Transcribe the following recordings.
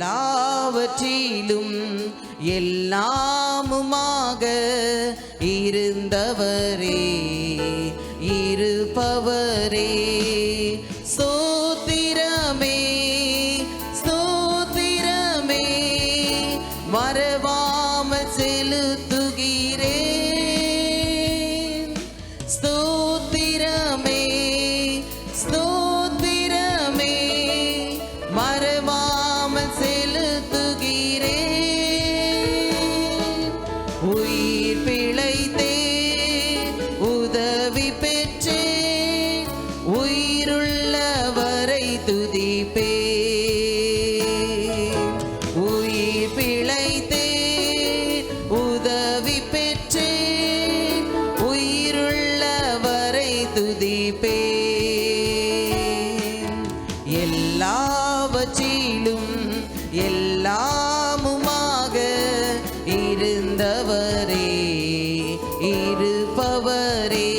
எல்லாவற்றிலும் எல்லாமுமாக இருந்தவரே இருப்பவரே ஸ்தோத்திரமே ஸ்தோத்திரமே மறவாமல் செலுத்துகிறேன் ஸ்தோத்திரமே ஸ்தோத்திரமே மறவாமல் செலுத்துகிறேன் உயிர் பிழைத்தேன் உதவி பெற்றேன் உயிருள்ளவரை துதிப்பேன் உயிர் பிழைத்தேன் உதவி பெற்றேன் உயிருள்ளவரை துதிப்பேன் எல்லாவற்றிலும் எல்லாமுமாக இருந்தவரே இருப்பவரே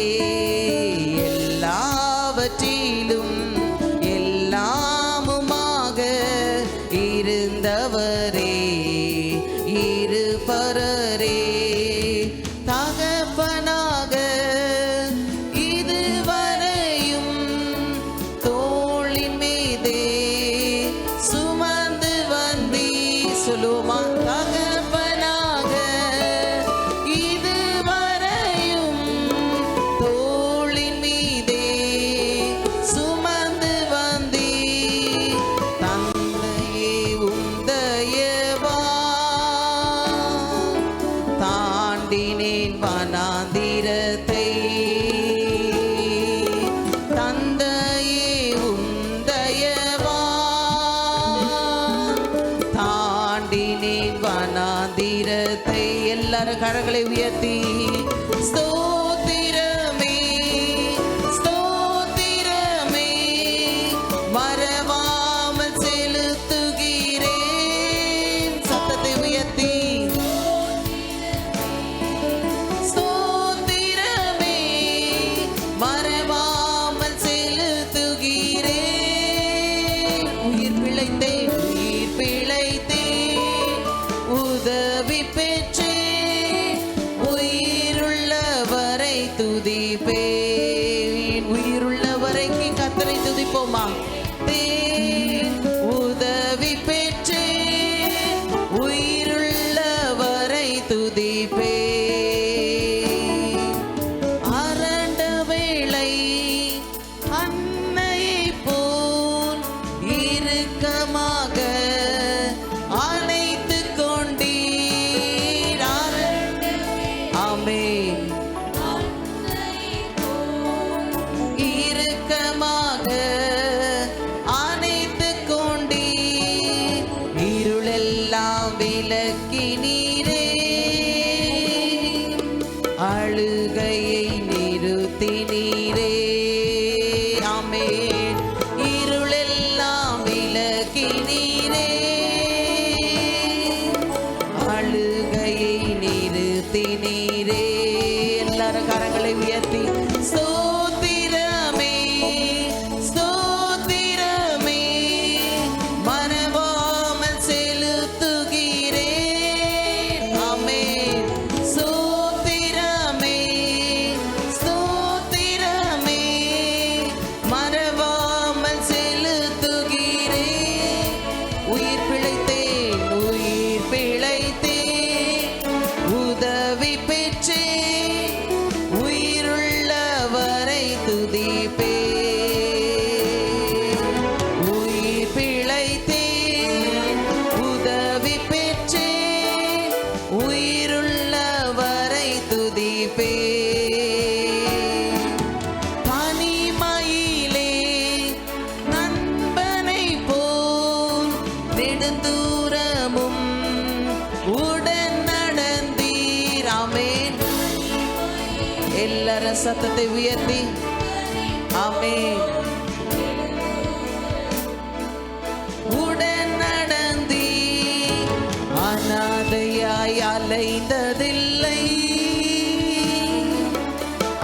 எல்லாவற்றிலும் எல்லாமுமாக இருந்தவரே இருப்பவரே தகப்பனாக இதுவரையும் தோளின் மீதே சுமந்து வந்தீ சொல்லுமா தகப்பனாக இதுவரையும் தோளின் மீதே சுமந்து வந்தீ தந்தையே உந்தயவா தாண்டினேன் வனாந்திரத்தை தந்தையே உந்தயவா தாண்டினேன் வனாந்திரத்தை எல்லாரும் கரங்களை உயர்த்தி ஸ்தோத்திரமே ஸ்தோத்திரமே மறவாமல் செலுத்துகிறேன் சத்தத்தை உயர்த்தி ஸ்தோத்திரமே மறவாமல் செலுத்துகிறேன் உயிர் பிழைத்தேன் உதவி பெற்றேன் உயிருள்ளவரை துதிப்பேன் உயிருள்ளவரைக்கு கர்த்தரை துதிப்போமா உதவி பெற்றேன் உயிருள்ளவரை துதிப்பேன் அரண்ட வேளை அன்னையை போல் இறுக்கமாக அணைத்துக் கொண்டீர் ஆமென் இறுக்கமாக அணைத்துக் கொண்டீர் இருளெல்லாம் விலக்கினீரே அழுகையை நிறுத்தினீரே ஆமென் இருளெல்லாம் விலக்கினீரே அழுகையை நிறுத்தினீரே எல்லாரும் கரங்களை உயர்த்தி ஸ்தோத்திரமே ஸ்தோத்திரமே மறவாமல் செலுத்துகிறேன் ஆமென் ஸ்தோத்திரமே ஸ்தோத்திரமே மறவாமல் செலுத்துகிறேன் உயிர் பிழைத்தேன் உதவி பெற்றேன் உயிருள்ளவரை துதிப்பேன் உயிர் பிழைத்தேன் உதவி பெற்றேன் உயிருள்ளவரை துதிப்பேன் தனிமையிலே நண்பனை போல் நெடுந்தூரமும் உடன் நடந்தீர் ஆமென் எல்லாரும் சத்தத்தை உயர்த்தி ஆமென் உடன் நடந்தீர் அனாதையாய் அலைந்ததில்லை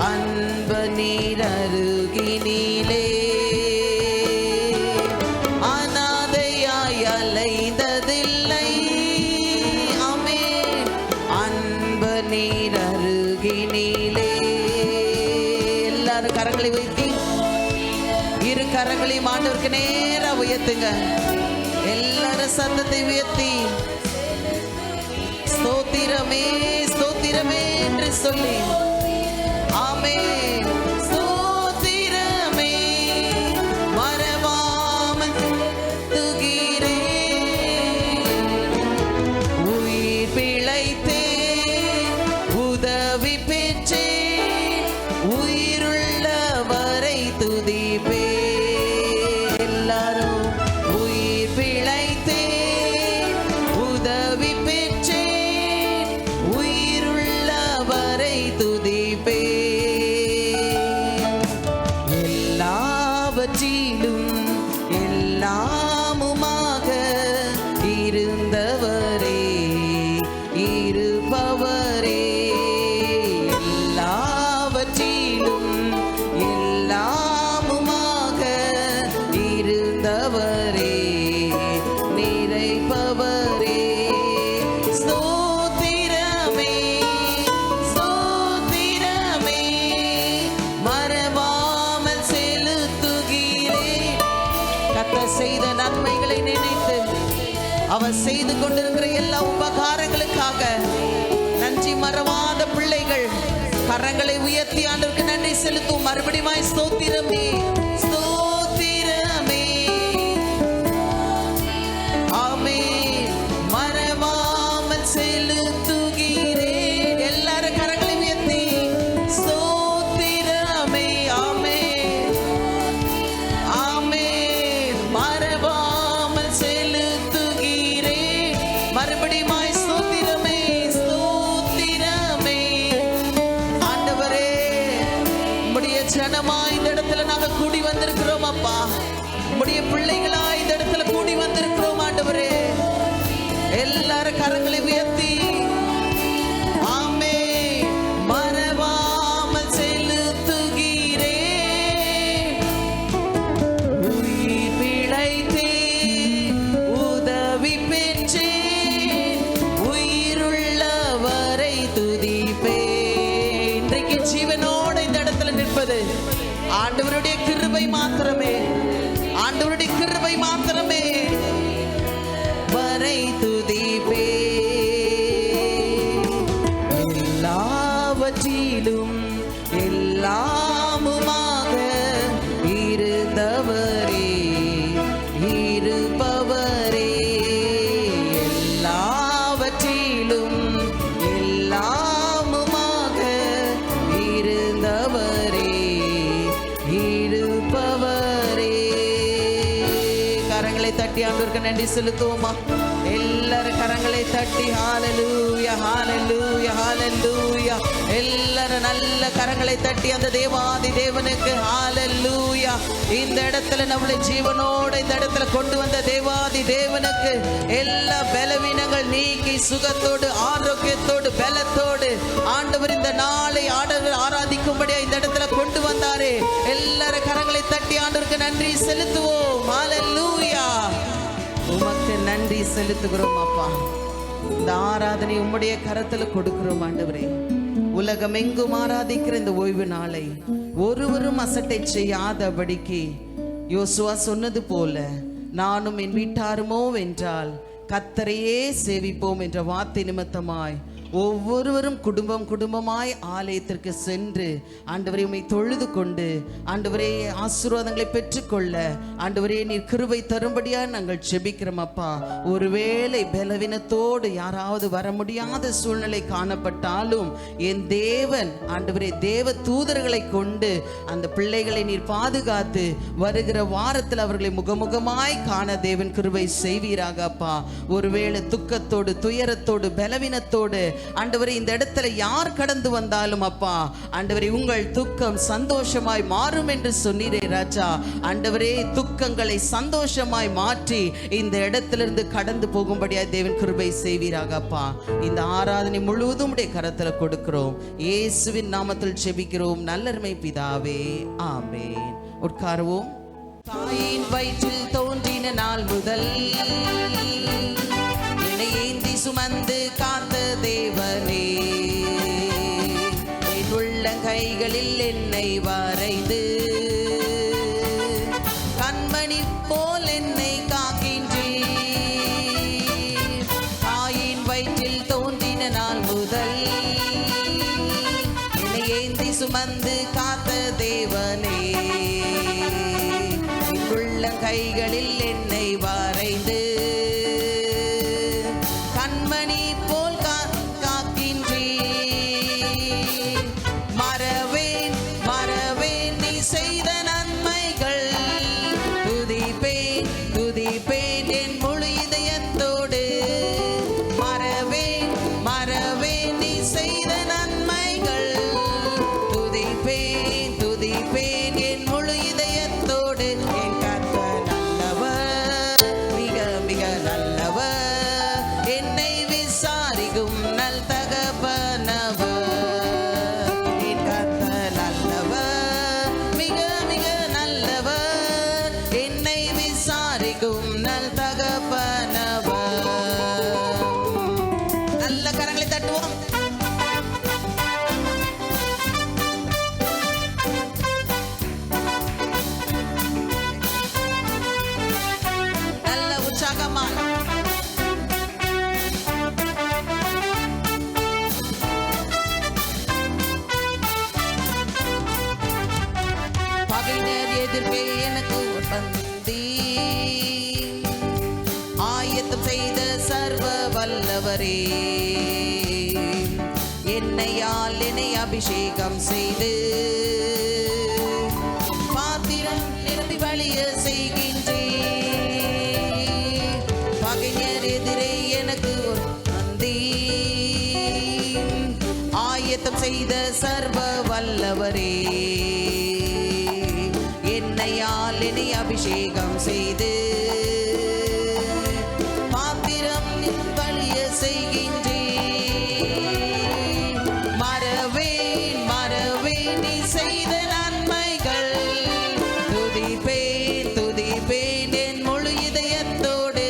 அன்ப நீர் அருகினிலே அனாதையாய் அலைந்ததில்லை அலைந்ததில்லை. ஆமென். அன்பு நீர் அருகினிலே. எல்லாரும் கரங்களை உயர்த்தி, இரு கரங்களையும் ஆண்டவருக்கு நேரா உயர்த்துங்க. எல்லாரும் சத்தத்தை உயர்த்தி ஸ்தோத்திரமே ஸ்தோத்திரமே என்று சொல்லி, ஆமென். ஸ்தோத்திரமே மறவாமல் துகிறேன். உயிர் பிழைத்தேன், உதவி பெற்றேன், உயிருள்ளவரை துதிப்பேன். எல்லாரும் உயிர் பிழைத்தேன், உதவி பெற்றேன், உயிருள்ளவரை துதிப்பேன். எல்லாவற்றிலும் எல்லாமுமாக இருந்தவரே, இருப்பவரே. எல்லாவற்றிலும் எல்லாமுமாக இருந்தவரே, நிறைப்பவரே. ஸ்தோத்திரமே ஸ்தோத்திரமே மறவாமல் செலுத்துகிறேன். கர்த்தர் செய்த நன்மைகளை நினைத்து, அவர் செய்து கொண்டிருக்கிற எல்லா உபகாரங்களுக்காக நன்றி மறவாத பிள்ளைகள் கரங்களை உயர்த்தி ஆண்டவருக்கு நன்றி செலுத்தும். மறுபடியும் ஸ்தோத்திரமே ஸ்தோத்திரமே. ஆமென். மறவாமல் செலுத்துகிறேன். எல்லாரும் கரங்களை உயர்த்தி ஸ்தோத்திரமே. ஆமென் ஆமென். மறவாமல் செலுத்துகிறேன். மறுபடியும் ஸ்தோத்திரமே ஸ்தோத்திரமே. ஆண்டவரே, உம்முடைய ஜனமா இந்த இடத்துல நாங்க கூடி வந்திருக்கிறோம் அப்பா. உம்முடைய பிள்ளைகளா இந்த இடத்துல கூடி வந்திருக்கிறோம் ஆண்டவரே. எல்லாரும் கரங்களை உயர்த்தி, ஆமென். மறவாமல் செலுத்துகிறேன். உயிர் பிழைத்தேன், உதவி பெற்றேன், உயிருள்ளவரை துதிப்பேன். இன்றைக்கு ஜீவனோடு இந்த இடத்துல நிற்பது ஆண்டவருடைய கிருபை மாத்திரமே, ஆண்டவருடைய கிருபை மாத்திரமே. வரை துதிப்பேன். எல்லாவற்றிலும் எல்லாமுமாக இருந்தவரே, இருப்பவரே. எல்லாவற்றிலும் எல்லாமுமாக இருந்தவரே, இருப்பவரே. கரங்களை தட்டி ஆண்டவருக்கு நன்றி செலுத்துவோமா? எல்லாரும் கரங்களை தட்டி ஹalleluya ஹalleluya ஹalleluya. எல்லாரும் நல்ல கரங்களை தட்டி அந்த தேவாதி தேவனுக்கு ஹalleluya. இந்த இடத்துல நம்மளை ஜீவனோட இந்த இடத்துல கொண்டு வந்த தேவாதி தேவனுக்கு எல்லா பலவீனங்கள் நீக்கி சுகத்தோடு ஆரோக்கியத்தோடு பலத்தோடு ஆண்டவர் இந்த நாளை ஆண்டவர் ஆராதிக்கும்படியா இந்த இடத்துல கொண்டு வந்தாரே. எல்லாரும் கரங்களை தட்டி ஆண்டவருக்கு நன்றி செலுத்துவோம். ஹalleluya. உமக்கு நன்றி செலுத்துகிறோம் அப்பா. இந்த ஆராதனை உம்முடைய கரத்துல கொடுக்கிறோம் ஆண்டவரே. உலகம் எங்கும் ஆராதிக்கிற இந்த ஓய்வு நாளை ஒருவரும் அசட்டை செய்யாதபடிக்கு யோசுவா சொன்னது போல நானும் என் வீட்டாருமோ வென்றால் கர்த்தரையே சேவிப்போம் என்ற வார்த்தை நிமித்தமாய் ஒவ்வொருவரும் குடும்பம் குடும்பமாய் ஆலயத்திற்கு சென்று ஆண்டவரே உம்மை தொழுது கொண்டு ஆண்டவரே ஆசீர்வாதங்களை பெற்றுக்கொள்ள ஆண்டவரே நீர் கிருபை தரும்படியா நாங்கள் ஜெபிக்கிறோம் அப்பா. ஒருவேளை பலவீனத்தோடு யாராவது வர முடியாத சூழ்நிலை காணப்பட்டாலும் என் தேவன் ஆண்டவரே தேவ தூதர்களை கொண்டு அந்த பிள்ளைகளை நீர் பாதுகாத்து வருகிற வாரத்தில் அவர்களை முகமுகமாய் காண தேவன் கிருபை செய்வீராக அப்பா. ஒருவேளை துக்கத்தோடு துயரத்தோடு பலவீனத்தோடு ஆண்டவரே இந்த இடத்துல யார் கடந்து வந்தாலும் அப்பா ஆண்டவரே உங்கள் துக்கம் சந்தோஷமாய் மாறும் என்று சொன்னீரே ராஜா. ஆண்டவரே துக்கங்களை சந்தோஷமாய் மாற்றி இந்த இடத்திலிருந்து கடந்து போகும்படியாய் தேவன் கிருபை செய்வீராக அப்பா. இந்த ஆராதனை முழுவதும் உடைய கரத்துல கொடுக்கிறோம். இயேசுவின் நாமத்தில் ஜெபிக்கிறோம் நல்லருமை பிதாவே, ஆமென். உட்காருவோம். தாயின் வயிற்றில் தோன்றின நாள் முதல் கைகளில் என்னை வரைந்து கண்மணி போல் காக்கின்றீ. மறவேன் மறவேன் நீ செய்த நன்மைகள், துதிப்பேன் துதிப்பேன் என் முழு இதயத்தோடு. மறவேன் மறவேன் நீ செய்த நன்மைகள், துதிப்பேன் துதிப்பேன் என் முழு இதயத்தோடு. என் கர்த்தர் நல்லவர், மிக மிக நல்லவர், என்னை விசாரிக்கும் நல் தகப்பனவர். என் கர்த்தர் நல்லவர், மிக மிக நல்லவர், என்னை விசாரிக்கும் நல் தகப்பனவர். நல்ல கரங்களை தட்டுவோம். நல்ல உற்சாகமா பகைஞர் எதிர்ப்பே எனக்கு ஒரு பந்தி ஆயத்தம் செய்த சர்வ வல்லவரே. என்னையால் என்னை அபிஷேகம் செய்து பாத்திரம் நிரம்பி வழிய செய்கின்றே. பகைஞர் எதிரே எனக்கு ஒரு பந்தி ஆயத்தம் செய்த சர்வ வல்லவரே. என்னையால் என்னை அபிஷேகம் செய்து பாத்திரம் வழிய செய்கின்றே. மறவேன் மறவேன் நீ செய்த நன்மைகள், துதிப்பேன் துதிப்பேன் என் முழு இதயத்தோடு.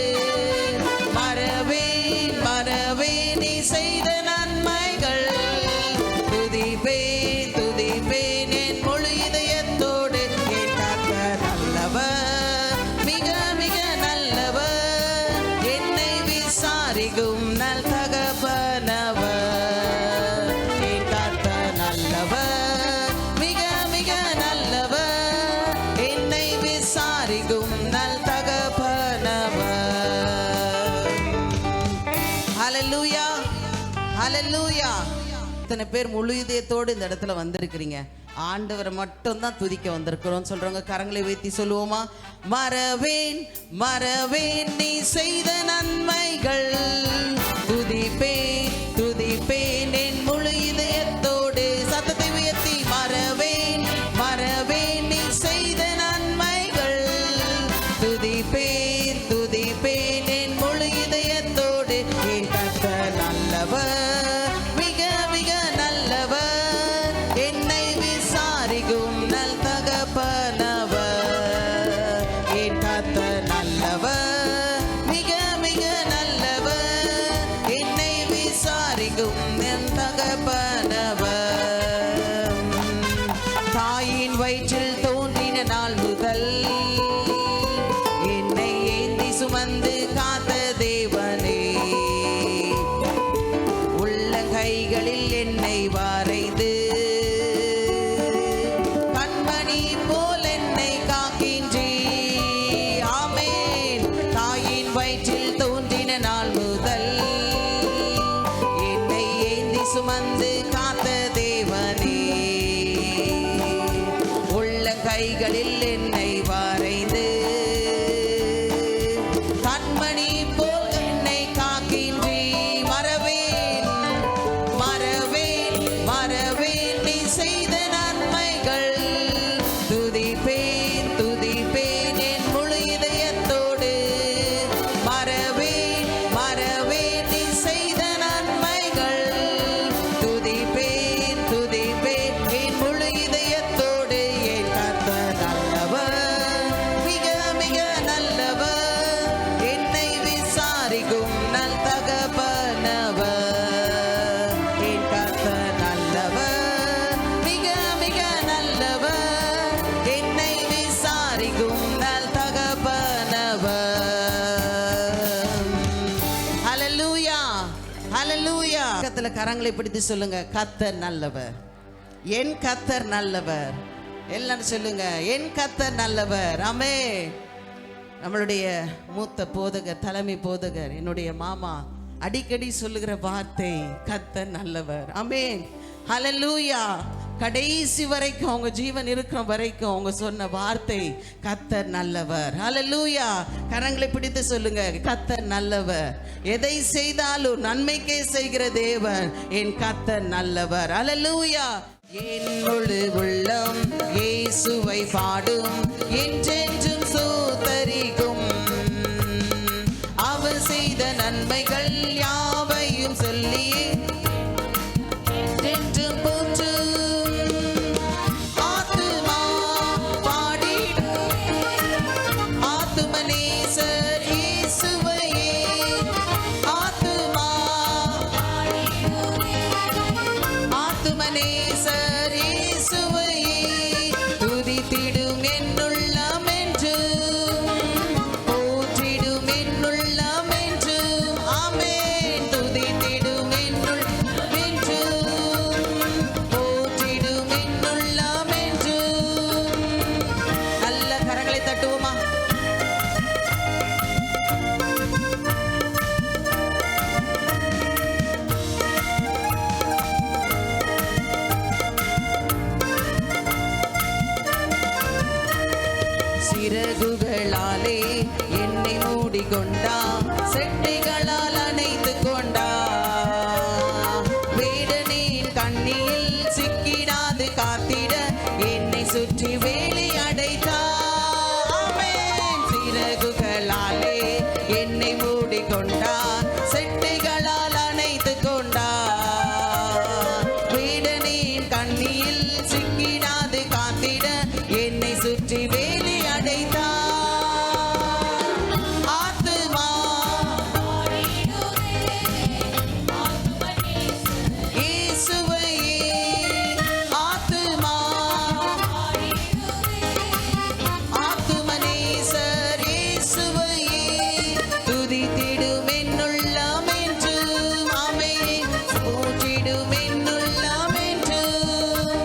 மறவேன் மறவேன் நீ செய்த நன்மைகள், துதிப்பேன் துதிப்பேன் என் முழு இதயத்தோடு. என் கர்த்தர் நல்லவர், மிக மிக நல்லவர், என்னை விசாரிக்கும் நல் தகப்பனவர். என் கர்த்தர் நல்லவர், மிக மிக நல்லவர், என்னை விசாரிக்கும் நல் தகப்பனவர். ஹல்லேலூயா ஹல்லேலூயா. இத்தனை பேர் முழு இதயத்தோடு இந்த இடத்துல வந்திருக்கிறீங்க. ஆண்டவரை மட்டும் தான் துதிக்க வந்திருக்கிறோம் சொல்றவங்க கரங்களை வைத்து சொல்லுவோமா? மறவேன் மறவேன் நீ செய்த நன்மைகள், துதிப்பேன் துதிப்பேன் என் முழு இதயத்தோடு. சத்தத்தை உயர்த்தி மறவேன் மறவேன் நீ செய்த நன்மைகள், துதிப்பேன் துதிப்பேன் என் முழு இதயத்தோடு. என் கர்த்தர் நல்லவர், மிக மிக நல்லவர், என்னை விசாரிக்கும் நல் தகப்பனவர். என் கர்த்தர் நல்லவர், மிக மிக நல்லவர், என்னை விசாரிக்கும் நல் தகப்பனவர். தாயின் வயிற்றில் தோன்றின நாள் முதல் என்னை ஏந்தி சுமந்து காத்த தேவனே. உள்ளங்கைகளில் என்னை வரைந்து கண்மணி போல் என்னை காக்கின்றீ. ஆமென். தாயின் வயிற்றில் தோன்றின நாள் முதல் என்னை ஏந்தி சுமந்து காத்த தேவனே. உள்ளங்கைகளில் என்னை வரைந்து கண்மணி போல் என்னை காக்கின்றீ. மறவேன் மறவேன் மறவேன் நீ செய்த நன்மைகள், துதிப்பேன் துதிப்பேன் என் முழு இதயத்தோடு. மறவேன் மறவேன் நீ செய்த நன்மைகள், துதிப்பேன் துதிப்பேன் என் முழு இதயத்தோடு. என் கர்த்தர் நல்லவர், மிக மிக நல்லவர், என்னை விசாரிக்கும் நல் தகப்பனவர். என் கர்த்தர் நல்லவர், மிக மிக நல்லவர், என்னை விசாரிக்கும் நல் தகப்பனவர். ஹல்லேலூயா ஹல்லேலூயா. பக்கத்துல கரங்களை பிடித்து சொல்லுங்க, கர்த்தர் நல்லவர், என் கர்த்தர் நல்லவர். எல்லாரும் சொல்லுங்க, என் கர்த்தர் நல்லவர். ஆமென். நம்மளுடைய மூத்த போதகர், தலைமை போதகர், என்னுடைய மாமா அடிக்கடி சொல்லுகிற வார்த்தை, கர்த்தர் நல்லவர். ஆமென், ஹல்லேலூயா. கடைசி வரைக்கும் அவங்க ஜீவன் இருக்கிற வரைக்கும் அவங்க சொன்ன வார்த்தை, கர்த்தர் நல்லவர். ஹல்லேலூயா. கரங்களை பிடித்து சொல்லுங்க, கர்த்தர் நல்லவர். எதை செய்தாலும் நன்மைக்கே செய்கிற தேவன் என் கர்த்தர் நல்லவர். ஹல்லேலூயா. என் முழு உள்ளம் இயேசுவை பாடும், என்றென்றும் ஸ்தோத்தரிக்கும். அவர் செய்த நன்மைகள் யாவையும் சொல்லி என்றென்றும் போற்றும். ஆத்துமா பாடிடும், ஆத்துமநேசர் இயேசுவையே. ஆத்துமா ஆத்துமநேசர் இயேசுவையே. துதித்திடும் என்னுள்ளம் என்றும், போற்றிடும் என்னுள்ளம் என்றும். ஆமென். துதித்திடும் என்னுள்ளம் என்றும், போற்றிடும் என்னுள்ளம் என்றும். நல்ல கரங்களை தட்டுவோமா? சிறகுகளாலே என்னை மூடிக்கொண்டா, செட்டைகளால் அணைத்து கொண்டா. வேடனின் கண்ணியில் சிக்கிடாது காத்திட என்னை சுற்றி வேலி அடைத்தா. ஆமென். சிறகுகளாலே என்னை மூடிக்கொண்டா, செட்டைகளால் அணைத்து கொண்டா. வேடனின் கண்ணியில் சிக்கிடாது காத்திட என்னை சுற்றி வேலி அடைத்தா. ஆத்துமா இயேசுவையே. ஆத்துமா ஆத்துமநேசர் இயேசுவையே. துதித்திடும் என்னுள்ளம் என்றும். ஆமென். போற்றிடும் என்னுள்ளம் என்றும்,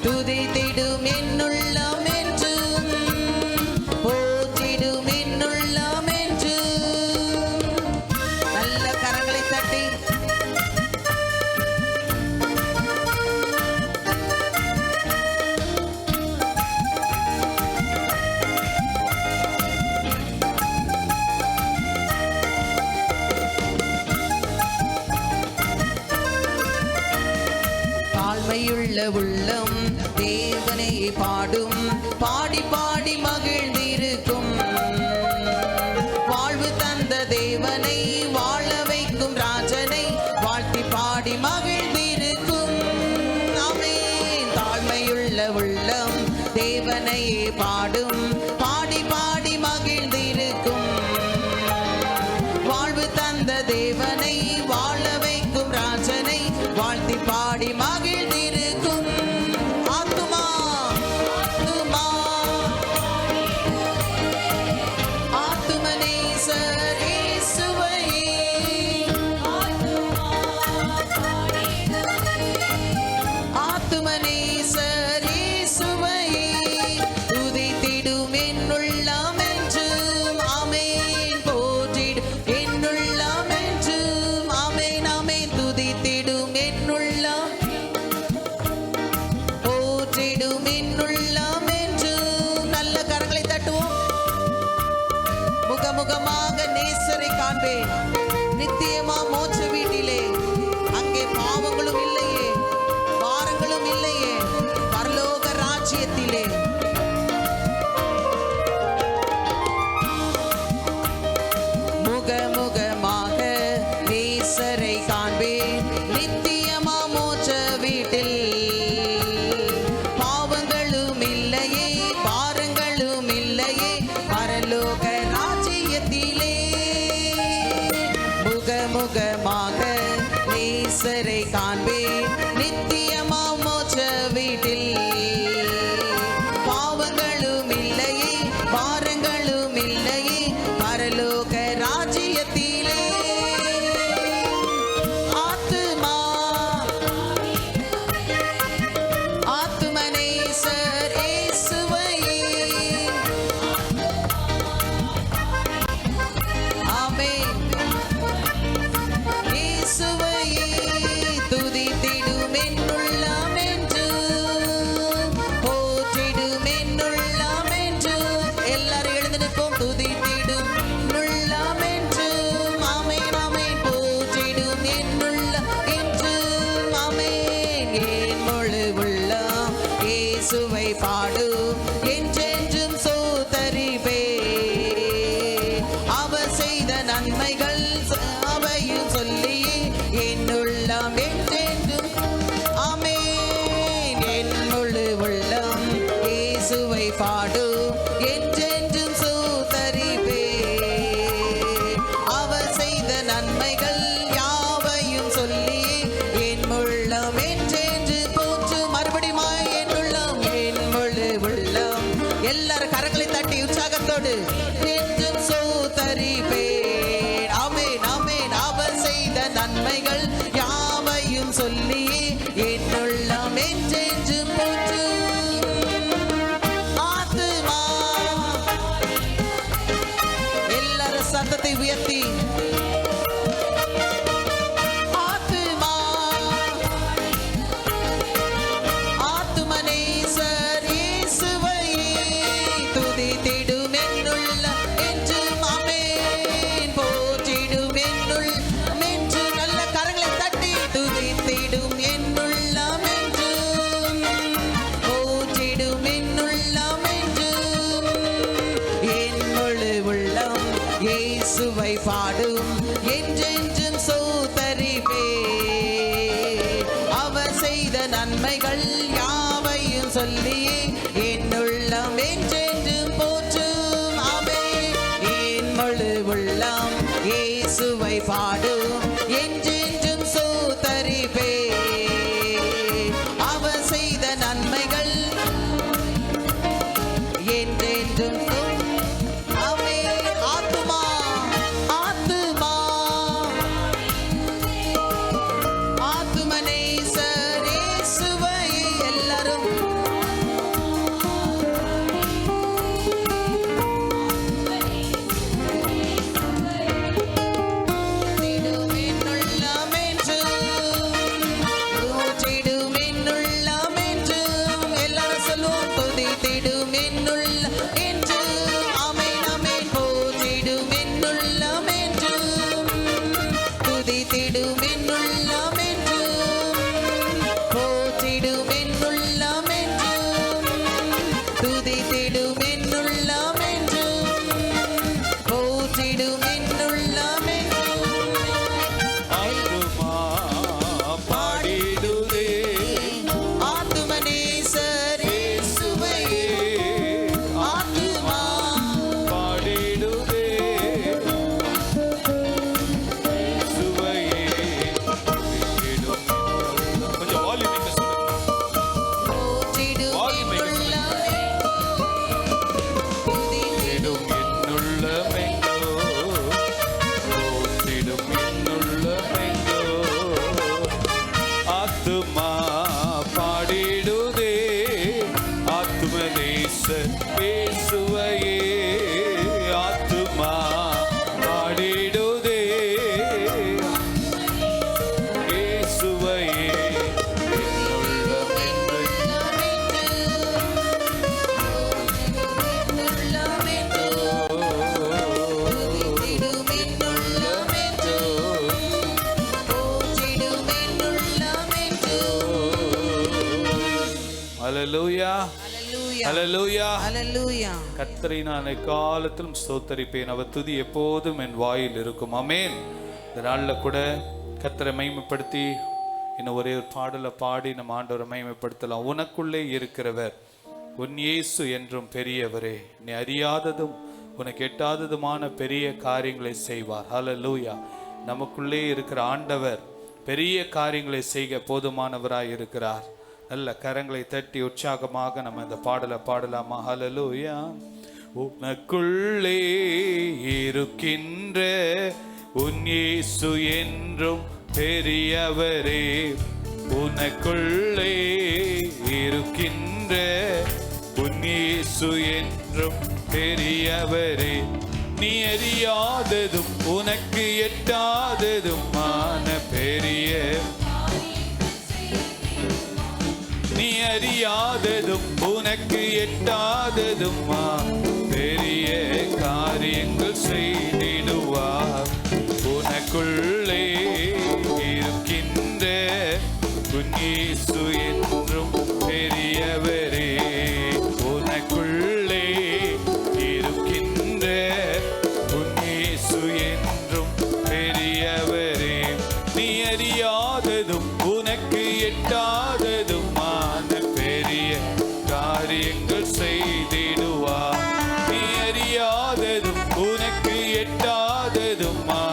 துதித்திடும் என்னுள்ளம் என்றும், போற்றிடும் என்னுள்ளம் என்றும். நல்ல கரங்களை தட்டி தாழ்மையுள்ள உள்ளம் தேவனை பாடும், பாடி பாடி மகிழ்ந்திருக்கும். வாழ்வு தந்த தேவனை, வாழ வைக்கும் ராஜனை வாழ்த்தி பாடி மகிழ்ந்திருக்கும். ஆமென். தாழ்மையுள்ள உள்ளம் தேவனை பாடும், பாடி பாடி மகிழ்ந்திருக்கும். வாழ்வு தந்த தேவனை, வாழ வைக்கும் ராஜனை வாழ்த்தி பாடி மகிழ்ந்திருக்கும். ஆத்துமா ஆத்துமா ஆத்துமநேசர் இயேசுவையே. ஆத்துமநேசர் இயேசுவையே. துதித்திடும் என்னுள்ளம் என்றும். ஆமென். போற்றிடும் என்னுள்ளம் என்றும். ஆமென், ஆமென். துதித்திடும் என்னுள்ளம், போற்றிடும் என்னுள்ளம் என்றும். நல்ல கரங்களை தட்டுவோம். முகமுகமாக நேசரை காண்பேன், நித்தியமா மோட்ச வீட்டிலே. அங்கே பாவங்களும் இல்லையே, பாரங்களும் இல்லையே, பரலோக ராஜ்யத்திலே. முகமுகமாக நேசரை காண்பேன், நித்தியமா மோட்ச வீட்டில். பாவங்களும் இல்லையே, பாரங்களும் இல்லையே, பரலோக ராஜ்யத்திலே. முகமுகமாக நேசரை காண்பேன், நித்தியமா மோட்ச வீட்டில். பாவங்களும் இல்லையே, பாரங்களும் இல்லையே, பரலோக ராஜ்யத்திலே. ஆத்துமா ஆத்துமநேசர் இயேசுவையே. நன்மைகள் யாவையும் சொல்லி என் உள்ளம் என்றென்று போற்று. மறுபடியும் என் உள்ளம், என் முழு உள்ளம். எல்லாரும் கரங்களை தட்டி உற்சாகத்தோடு என்றும் சோதரிப்பேன். ஆமென் ஆமென். அவர் செய்த நன்மைகள் யாவையும் சொல்லி என் உள்ளம் என்றென்று போற்று. ஆத்துமா எல்லாரும் சத்தத்தை உயர்த்தி ஆத்துமா ஆத்துமனேசர் இயேசுவையே துதித்திடும் என்னுள்ளம் என்றும். ஆமென். போற்றிடும் என்னுள்ளம் என்று. நல்ல கரங்களை தட்டி துதித்திடும் என்னுள்ளம் என்றும். போற்றிடும் என்னுள்ளம் என்றும். என் முழு உள்ளம் இயேசுவை பாடும் என்றென்றும் சோதரிப்பே. அவர் செய்த நன்மைகள் யாவையும் சொல்லி என் உள்ளம் என்றென்றும் போற்றும். ஆமென். என் முழு உள்ளம் இயேசுவை பாடும் என்றென்றும் சோதரிப்பே. அவர் செய்த நன்மைகள் என்றென்றும் ஆமென். ஆத்துமா ஆத்துமா ஆத்துமனேசர் இயேசுவையே எல்லாரும் திடும் என்னுள்ளம் என்றும். போற்றிடும் என்னுள்ளம் என்றும். எல்லாரும் சொல்லுவோம். துதித்திடும் என்னுள்ளம் என்றும். ஆமென் ஆமென். போற்றிடும் என்னுள்ளம் என்றும். துதித்திடும் என்னுள்ளம் என்றும். போற்றிடும் என்னுள்ளம் என்றும். துதித்திடும் என்னுள்ளம் என்றும். போற்றிடும் என்னுள்ளம் என்றும். ஆத்துமா பாடிடுதே ஆத்துமனேசர் இயேசுவையே. ஆத்துமா பாடிடுதே இயேசுவையே துதித்திடும். கொஞ்சம் வால்யூம் வைக்க சொல்லுங்க. போற்றிடும் என்னுள்ளமே. துதித்திடும் என்னுள்ளமெங்கோ, போற்றிடும் என்னுள்ளமெங்கோ. ஆத்துமா பாடிடுதே ஆத்துமனேசர் இயேசுவையே. ஆத்துமா பாடிடுதே இயேசுவையே. என்னுள்ளமெங்கோ ஹல்லேலூயா ஹல்லேலூயா. Hallelujah. கர்த்தரை நான் எக்காலத்திலும் ஸ்தோத்தரிப்பேன். அவர் துதி எப்போதும் என் வாயில் இருக்கும். ஆமென். இந்த நாளில் கூட கர்த்தரை மகிமைப்படுத்தி இன்னும் ஒரே ஒரு பாடலை பாடி நம்ம ஆண்டவரை மகிமைப்படுத்தலாம். உனக்குள்ளே இருக்கிறவர் உன் இயேசு என்றும் பெரியவரே, நீ அறியாததும் உனக்கு எட்டாததுமான பெரிய காரியங்களை செய்வார். ஹல்லேலூயா. நமக்குள்ளே இருக்கிற ஆண்டவர் பெரிய காரியங்களை செய்ய போதுமானவராய் இருக்கிறார். நல்ல கரங்களை தட்டி உற்சாகமாக நம்ம இந்த பாடலை பாடலாமா? ஹல்லேலூயா. உனக்குள்ளே இருக்கின்ற உன் இயேசு என்றும் பெரியவரே, உனக்குள்ளே இருக்கின்ற உன் இயேசு என்றும் பெரியவரே, நீ அறியாததும் உனக்கு எட்டாததுமான பெரிய, நீ அறியாததும் உனக்கு எட்டாததுமா பெரிய காரியங்கள் செய்திடுவார். உனக்குள்ளே இருக்கின்ற உன் இயேசு என்றும் பெரியவரே, உனக்குள்ளே இருக்கின்ற உன் இயேசு என்றும் பெரியவரே, நீ அறியாததும் உனக்கு எட்டாததுமான பெரிய காரியங்கள் செய்திடுவார். நீ அறியாததும் உனக்கு எட்டாததுமா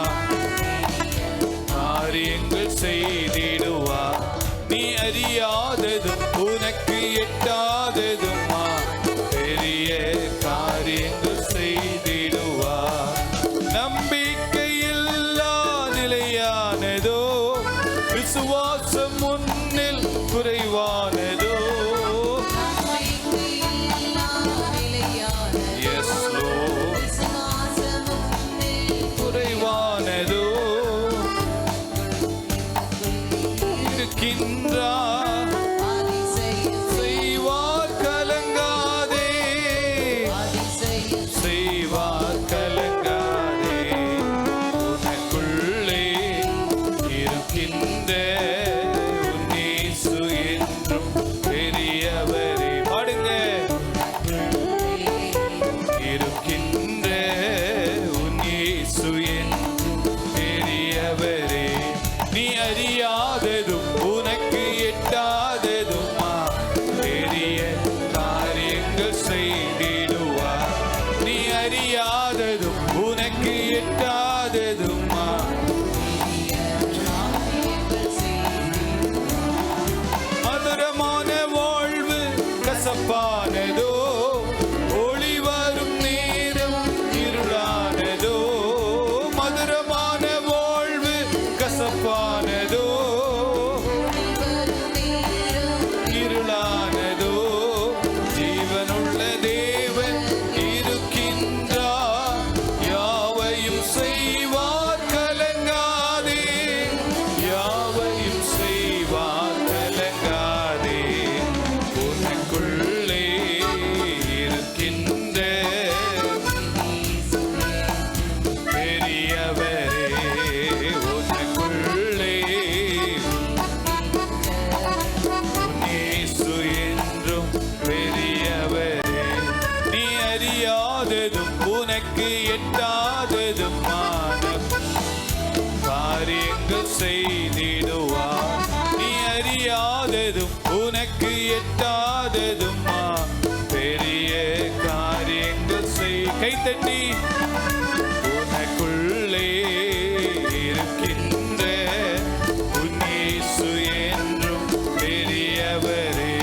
விசுவாசம் முன்னில் குறைவானதோ? Yes, Lord. குறைவானதோ இருக்கின்றார், செய்வார் கலங்காதே, செய்வார் கலங்காதே. உனக்குள்ளே இருக்கின்ற உன் இயேசு என்றும் பெரியவரே. பாடுங்க. இருக்கின்ற உன் இயேசு என்றும் பெரியவரே. நீ அறியாததும் உனக்கு எட்டாததுமா பெரிய காரியங்கள் செய்திடுவார். நீ அறியாததும் உனக்கு எட்டாததுமா மதுரமான வாழ்வு கசப்பானதோ, ஒளி வரும் நேரம் இருளானதோ. மதுரமான வாழ்வு கசப்பானதோ, இருளானதோ. ஜீவனுள்ள தேவன் இருக்கின்றார், யாவையும் செய்வார் கலங்காதே, யாவையும் செய்வார் கலங்காதே. உனக்குள்ளே இருக்கின்ற பெரியவரே. உனக்குள்ளே இயேசு என்றும் பெரியவரே. நீ அறியாததும் உனக்கு எட்டாததுமான காரியங்கள் செய்திடுவார். நீ அறியாததும் உனக்கு எட்டாததுமா பெரிய காரியங்கள் செய். கைத்தட்டி. உனக்குள்ளே இருக்கின்ற உன் இயேசு என்றும் பெரியவரே.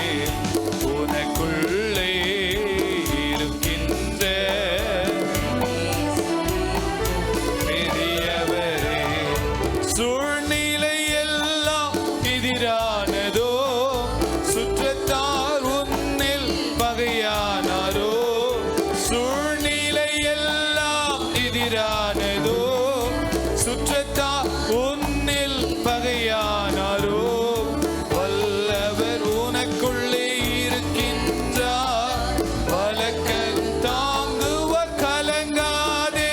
உனக்குள்ளே இருக்கின்ற பெரியவரே. சூழ்நிலை எல்லாம் எதிரானதோ, சுற்றத்தார் உன்னில் பகையானாரோ. சூழ்நிலை எல்லாம் எதிரானதோ, சுற்றத்தார் உன்னில் பகையானாரோ. வல்லவர் உனக்குள்ளே இருக்கின்றார், வலக்கரம் தாங்குவர் கலங்காதே,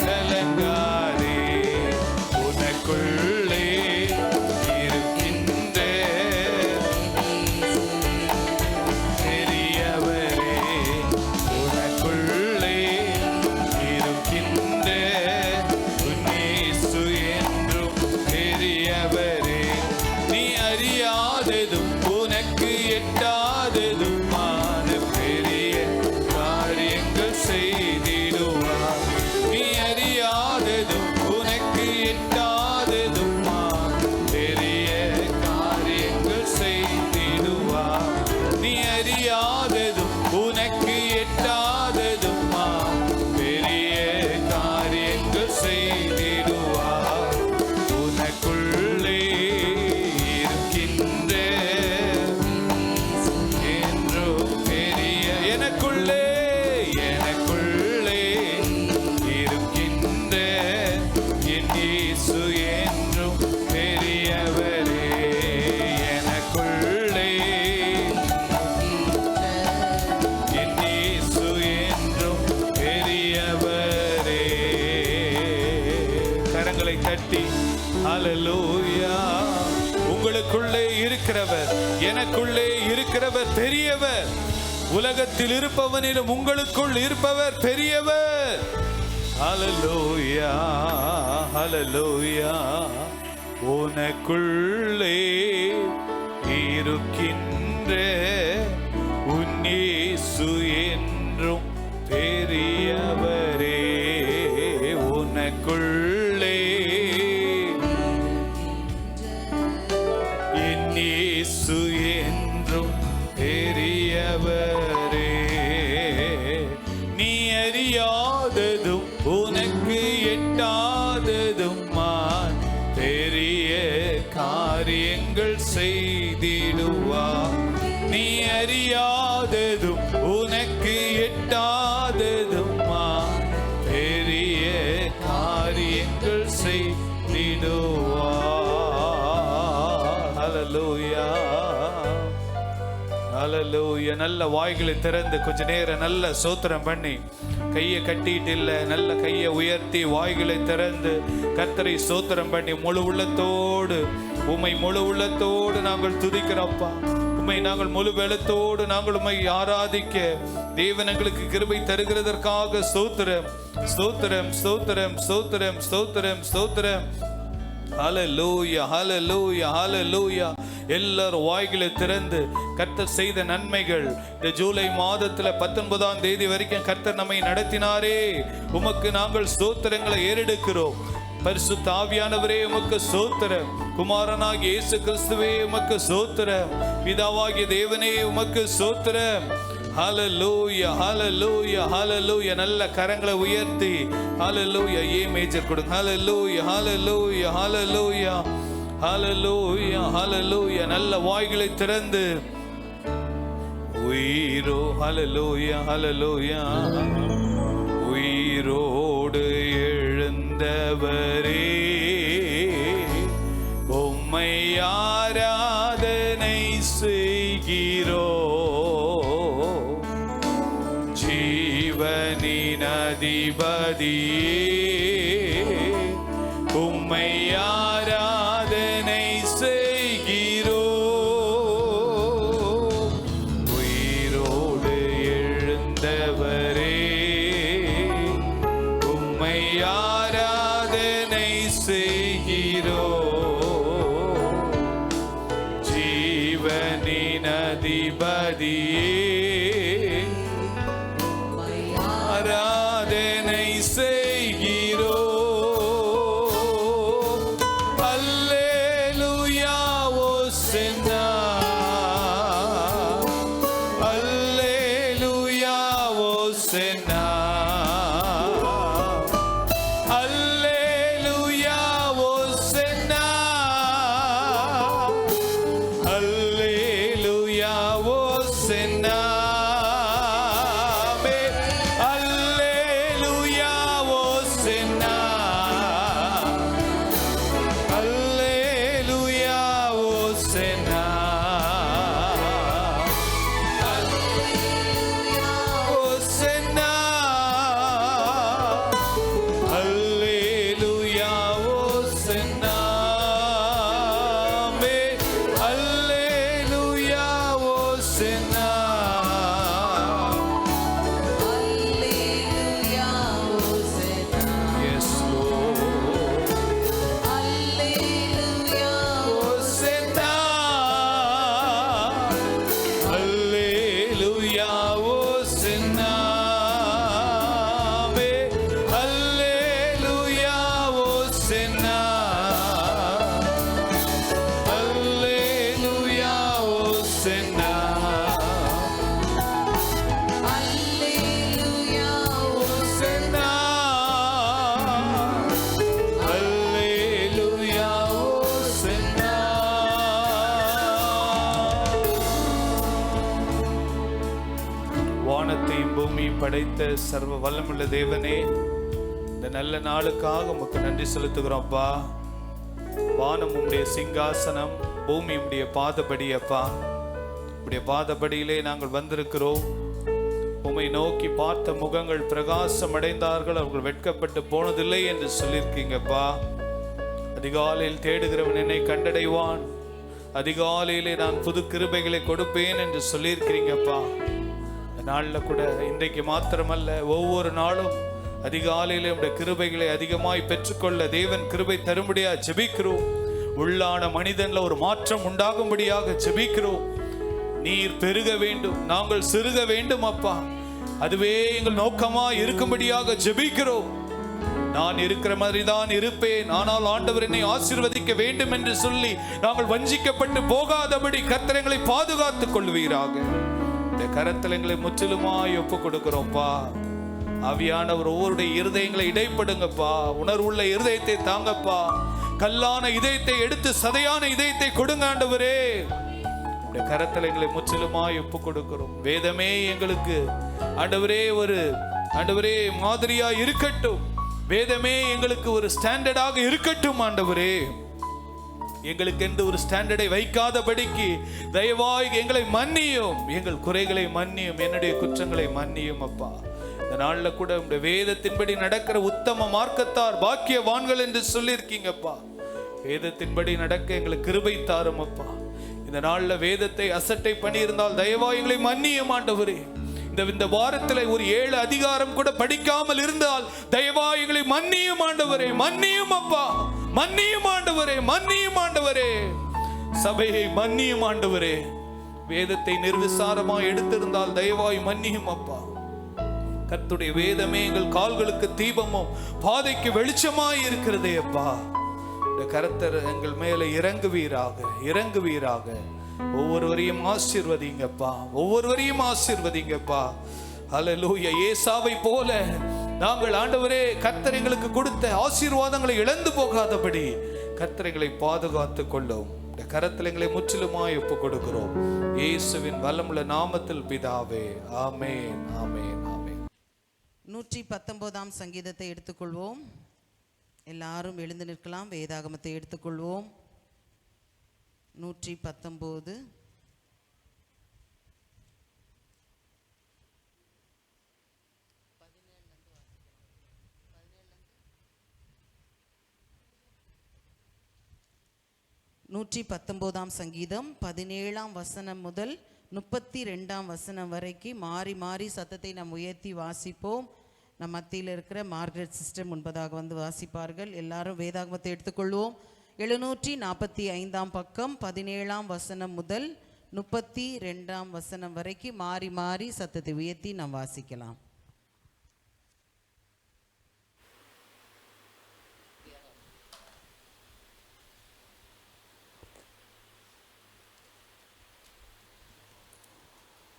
கலங்காதே. உனக்குள்ளே இருக்கின்ற பெரியவரே. உனக்குள்ளே இருக்கின்ற உன் இயேசு என்றும் பெரியவரே. நீ அறியாததும் உனக்கு எட்டாததுமான பெரிய காரியங்கள் செய்திடுவார். நீ அறியாததும் உனக்கு எட்டாததுமா பெரிய காரியங்கள் செய்திடுவார். நீ அறியாததும் உனக்கு எட்டாததுமா பெரிய காரியங்கள் செய்திடுவார். உனக்குள்ளே இருக்கின்ற என்றும் பெரிய எனக்குள்ளே எனக்குள்ளே இருக்கின்ற என் இயேசு என்றும் பெரியவரே. எனக்குள்ளே என் இயேசு என்றும் பெரியவரே. கரங்களை தட்டி ஹல்லேலூயா. உங்களுக்குள்ளே இருக்கிறவர், எனக்குள்ளே இருக்கிறவர் பெரியவர். உலகத்தில் இருப்பவனிலும் உங்களுக்குள் இருப்பவர் பெரியவர். ஹல்லேலூயா, ஹல்லேலூயா. உனக்குள்ளே இருக்கின்ற உன் இயேசு என்றும் பெரியவரே. உனக்குள்ளே என் இயேசு என்றும் பெரியவரே. நீ அறியாததும் உனக்கு எட்டாததுமா செய்திடுவார். நீ அறியாததும் உனக்கு எட்டாததுமா பெரிய காரியங்கள் செய்திடுவார். ஹல்லேலூயா, ஹல்லேலூயா. நல்ல வாய்களை திறந்து கொஞ்ச நேரம் நல்ல ஸ்தோத்திரம் பண்ணி, கையை கட்டிட்டு இல்லை, நல்ல கையை உயர்த்தி வாய்களை திறந்து கர்த்தரை ஸ்தோத்திரம் பண்ணி முழு உள்ளத்தோடு உம்மை முழு உள்ளத்தோடு நாங்கள் துதிக்கிறோம்ப்பா. உம்மை நாங்கள் முழு வெள்ளத்தோடு நாங்கள் உம்மை ஆராதிக்க தேவன் எங்களுக்கு கிருபை தருகிறதற்காக ஸ்தோத்திரம், ஸ்தோத்திரம், ஸ்தோத்திரம், ஸ்தோத்திரம், ஸ்தோத்திரம், ஸ்தோத்திரம். ஹல்லேலூயா, ஹல்லேலூயா, ஹல்லேலூயா. எல்லாரும் வாய்களை திறந்து கர்த்தர் செய்த நன்மைகள், இந்த ஜூலை மாதத்துல 19ஆம் தேதி வரைக்கும் கர்த்தர் நம்மை நடத்தினாரே, உமக்கு நாங்கள் ஸ்தோத்திரங்களை ஏறெடுக்கிறோம். பரிசுத்த ஆவியானவரே உமக்கு ஸ்தோத்திரம். குமாரனாகிய இயேசு கிறிஸ்துவே உமக்கு ஸ்தோத்திரம். பிதாவாகிய தேவனே உமக்கு ஸ்தோத்திரம். ஹல்லேலூயா, ஹல்லேலூயா, ஹல்லேலூயா. நல்ல கரங்களை உயர்த்தி ஹல்லேலூயா ஏ மேஜர் கொடுங்க. ஹல்லேலூயா, ஹல்லேலூயா, ஹல்லேலூயா, ஹல்லேலூயா, ஹல்லேலூயா. நல்ல வாய்களை திறந்து உயிரோ ஹல்லேலூயா, ஹல்லேலூயா. உயிரோடு எழுந்தவரே உம்மை ஆராதனை செய்கிறோ. ஜீவனின் அதிபதியே உம்மை ஆராதனை செய்கிறோ. உயிரோடு எழுந்தவரே உம்மை ஆராதனை செய்கிறோ. ஜீவனின் அதிபதியே ஆராதனை செய்கிறோ. அல்லேலூயா ஓசன்னா, அல்லேலூயா ஓசன்னா, அல்லேலூயா ஓசன்னா, அல்லேலூயா ஓசன்னா. வானத்தையும் பூமியும் படைத்த சர்வ வல்லமுள்ள தேவனே, இந்த நல்ல நாளுக்காக உமக்கு நன்றி செலுத்துகிறோம்ப்பா. வானம் உம்முடைய சிங்காசனம், பூமி உம்முடைய பாதபடி அப்பா. உம்முடைய பாதபடியிலே நாங்கள் வந்திருக்கிறோம். உம்மை நோக்கி பார்த்த முகங்கள் பிரகாசம் அடைந்தார்கள், அவர்கள் வெட்கப்பட்டு போனதில்லை என்று சொல்லியிருக்கீங்கப்பா. அதிகாலையில் தேடுகிறவன் என்னை கண்டடைவான், அதிகாலையிலே நான் புது கிருபைகளை கொடுப்பேன் என்று சொல்லியிருக்கிறீங்கப்பா. நாளில் கூட இன்றைக்கு மாத்திரமல்ல, ஒவ்வொரு நாளும் அதிகாலையிலே உடைய கிருபைகளை அதிகமாய் பெற்றுக்கொள்ள தேவன் கிருபை தரும்படியா ஜெபிக்கிறோம். உள்ளான மனிதன்ல ஒரு மாற்றம் உண்டாகும்படியாக ஜெபிக்கிறோம். நீர் பெருக வேண்டும், நாங்கள் சிறுக வேண்டும் அப்பா. அதுவே எங்கள் நோக்கமா இருக்கும்படியாக ஜெபிக்கிறோம். நான் இருக்கிற மாதிரி தான் இருப்பேன், ஆனால் ஆண்டவர் என்னை ஆசீர்வதிக்க வேண்டும் என்று சொல்லி நாங்கள் வஞ்சிக்கப்பட்டு போகாதபடி கர்த்தர் எங்களை பாதுகாத்துக் கொள்வீராக. இந்த கரத்தில் எங்களை முற்றிலுமாய் ஒப்பு கொடுக்கிறோம்ப்பா. ஆவியானவர் ஒவ்வொருடைய இருதயங்களை இடைப்படுங்கப்பா, உணர்வுள்ள இருதயத்தை தாங்கப்பா. கல்லான இதயத்தை எடுத்து சதையான இதயத்தை கொடுங்க ஆண்டவரே. உடைய கரத்தில் எங்களை முற்றிலுமாய் ஒப்பு கொடுக்கிறோம். வேதமே எங்களுக்கு ஆண்டவரே ஒரு ஆண்டவரே மாதிரியா இருக்கட்டும். வேதமே எங்களுக்கு ஒரு ஸ்டாண்டர்டாக இருக்கட்டும் ஆண்டவரே. எங்களுக்கு எந்த ஒரு ஸ்டாண்டர்டை வைக்காதபடிக்கு தயவாய் எங்களை மன்னியும், எங்கள் குறைகளை மன்னியும், என்னுடைய குற்றங்களை மன்னியும் அப்பா. இந்த நாளில் கூட உடைய வேதத்தின்படி நடக்கிற உத்தம மார்க்கத்தார் பாக்கியவான்கள் என்று சொல்லியிருக்கீங்கப்பா. வேதத்தின்படி நடக்க எங்களுக்கு கிருபை தாரும் அப்பா. இந்த நாளில் வேதத்தை அசட்டை பண்ணியிருந்தால் தயவாய் எங்களை மன்னியும் ஆண்டவரே. இந்த வாரத்தில் ஒரு 7 அதிகாரம் கூட படிக்காமல் இருந்தால் தயவாய் எங்களை மன்னியும் ஆண்டவரே. மன்னியும் அப்பா, மன்னியும் ஆண்டவரே, மன்னியும் ஆண்டவரே. சபையை மன்னியும் ஆண்டவரே. வேதத்தை நிர்விசாரமாய் எடுத்திருந்தால் தயவாய் மன்னியும் அப்பா. கர்த்தருடைய வேதமே எங்கள் கால்களுக்கு தீபமும் பாதைக்கு வெளிச்சமாய் இருக்கிறதே அப்பா. இந்த கர்த்தர் எங்கள் மேலே இறங்குவீராக, இறங்குவீராக. ஒவ்வொருவரையும் ஆசீர்வதிங்கப்பா, ஒவ்வொருவரையும் ஆசீர்வதிங்கப்பா. ஹல்லேலூயா. ஏசாவை போல நாங்கள் ஆண்டவரே கர்த்தர் எங்களுக்கு கொடுத்த ஆசீர்வாதங்களை இழந்து போகாதபடி கர்த்தர் எங்களை பாதுகாத்து கொள்ளும். இந்த கரத்தில் எங்களை முற்றிலுமாய் ஒப்பு கொடுக்கிறோம். இயேசுவின் வல்லமுள்ள நாமத்தில் பிதாவே, ஆமென், ஆமென், ஆமென். 119ஆம் சங்கீதத்தை எடுத்துக்கொள்வோம். எல்லாரும் எழுந்து நிற்கலாம். வேதாகமத்தை எடுத்துக்கொள்வோம். 119. சங்கீதம் 17ஆம் வசனம் முதல் 32ஆம் வசனம் வரைக்கும் மாறி மாறி சத்தத்தை நாம் உயர்த்தி வாசிப்போம். நம் மத்தியில் இருக்கிற மார்கரெட் சிஸ்டர் முன்பதாக வந்து வாசிப்பார்கள். எல்லாரும் வேதாகமத்தை எடுத்துக்கொள்வோம். 745ஆம் பக்கம் 17ஆம் வசனம் முதல் 32ஆம் வசனம் வரைக்கும் மாறி மாறி சத்தத்தை உயர்த்தி நாம் வாசிக்கலாம்.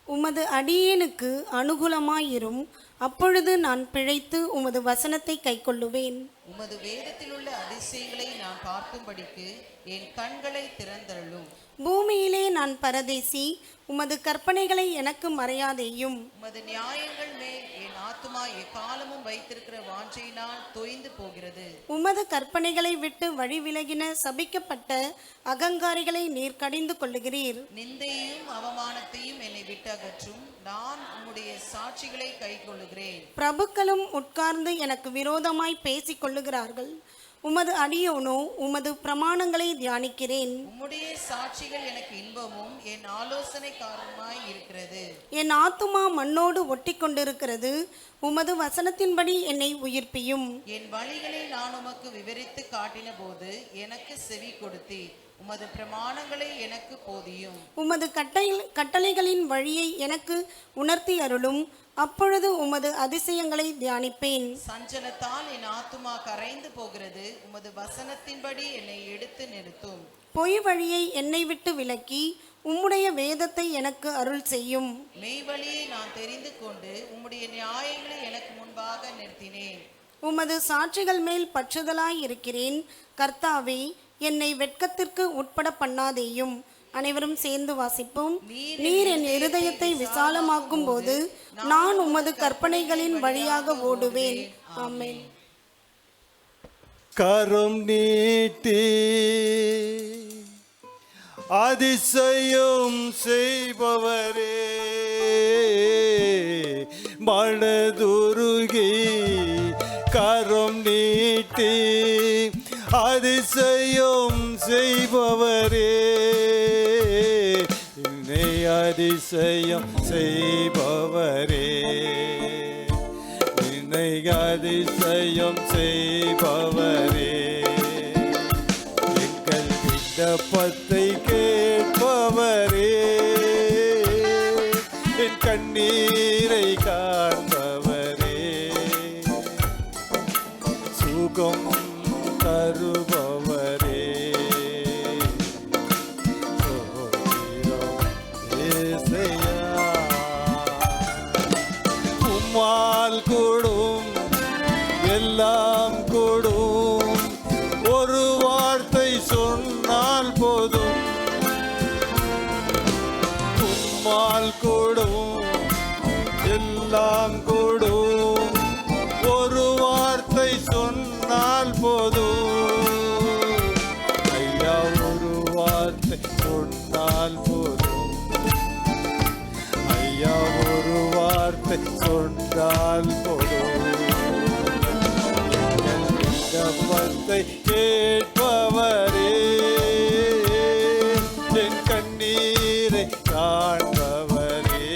உமது அடியேனுக்கு அனுகூலமாயிரும், அப்பொழுது நான் பிழைத்து உமது வசனத்தை கைக்கொள்ளுவேன். உமது வேதத்தில் உள்ள அதிசயங்களை நான் பார்க்கும்படிக்கு என் கண்களை திறந்தருளும். பூமியிலே நான் பரதேசி, உமது கற்பனைகளை எனக்கு மறையாதேயும். உமது நியாயங்கள் மேல் என் ஆத்துமா எக்காலமும் வைத்திருக்கிற வாஞ்சையினால் தொய்ந்து போகிறது. உமது கற்பனைகளை விட்டு வழி விலகின சபிக்கப்பட்ட அகங்காரிகளை நீர் கடிந்து கொள்ளுகிறீர். நிந்தையும் அவமானத்தையும் என்னை விட்டு அகற்றும். நான் உம்முடைய சாட்சிகளை கைக்கொள்ளுகிறேன். பிரபுக்களும் உட்கார்ந்து எனக்கு விரோதமாய் பேசிக் கொள்ளுகிறார்கள். உமது அடியோனோ உமது பிரமாணங்களை தியானிக்கிறேன். உம்முடைய சாட்சிகள் எனக்கு இன்பமும் என் ஆலோசனை காரணமாய் இருக்கிறது. என் ஆத்துமா மண்ணோடு ஒட்டி கொண்டிருக்கிறது. உமது வசனத்தின்படி என்னை உயிர்ப்பியும். என் வழிகளை நான் உமக்கு விவரித்து காட்டின போது எனக்கு செவி கொடுத்தீர். உமது பிரமாணங்களை எனக்கு போதியும். உமது கட்டளைகளின் வழியை எனக்கு உணர்த்தி அருளும். அப்பொழுது உமது அதிசயங்களை தியானிப்பேன். சஞ்சலத்தால் என் ஆத்துமா கரைந்து போகிறது. உமது வசனத்தின்படி என்னை எடுத்து நிறுத்தும். பொய் வழியை என்னை விட்டு விலக்கி உம்முடைய வேதத்தை எனக்கு அருள் செய்யும். மெய்வழியை நான் தெரிந்து கொண்டு உம்முடைய நியாயங்களை எனக்கு முன்பாக நிறுத்தினேன். உமது சாட்சிகள் மேல் பற்றுதலாய் இருக்கிறேன். கர்த்தாவே, என்னை வெட்கத்திற்கு உட்பட பண்ணாதேயும். அனைவரும் சேர்ந்து வாசிப்போம். நீர் என் இருதயத்தை விசாலமாக்கும் போது நான் உமது கற்பனைகளின் வழியாக ஓடுவேன். ஆமென். கரம் நீட்டி அதிசயம் செய்பவரே, மனதுருகி கரம் நீட்டி அதிசயம் செய்பவரே, என்னை அதிசயம் செய்பவரே, என்னை அதிசயம் செய்பவரே, எங்கள் விண்ணப்பத்தை கேட்பவரே, என் கண்ணீரை காண்பவரே, சுகம் தருபவரே, உம்மால் கூடும் எல்லாம் கூடும், ஒரு சொன்னால் கூடும், எல்லாம் கூடும். ஒரு வார்த்தை சொன்னால் போதும் ஐயா, ஒரு வார்த்தை சொன்னால் போதும் ஐயா, ஒரு வார்த்தை சொன்னால் போதும். விண்ணப்பத்தை கேட்பவரே, என் கண்ணீரை காண்பவரே,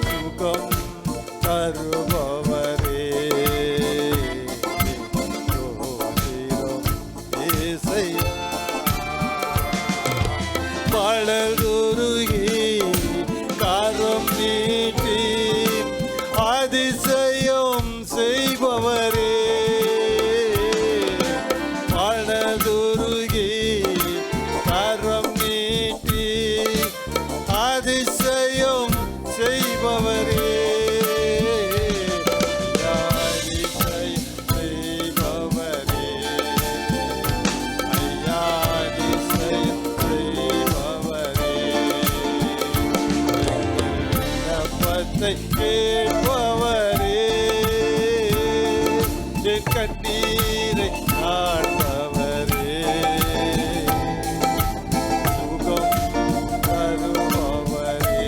சுகம் தருபவரே, ஏசையா. மலருருகி கரம் நீட்டி அதிசயம் செய்பவரே, மனதுருகி கரம் நீட்டி அதிசயம் செய்பவரே, அதிசயம் செய்பவரே, ஐயா அதிசயம் செய்பவரே, விண்ணப்பத்தை கேட்பவரே, என் கண்ணீரை காண்பவரே, சுகம் தருபவரே,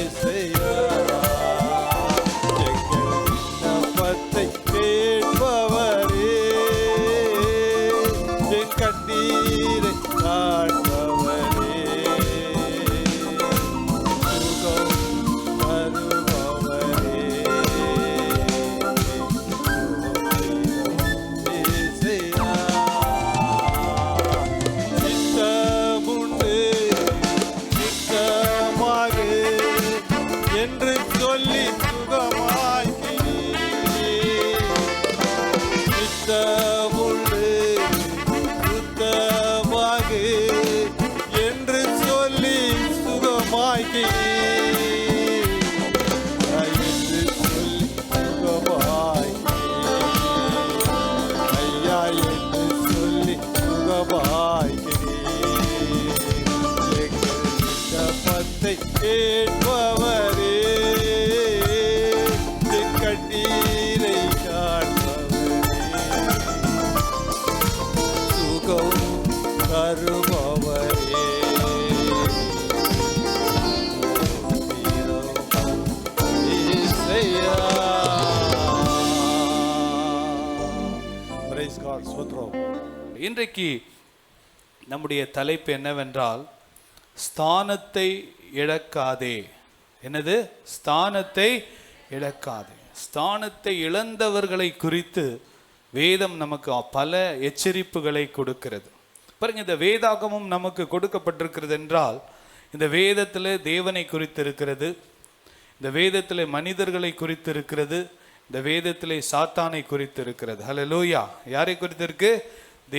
ஏசையா. எங்கள் விண்ணப்பத்தை கேட்பவரே, என் கண்ணீரை காண்பவரே, சுகம் தருபவரே, ஏசையா. சித்தமுண்டு சித்தமாக என்று சொல்லி சுகமாக்கினீர். சித்தமுண்டு சுத்தமாக என்று சொல்லி சுகமாக்கினீர். என்று சொல்லி சுகமாக்கினீர். ஐயா என்று சொல்லி சுகமாக்கினீர். எங்கள் விண்ணப்பத்தை கேட்பவரே, என் கண்ணீரை காண்பவரே, சுகம் தருபவரே, ஏசையா. Praise God. ஸ்தோத்திரம். இன்றைக்கு நம்முடைய தலைப்பு என்னவென்றால் ஸ்தானத்தை இழக்காதே. என்னது? ஸ்தானத்தை இழக்காதே. ஸ்தானத்தை இழந்தவர்களை குறித்து வேதம் நமக்கு பல எச்சரிப்புகளை கொடுக்கிறது. பாருங்க, இந்த வேதாகமும் நமக்கு கொடுக்கப்பட்டிருக்கிறது என்றால் இந்த வேதத்தில் தேவனை குறித்து இருக்கிறது, இந்த வேதத்தில் மனிதர்களை குறித்து இருக்கிறது, இந்த வேதத்திலே சாத்தானை குறித்து இருக்கிறது. ஹல்லேலூயா. யாரை குறித்து இருக்கு?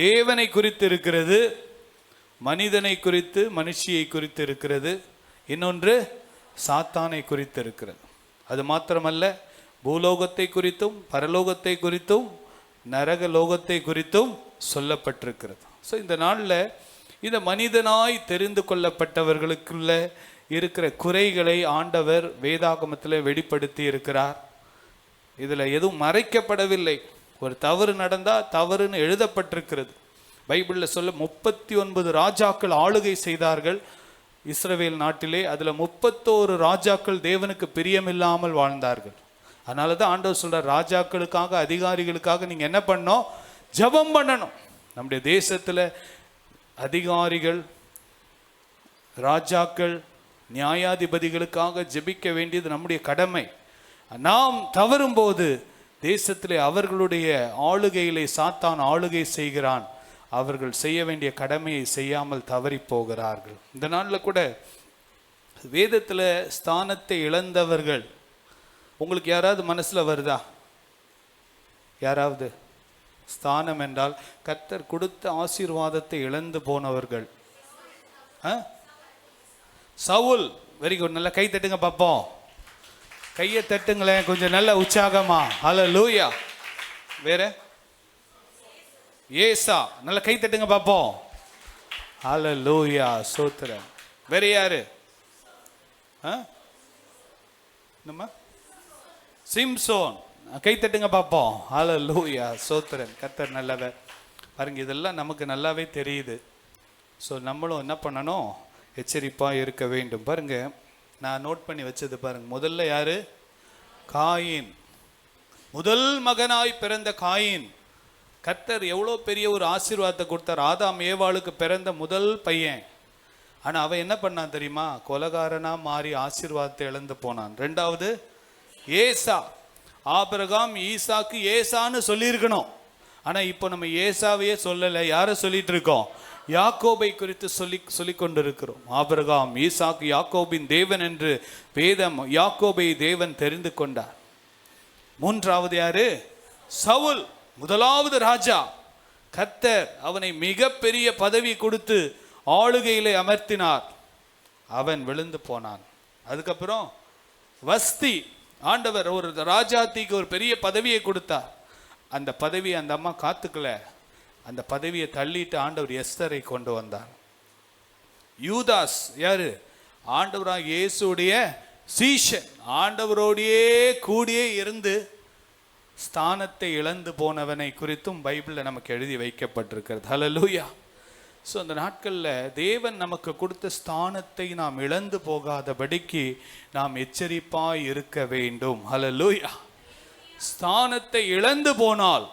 தேவனை குறித்து இருக்கிறது, மனிதனை குறித்து மனுஷியை குறித்து இருக்கிறது, இன்னொன்று சாத்தானை குறித்து இருக்கிறது. அது மாத்திரமல்ல, பூலோகத்தை குறித்தும் பரலோகத்தை குறித்தும் நரக லோகத்தை குறித்தும் சொல்லப்பட்டிருக்கிறது. ஸோ இந்த நாளில் இந்த மனிதனாய் தெரிந்து கொள்ளப்பட்டவர்களுக்குள்ள இருக்கிற குறைகளை ஆண்டவர் வேதாகமத்தில் வெளிப்படுத்தி இருக்கிறார். இதில் எதுவும் மறைக்கப்படவில்லை. ஒரு தவறு நடந்தால் தவறுன்னு எழுதப்பட்டிருக்கிறது. பைபிளில் சொல்ல 39 ராஜாக்கள் ஆளுகை செய்தார்கள் இஸ்ரவேல் நாட்டிலே. அதில் 31 ராஜாக்கள் தேவனுக்கு பிரியமில்லாமல் வாழ்ந்தார்கள். அதனால தான் ஆண்டவர் சொல்கிறார், ராஜாக்களுக்காக அதிகாரிகளுக்காக நீங்கள் என்ன பண்ணணும்? ஜெபம் பண்ணணும். நம்முடைய தேசத்தில் அதிகாரிகள், ராஜாக்கள், நியாயாதிபதிகளுக்காக ஜெபிக்க வேண்டியது நம்முடைய கடமை. நாம் தவறும்போது தேசத்திலே அவர்களுடைய ஆளுகையிலே சாத்தான் ஆளுகை செய்கிறான். அவர்கள் செய்ய வேண்டிய கடமையை செய்யாமல் தவறி போகிறார்கள். இந்த நாளில் கூட வேதத்தில் ஸ்தானத்தை இழந்தவர்கள் உங்களுக்கு யாராவது மனசில் வருதா? யாராவது? ஸ்தானம் என்றால் கர்த்தர் கொடுத்த ஆசீர்வாதத்தை இழந்து போனவர்கள். சவுல். Very good. நல்லா கை தட்டுங்க பார்ப்போம். கையை தட்டுங்களேன் கொஞ்சம் நல்ல உற்சாகமா. ஹல்லேலூயா. வேற ஏசா. நல்ல கை தட்டுங்க பார்ப்போம். ஹல்லேலூயா, ஸ்தோத்திரம். வேற யாரு? நம்ம சிம்சோன். கை தட்டுங்க பார்ப்போம். ஹல்லேலூயா, ஸ்தோத்திரம். கர்த்தர் நல்லவர். பாருங்க, இதெல்லாம் நமக்கு நல்லாவே தெரியுது. ஸோ நம்மளும் என்ன பண்ணணும்? எச்சரிப்பாக இருக்க வேண்டும். பாருங்க, நான் நோட் பண்ணி வச்சது பாருங்க. முதல்ல யாரு? காயின். முதல் மகனாய் பிறந்த காயின். கர்த்தர் எவ்வளோ பெரிய ஒரு ஆசீர்வாதத்தை கொடுத்தார். ஆதாம் ஏவாளுக்கு பிறந்த முதல் பையன். ஆனால் அவன் என்ன பண்ணான் தெரியுமா? கொலகாரனா மாறி ஆசீர்வாதத்தை இழந்து போனான். ரெண்டாவது ஏசா. ஆபிரகாம் ஈசாக்கு ஏசான்னு சொல்லியிருக்கணும். ஆனால் இப்போ நம்ம ஏசாவையே சொல்லலை. யாரை சொல்லிட்டு இருக்கோம்? யாக்கோபை குறித்து சொல்லி கொண்டிருக்கிறோம். ஆபிரகாம் ஈசாக்கு யாக்கோபின் தேவன் என்று வேதம் யாக்கோபை தேவன் தெரிந்து கொண்டார். மூன்றாவது யாரு? சவுல். முதலாவது ராஜா. கர்த்தர் அவனை மிகப்பெரிய பதவி கொடுத்து ஆளுகையிலே அமர்த்தினார். அவன் விழுந்து போனான். அதுக்கப்புறம் வஸ்தி. ஆண்டவர் ஒரு ராஜாத்திக்கு ஒரு பெரிய பதவியை கொடுத்தார். அந்த பதவியை அந்த அம்மா காத்துக்கல. அந்த பதவியை தள்ளிட்டு ஆண்டவர் எஸ்தரை கொண்டு வந்தார். யூதாஸ் யாரு? ஆண்டவராக இயேசுடைய சீஷன். ஆண்டவரோடையே கூடியே இருந்து ஸ்தானத்தை இழந்து போனவனை குறித்தும் பைபிளில் நமக்கு எழுதி வைக்கப்பட்டிருக்கிறது. ஹல்லேலூயா. ஸோ அந்த நாட்களில் தேவன் நமக்கு கொடுத்த ஸ்தானத்தை நாம் இழந்து போகாதபடிக்கு நாம் எச்சரிப்பாய் இருக்க வேண்டும். ஹல்லேலூயா. ஸ்தானத்தை இழந்து போனால்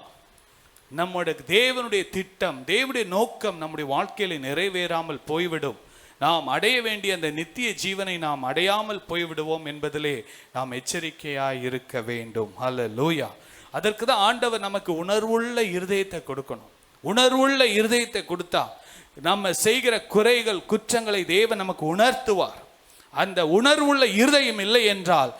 நம்முடைய தேவனுடைய திட்டம், தேவனுடைய நோக்கம் நம்முடைய வாழ்க்கையில் நிறைவேறாமல் போய்விடும். நாம் அடைய வேண்டிய அந்த நித்திய ஜீவனை நாம் அடையாமல் போய்விடுவோம் என்பதிலே நாம் எச்சரிக்கையாய் இருக்க வேண்டும். ஹல்லேலூயா. அதற்கு தான் ஆண்டவர் நமக்கு உணர்வுள்ள இருதயத்தை கொடுக்கணும். உணர்வுள்ள இருதயத்தை கொடுத்தா நம்ம செய்கிற குறைகள் குற்றங்களை தேவன் நமக்கு உணர்த்துவார். அந்த உணர்வுள்ள இருதயம் இல்லை என்றால்,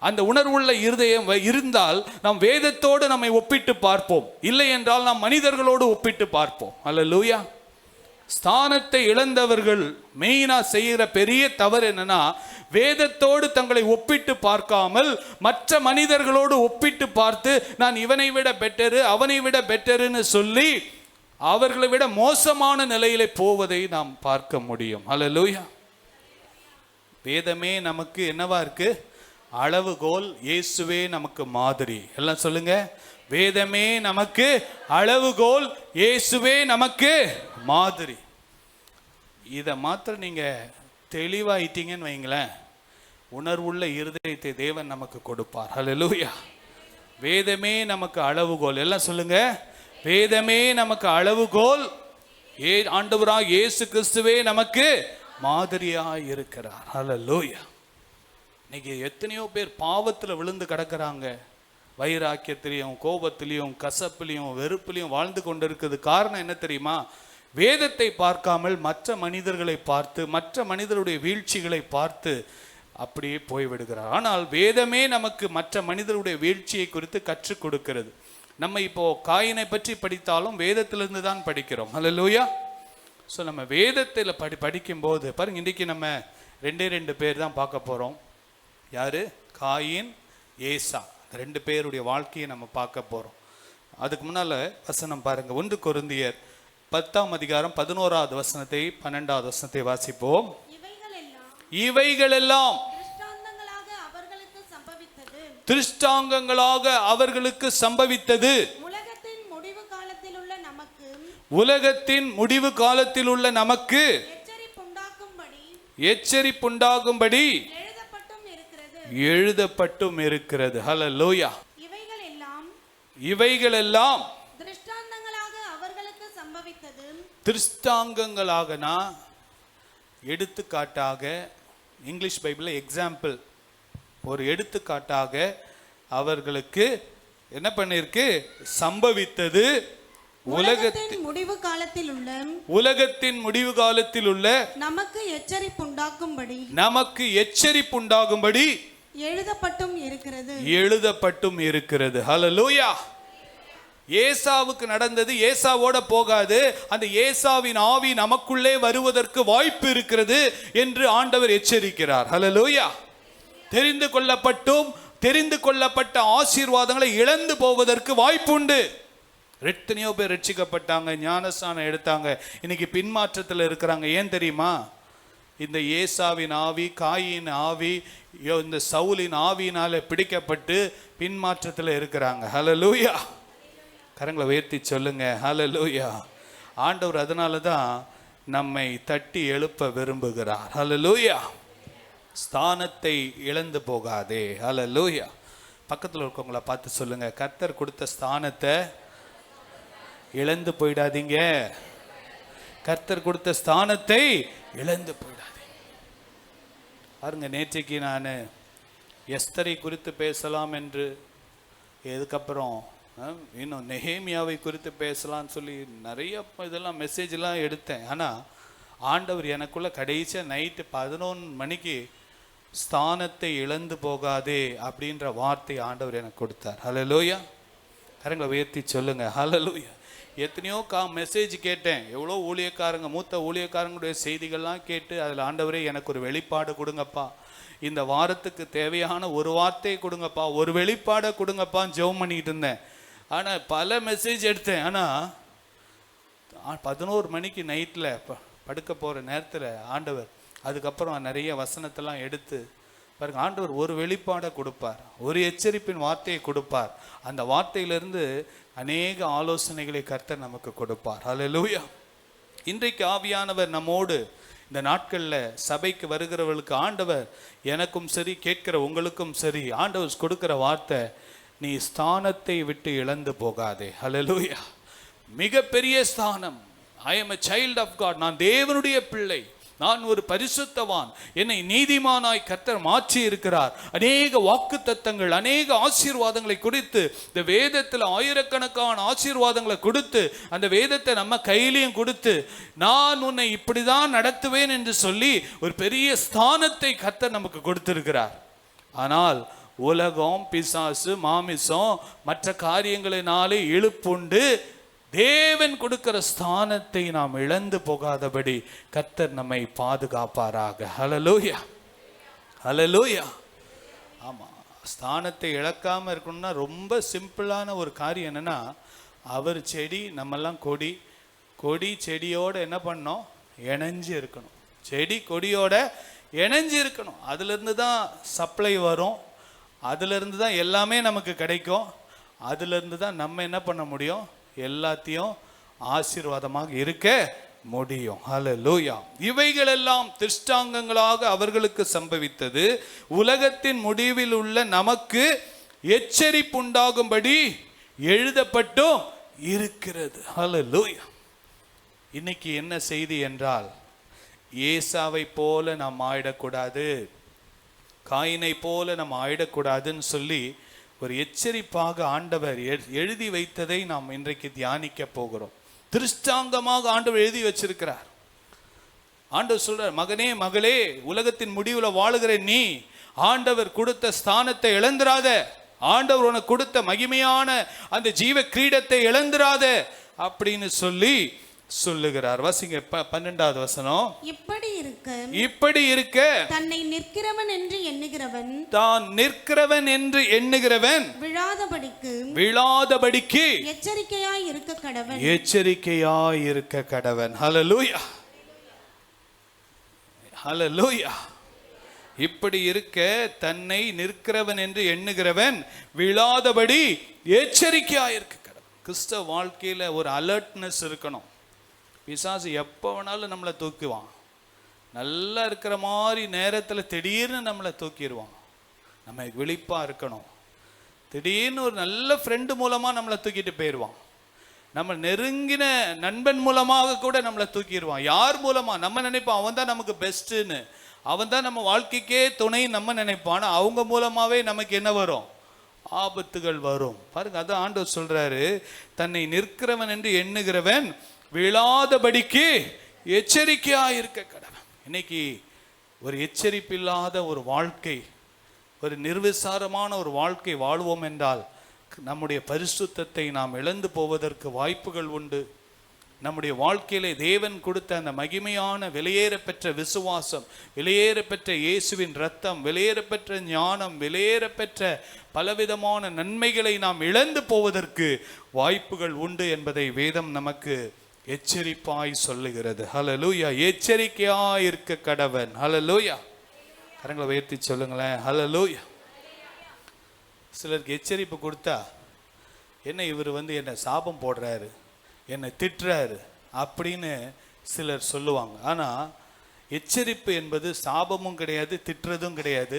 அந்த உணர்வுள்ள இருதயம் இருந்தால் நாம் வேதத்தோடு நம்மை ஒப்பிட்டு பார்ப்போம். இல்லை என்றால் நாம் மனிதர்களோடு ஒப்பிட்டு பார்ப்போம். ஹல்லேலூயா. ஸ்தானத்தை இழந்தவர்கள் மெயினா செய்கிற பெரிய தவறு என்னன்னா, வேதத்தோடு தங்களை ஒப்பிட்டு பார்க்காமல் மற்ற மனிதர்களோடு ஒப்பிட்டு பார்த்து நான் இவனை விட பெட்டரு அவனை விட பெட்டருன்னு சொல்லி அவர்களை விட மோசமான நிலையிலே போவதை நாம் பார்க்க முடியும். ஹல்லேலூயா. வேதமே நமக்கு என்னவா இருக்கு? அளவுகோல். இயேசுவே நமக்கு மாதிரி. எல்லாம் சொல்லுங்க. வேதமே நமக்கு அளவுகோல், இயேசுவே நமக்கு மாதிரி. இதை மாத்திரம் நீங்க தெளிவாயிட்டீங்கன்னு வைங்களேன், உணர்வுள்ள இருதயத்தை தேவன் நமக்கு கொடுப்பார். ஹல்லேலூயா. வேதமே நமக்கு அளவுகோல். எல்லாம் சொல்லுங்க. வேதமே நமக்கு அளவுகோல், ஆண்டவராக இயேசு கிறிஸ்துவே நமக்கு மாதிரியாய் இருக்கிறார். ஹல்லேலூயா. இன்னைக்கு எத்தனையோ பேர் பாவத்தில் விழுந்து கிடக்கிறாங்க. வைராக்கியத்திலையும் கோபத்திலையும் கசப்பிலையும் வெறுப்பிலையும் வாழ்ந்து கொண்டு இருக்குது. காரணம் என்ன தெரியுமா? வேதத்தை பார்க்காமல் மற்ற மனிதர்களை பார்த்து மற்ற மனிதருடைய வீழ்ச்சிகளை பார்த்து அப்படியே போய்விடுகிறார். ஆனால் வேதமே நமக்கு மற்ற மனிதருடைய வீழ்ச்சியை குறித்து கற்றுக் கொடுக்கிறது. நம்ம இப்போ காயினை பற்றி படித்தாலும் வேதத்திலிருந்து தான் படிக்கிறோம். ஹல்லேலூயா. ஸோ நம்ம வேதத்தில் படிக்கும்போது பாருங்க, இன்றைக்கி நம்ம 2 பேர் தான் பார்க்க போகிறோம். யாரு? காயின், ஏசா. 2 பேருடைய வாழ்க்கையை நம்ம பார்க்க போகிறோம். அதுக்கு முன்னால் வசனம் பாருங்க. 1 கொரிந்தியர் 10ஆம் அதிகாரம் 11வது வசனத்தை 12வது வசனத்தை வாசிப்போம். இவைகளெல்லாம் திருஷ்டாங்கங்களாக அவர்களுக்கு சம்பவித்தது. உலகத்தின் முடிவு காலத்தில் உள்ள நமக்கு எச்சரிப்புண்டாகும்படி எழுதப்பட்டும் இருக்கிறது. ஹல்லேலூயா. இவைகளெல்லாம் திருஷ்டாங்கங்களாகனா எடுத்துக்காட்டாக, இங்கிலீஷ் பைபிளில் எக்ஸாம்பிள், ஒரு எடுத்துக்காட்டாக அவர்களுக்கு என்ன பண்ணிருக்கு? சம்பவித்தது. உலகத்தின் முடிவு காலத்தில் உள்ள நமக்கு எச்சரிப்புண்டாகும்படி எழுதப்பட்டும் இருக்கிறது. ஹல்லேலூயா. ஏசாவுக்கு நடந்தது ஏசாவோட போகாது. அந்த ஏசாவின் ஆவி நமக்குள்ளே வருவதற்கு வாய்ப்பு இருக்கிறது என்று ஆண்டவர் எச்சரிக்கிறார். ஹல்லேலூயா. தெரிந்து கொள்ளப்பட்ட ஆசீர்வாதங்களை இழந்து போவதற்கு வாய்ப்புண்டு. எத்தனையோ பேர் ரட்சிக்கப்பட்டாங்க, ஞானஸ்நானம் எடுத்தாங்க, இன்னைக்கு பின்மாற்றத்தில் இருக்கிறாங்க. ஏன் தெரியுமா? இந்த ஏசாவின் ஆவி, காயின் ஆவி, இந்த சவுலின் ஆவியினால பிடிக்கப்பட்டு பின்மாற்றத்தில் இருக்கிறாங்க. ஹல்லேலூயா. கரங்களை உயர்த்தி சொல்லுங்க ஹல்லேலூயா. ஆண்டவர் அதனால தான் நம்மை தட்டி எழுப்ப விரும்புகிறார். ஹல்லேலூயா. ஸ்தானத்தை இழந்து போகாதே. ஹல்லேலூயா. பக்கத்தில் இருக்கவங்கள பார்த்து சொல்லுங்க, கர்த்தர் கொடுத்த ஸ்தானத்தை இழந்து போயிடாதீங்க. கர்த்தர் கொடுத்த ஸ்தானத்தை இழந்து போயிடாதீங்க. பாருங்க, நேற்றைக்கு நான் எஸ்தரை குறித்து பேசலாம் என்று, இதுக்கப்புறம் இன்னும் நெகேமியாவை குறித்து பேசலாம்னு சொல்லி நிறைய இதெல்லாம் மெசேஜெல்லாம் எடுத்தேன். ஆனால் ஆண்டவர் எனக்குள்ள கடைசியாக நைட்டு 11 மணிக்கு ஸ்தானத்தை இழந்து போகாதே அப்படின்ற வார்த்தை ஆண்டவர் எனக்கு கொடுத்தார். ஹல்லேலூயா. கரங்களை உயர்த்தி சொல்லுங்க ஹல்லேலூயா. எத்தனையோ மெசேஜ் கேட்டேன், எவ்வளோ ஊழியக்காரங்க, மூத்த ஊழியக்காரங்களுடைய செய்திகள்லாம் கேட்டு அதில் ஆண்டவரே எனக்கு ஒரு வெளிப்பாடு கொடுங்கப்பா, இந்த வாரத்துக்கு தேவையான ஒரு வார்த்தையை கொடுங்கப்பா, ஒரு வெளிப்பாடை கொடுங்கப்பான்னு ஜெபம் பண்ணிக்கிட்டு இருந்தேன். ஆனால் பல மெசேஜ் எடுத்தேன். ஆனால் 11 மணிக்கு நைட்டில் படுக்க போகிற நேரத்தில் ஆண்டவர் அதுக்கப்புறம் நிறைய வசனத்தெல்லாம் எடுத்து பாருங்க, ஆண்டவர் ஒரு வெளிப்பாடை கொடுப்பார், ஒரு எச்சரிப்பின் வார்த்தையை கொடுப்பார். அந்த வார்த்தையிலிருந்து அநேக ஆலோசனைகளை கர்த்தர் நமக்கு கொடுப்பார். ஹல்லேலூயா. இன்றைக்கு ஆவியானவர் நம்மோடு இந்த நாட்களில் சபைக்கு வருகிறவர்களுக்கு ஆண்டவர் எனக்கும் சரி, கேட்கிற உங்களுக்கும் சரி, ஆண்டவர் கொடுக்கிற வார்த்தை, நீ ஸ்தானத்தை விட்டு இழந்து போகாதே. ஹல்லேலூயா. மிகப்பெரிய ஸ்தானம். I am a child of God. நான் தேவனுடைய பிள்ளை, நான் ஒரு பரிசுத்தவான், என்னை நீதிமானாய் கர்த்தர் மாற்றி இருக்கிறார். அநேக வாக்குத்தத்தங்கள், அநேக ஆசீர்வாதங்களை கொடுத்து, இந்த வேதத்தில் ஆயிரக்கணக்கான ஆசீர்வாதங்களை கொடுத்து, அந்த வேதத்தை நம்ம கையிலையும் கொடுத்து, நான் உன்னை இப்படிதான் நடத்துவேன் என்று சொல்லி ஒரு பெரிய ஸ்தானத்தை கர்த்தர் நமக்கு கொடுத்திருக்கிறார். ஆனால் உலகம், பிசாசு, மாமிசம், மற்ற காரியங்களினாலே இழுப்புண்டு தேவன் கொடுக்கிற ஸ்தானத்தை நாம் இழந்து போகாதபடி கர்த்தர் நம்மை பாதுகாப்பாராக. ஹல்லேலூயா. ஹல்லேலூயா. ஆமாம், ஸ்தானத்தை இழக்காமல் இருக்கணும்னா ரொம்ப சிம்பிளான ஒரு காரியம் என்னென்னா, அவர் செடி, நம்மெல்லாம் கொடி, கொடி செடியோடு என்ன பண்ணோம், இணைஞ்சு இருக்கணும். செடி கொடியோட இணைஞ்சு இருக்கணும். அதுலேருந்து தான் சப்ளை வரும், அதுலேருந்து தான் எல்லாமே நமக்கு கிடைக்கும், அதுலேருந்து தான் நம்ம என்ன பண்ண முடியும், எல்லாத்தையும் ஆசீர்வாதமாக இருக்க முடியும். ஹல்லேலூயா. இவைகளெல்லாம் திருஷ்டாங்கங்களாக அவர்களுக்கு சம்பவித்தது, உலகத்தின் முடிவில் உள்ள நமக்கு எச்சரிப்புண்டாகும்படி எழுதப்பட்டும் இருக்கிறது. ஹல்லேலூயா. இன்னைக்கு என்ன செய்தி என்றால், ஏசாவை போல நாம் ஆயிடக்கூடாது, காயினை போல நாம் ஆயிடக்கூடாதுன்னு சொல்லி ஒரு எச்சரிப்பாக ஆண்டவர் எழுதி வைத்ததை நாம் இன்றைக்கு தியானிக்க போகிறோம். திருஷ்டாங்கமாக ஆண்டவர் எழுதி வச்சிருக்கிறார். ஆண்டவர் சொல்றார், மகனே மகளே, உலகத்தின் முடிவில் வாழுகிற நீ ஆண்டவர் கொடுத்த ஸ்தானத்தை இழந்துராத, ஆண்டவர் உனக்கு கொடுத்த மகிமையான அந்த ஜீவ கிரீடத்தை இழந்துராத அப்படின்னு சொல்லி சொல்லுகிறார். வாசிங்க 12வது வசனம். இப்படி இருக்க தன்னை நிற்கிறவன் என்று எண்ணுகிறவன், தான் நிற்கிறவன் என்று எண்ணுகிறவன் விழாதபடிக்கு எச்சரிக்கையாய் இருக்க கடவன். எச்சரிக்கையாய் இருக்க கடவன். ஹல்லேலூயா. ஹல்லேலூயா. இப்படி இருக்க தன்னை நிற்கிறவன் என்று எண்ணுகிறவன் விழாதபடி எச்சரிக்கையாய் இருக்க கடவன். கிறிஸ்தவ வாழ்க்கையில ஒரு அலர்ட்னஸ் இருக்கணும். பிசாசு எப்போ வேணாலும் நம்மளை தூக்குவான். நல்லா இருக்கிற மாதிரி நேரத்தில் திடீர்னு நம்மளை தூக்கிடுவான். நம்ம விழிப்பாக இருக்கணும். திடீர்னு ஒரு நல்ல ஃப்ரெண்டு மூலமாக நம்மளை தூக்கிட்டு போயிடுவான். நம்ம நெருங்கின நண்பன் மூலமாக கூட நம்மளை தூக்கிடுவான். யார் மூலமாக? நம்ம நினைப்போம் அவன் தான் நமக்கு பெஸ்ட்டுன்னு, அவன் தான் நம்ம வாழ்க்கைக்கே துணை நம்ம நினைப்பான். அவங்க மூலமாகவே நமக்கு என்ன வரும்? ஆபத்துகள் வரும். பாருங்க, அதான் ஆண்டவர் சொல்றாரு, தன்னை நிற்கிறவன் என்று எண்ணுகிறவன் விழாதபடிக்கு எச்சரிக்கையாக இருக்க கடவன். இன்னைக்கு ஒரு எச்சரிப்பில்லாத ஒரு வாழ்க்கை, ஒரு நிர்விசாரமான ஒரு வாழ்க்கை வாழ்வோம் என்றால் நம்முடைய பரிசுத்தத்தை நாம் இழந்து போவதற்கு வாய்ப்புகள் உண்டு. நம்முடைய வாழ்க்கையிலே தேவன் கொடுத்த அந்த மகிமையான விலையேற பெற்ற விசுவாசம், விலையேற பெற்ற இயேசுவின் இரத்தம், விலையேற பெற்ற ஞானம், விலையேற பெற்ற பலவிதமான நன்மைகளை நாம் இழந்து போவதற்கு வாய்ப்புகள் உண்டு என்பதை வேதம் நமக்கு எச்சரிப்பாய் சொல்லுகிறது. ஹல்லேலூயா. எச்சரிக்கையாய் இருக்க கடவன். ஹல்லேலூயா. கரங்களை உயர்த்தி சொல்லுங்களேன். ஹல்லேலூயா. சிலருக்கு எச்சரிப்பு கொடுத்தா, என்ன இவர் என்னை சாபம் போடுறாரு, என்னை திட்டுறாரு அப்படின்னு சிலர் சொல்லுவாங்க. ஆனால் எச்சரிப்பு என்பது சாபமும் கிடையாது, திட்டுறதும் கிடையாது,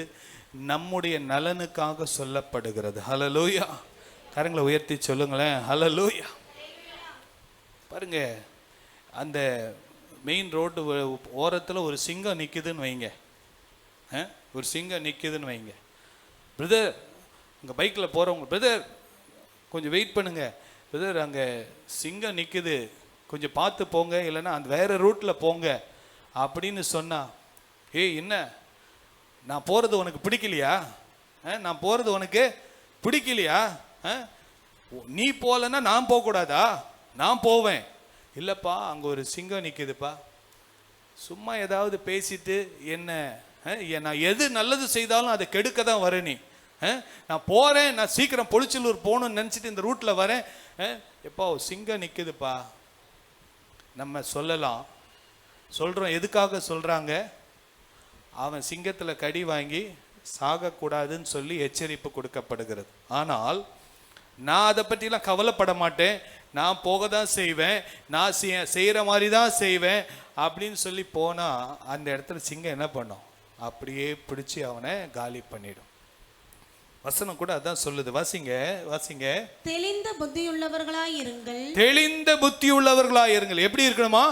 நம்முடைய நலனுக்காக சொல்லப்படுகிறது. ஹல்லேலூயா. கரங்களை உயர்த்தி சொல்லுங்களேன். ஹல்லேலூயா. பாருங்க, அந்த மெயின் ரோடு ஓரத்தில் ஒரு சிங்கம் நிற்குதுன்னு வைங்க, ஒரு சிங்கம் நிற்குதுன்னு வைங்க. பிரதர், அங்கே பைக்கில் போகிறவங்க, பிரதர் கொஞ்சம் வெயிட் பண்ணுங்க பிரதர், அங்கே சிங்கம் நிற்குது, கொஞ்சம் பார்த்து போங்க, இல்லைன்னா அந்த வேறு ரூட்டில் போங்க அப்படின்னு சொன்னா, ஏய் என்ன நான் போகிறது உனக்கு பிடிக்கலையா, நான் போகிறது உனக்கு பிடிக்கலையா, நீ போகலன்னா நான் போகக்கூடாதா, நான் போவேன். இல்லைப்பா அங்கே ஒரு சிங்கம் நிற்குதுப்பா, சும்மா ஏதாவது பேசிட்டு என்ன, நான் எது நல்லது செய்தாலும் அதை கெடுக்க தான் வர, நீ நான் போகிறேன், நான் சீக்கிரம் பொலிச்சலூர் போகணும்னு நினச்சிட்டு இந்த ரூட்டில் வரேன், எப்போ சிங்கம் நிற்குதுப்பா. நம்ம சொல்லலாம், சொல்கிறோம், எதுக்காக சொல்கிறாங்க, அவன் சிங்கத்தில் கடி வாங்கி சாகக்கூடாதுன்னு சொல்லி எச்சரிப்பு கொடுக்கப்படுகிறது. ஆனால் நான் அதை பற்றிலாம் கவலைப்பட மாட்டேன், நான் போக தான் செய்வேன், நான் செய்கிற மாதிரி தான் செய்வேன் அப்படின்னு சொல்லி போனால் அந்த இடத்துல சிங்கம் என்ன பண்ணும், அப்படியே பிடிச்சி அவனை காலி பண்ணிடும். வசனம் கூட அதான் சொல்லுது. வாசிங்க வாசிங்க. தெளிந்த புத்தியுள்ளவர்களாய் இருங்கள். தெளிந்த புத்தியுள்ளவர்களாய் இருங்கள். எப்படி இருக்கணுமா?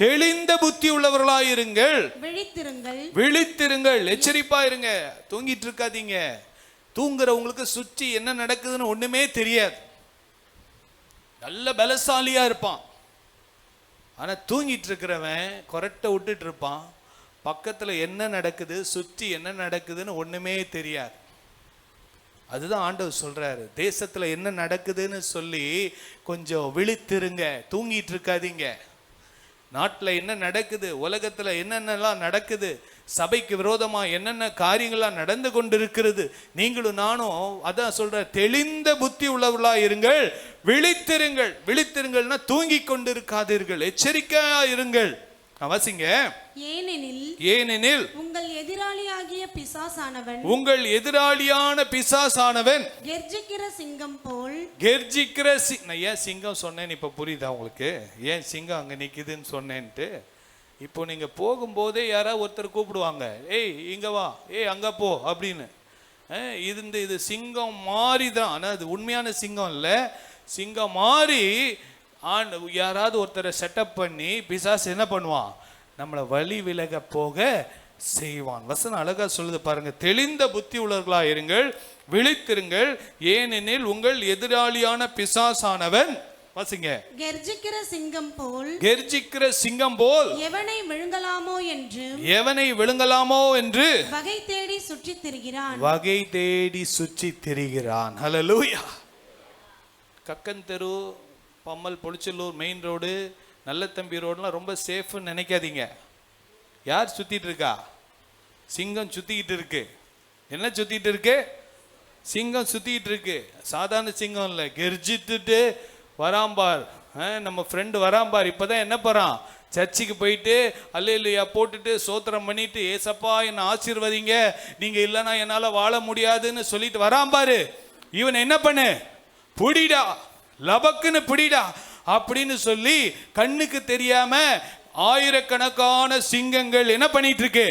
தெளிந்த புத்தி உள்ளவர்களாய் இருங்கள். விழித்திருங்கள். விழித்திருங்கள். எச்சரிப்பா இருங்க. தூங்கிட்டு இருக்காதீங்க. தூங்குறவங்களுக்கு சுற்றி என்ன நடக்குதுன்னு ஒண்ணுமே தெரியாது. நல்ல பலசாலியா இருப்பான், ஆனா தூங்கிட்டு இருக்கிறவன் கொரட்டை விட்டுட்டு இருப்பான். பக்கத்துல என்ன நடக்குது, சுற்றி என்ன நடக்குதுன்னு ஒண்ணுமே தெரியாது. அதுதான் ஆண்டவர் சொல்றாரு, தேசத்துல என்ன நடக்குதுன்னு சொல்லி கொஞ்சம் விழித்திருங்க, தூங்கிட்டு இருக்காதீங்க. நாட்டில் என்ன நடக்குது, உலகத்துல என்னென்னலாம் நடக்குது, சபைக்கு விரோதமா என்னென்ன காரியங்கள்லாம் நடந்து கொண்டிருக்கிறது, நீங்களும் நானும் அதான் சொல்ற, தெளிந்த புத்தி உள்ளவர்களா இருங்கள், விழித்திருங்கள். விழித்திருங்கள்னா தூங்கி கொண்டிருக்காதீர்கள், எச்சரிக்கையா இருங்கள். அவசிங்க. ஏனெனில் உங்கள் எதிராளியாகிய பிசாசானவன், உங்கள் எதிராளியான பிசாசானவன் கெர்ச்சிக்கிற சிங்கம் போல், கெர்ச்சிக்கிற நான் ஏன் சிங்கம் சொன்னேன் இப்ப புரியுதா உங்களுக்கு, ஏன் சிங்கம் அங்க நிக்குதுன்னு சொன்னேன்ட்டு. இப்போ நீங்க போகும்போதே யாராவது ஒருத்தர் கூப்பிடுவாங்க, ஏய் இங்க வா, ஏய் அங்க போ அப்படின்னு. இது சிங்கம் மாறி தான், ஆனால் அது உண்மையான சிங்கம் இல்லை, சிங்கம் மாறி யாராவது ஒருத்தரை செட்டப் பண்ணி பிசாசு என்ன பண்ணுவான், நம்மளை வழி விலக போக செய்வான். வசனம் அழகா சொல்லுது பாருங்க, தெளிந்த புத்தி உள்ளவர்களா இருங்கள், விழித்திருங்கள், ஏனெனில் உங்கள் எதிராளியான பிசாசானவன், வாசிங்க, கெர்ச்சிக்கிற சிங்கம் போல், கெர்ச்சிக்கிற சிங்கம் போல் எவனை விழுங்கலாமோ என்று, எவனை விழுங்கலாமோ என்று வகை தேடி சுற்றி திரிகிறான், வகை தேடி சுற்றி திரிகிறான். ஹல்லேலூயா. கக்கன் தெரு, பம்மல், பொலிச்சலூர் மெயின் ரோடு, நல்ல தம்பி ரோடுலாம் ரொம்ப சேஃப்னு நினைக்காதீங்க. யார் சுத்திட்டு இருக்கா? சிங்கம் சுத்திக்கிட்டு இருக்கு. என்ன சுத்திட்டு இருக்கு? சிங்கம் சுத்திக்கிட்டு இருக்கு. சாதாரண சிங்கம் இல்லை, கெர்ஜித்துட்டு வராம்பார். நம்ம ஃப்ரெண்டு வராம்பார், இப்போதான் என்ன போறான், சர்ச்சுக்கு போயிட்டு அல்லேலூயா போட்டுட்டு சோத்திரம் பண்ணிட்டு, ஏசப்பா என்னை ஆசீர்வதிங்க, நீங்க இல்லைன்னா என்னால் வாழ முடியாதுன்னு சொல்லிட்டு வராம்பாரு. இவன் என்ன பண்ணு, புடிடா, லபக்குன்னு பிடிடா அப்படின்னு சொல்லி கண்ணுக்கு தெரியாம ஆயிரக்கணக்கான சிங்கங்கள் என்ன பண்ணிட்டு இருக்கு.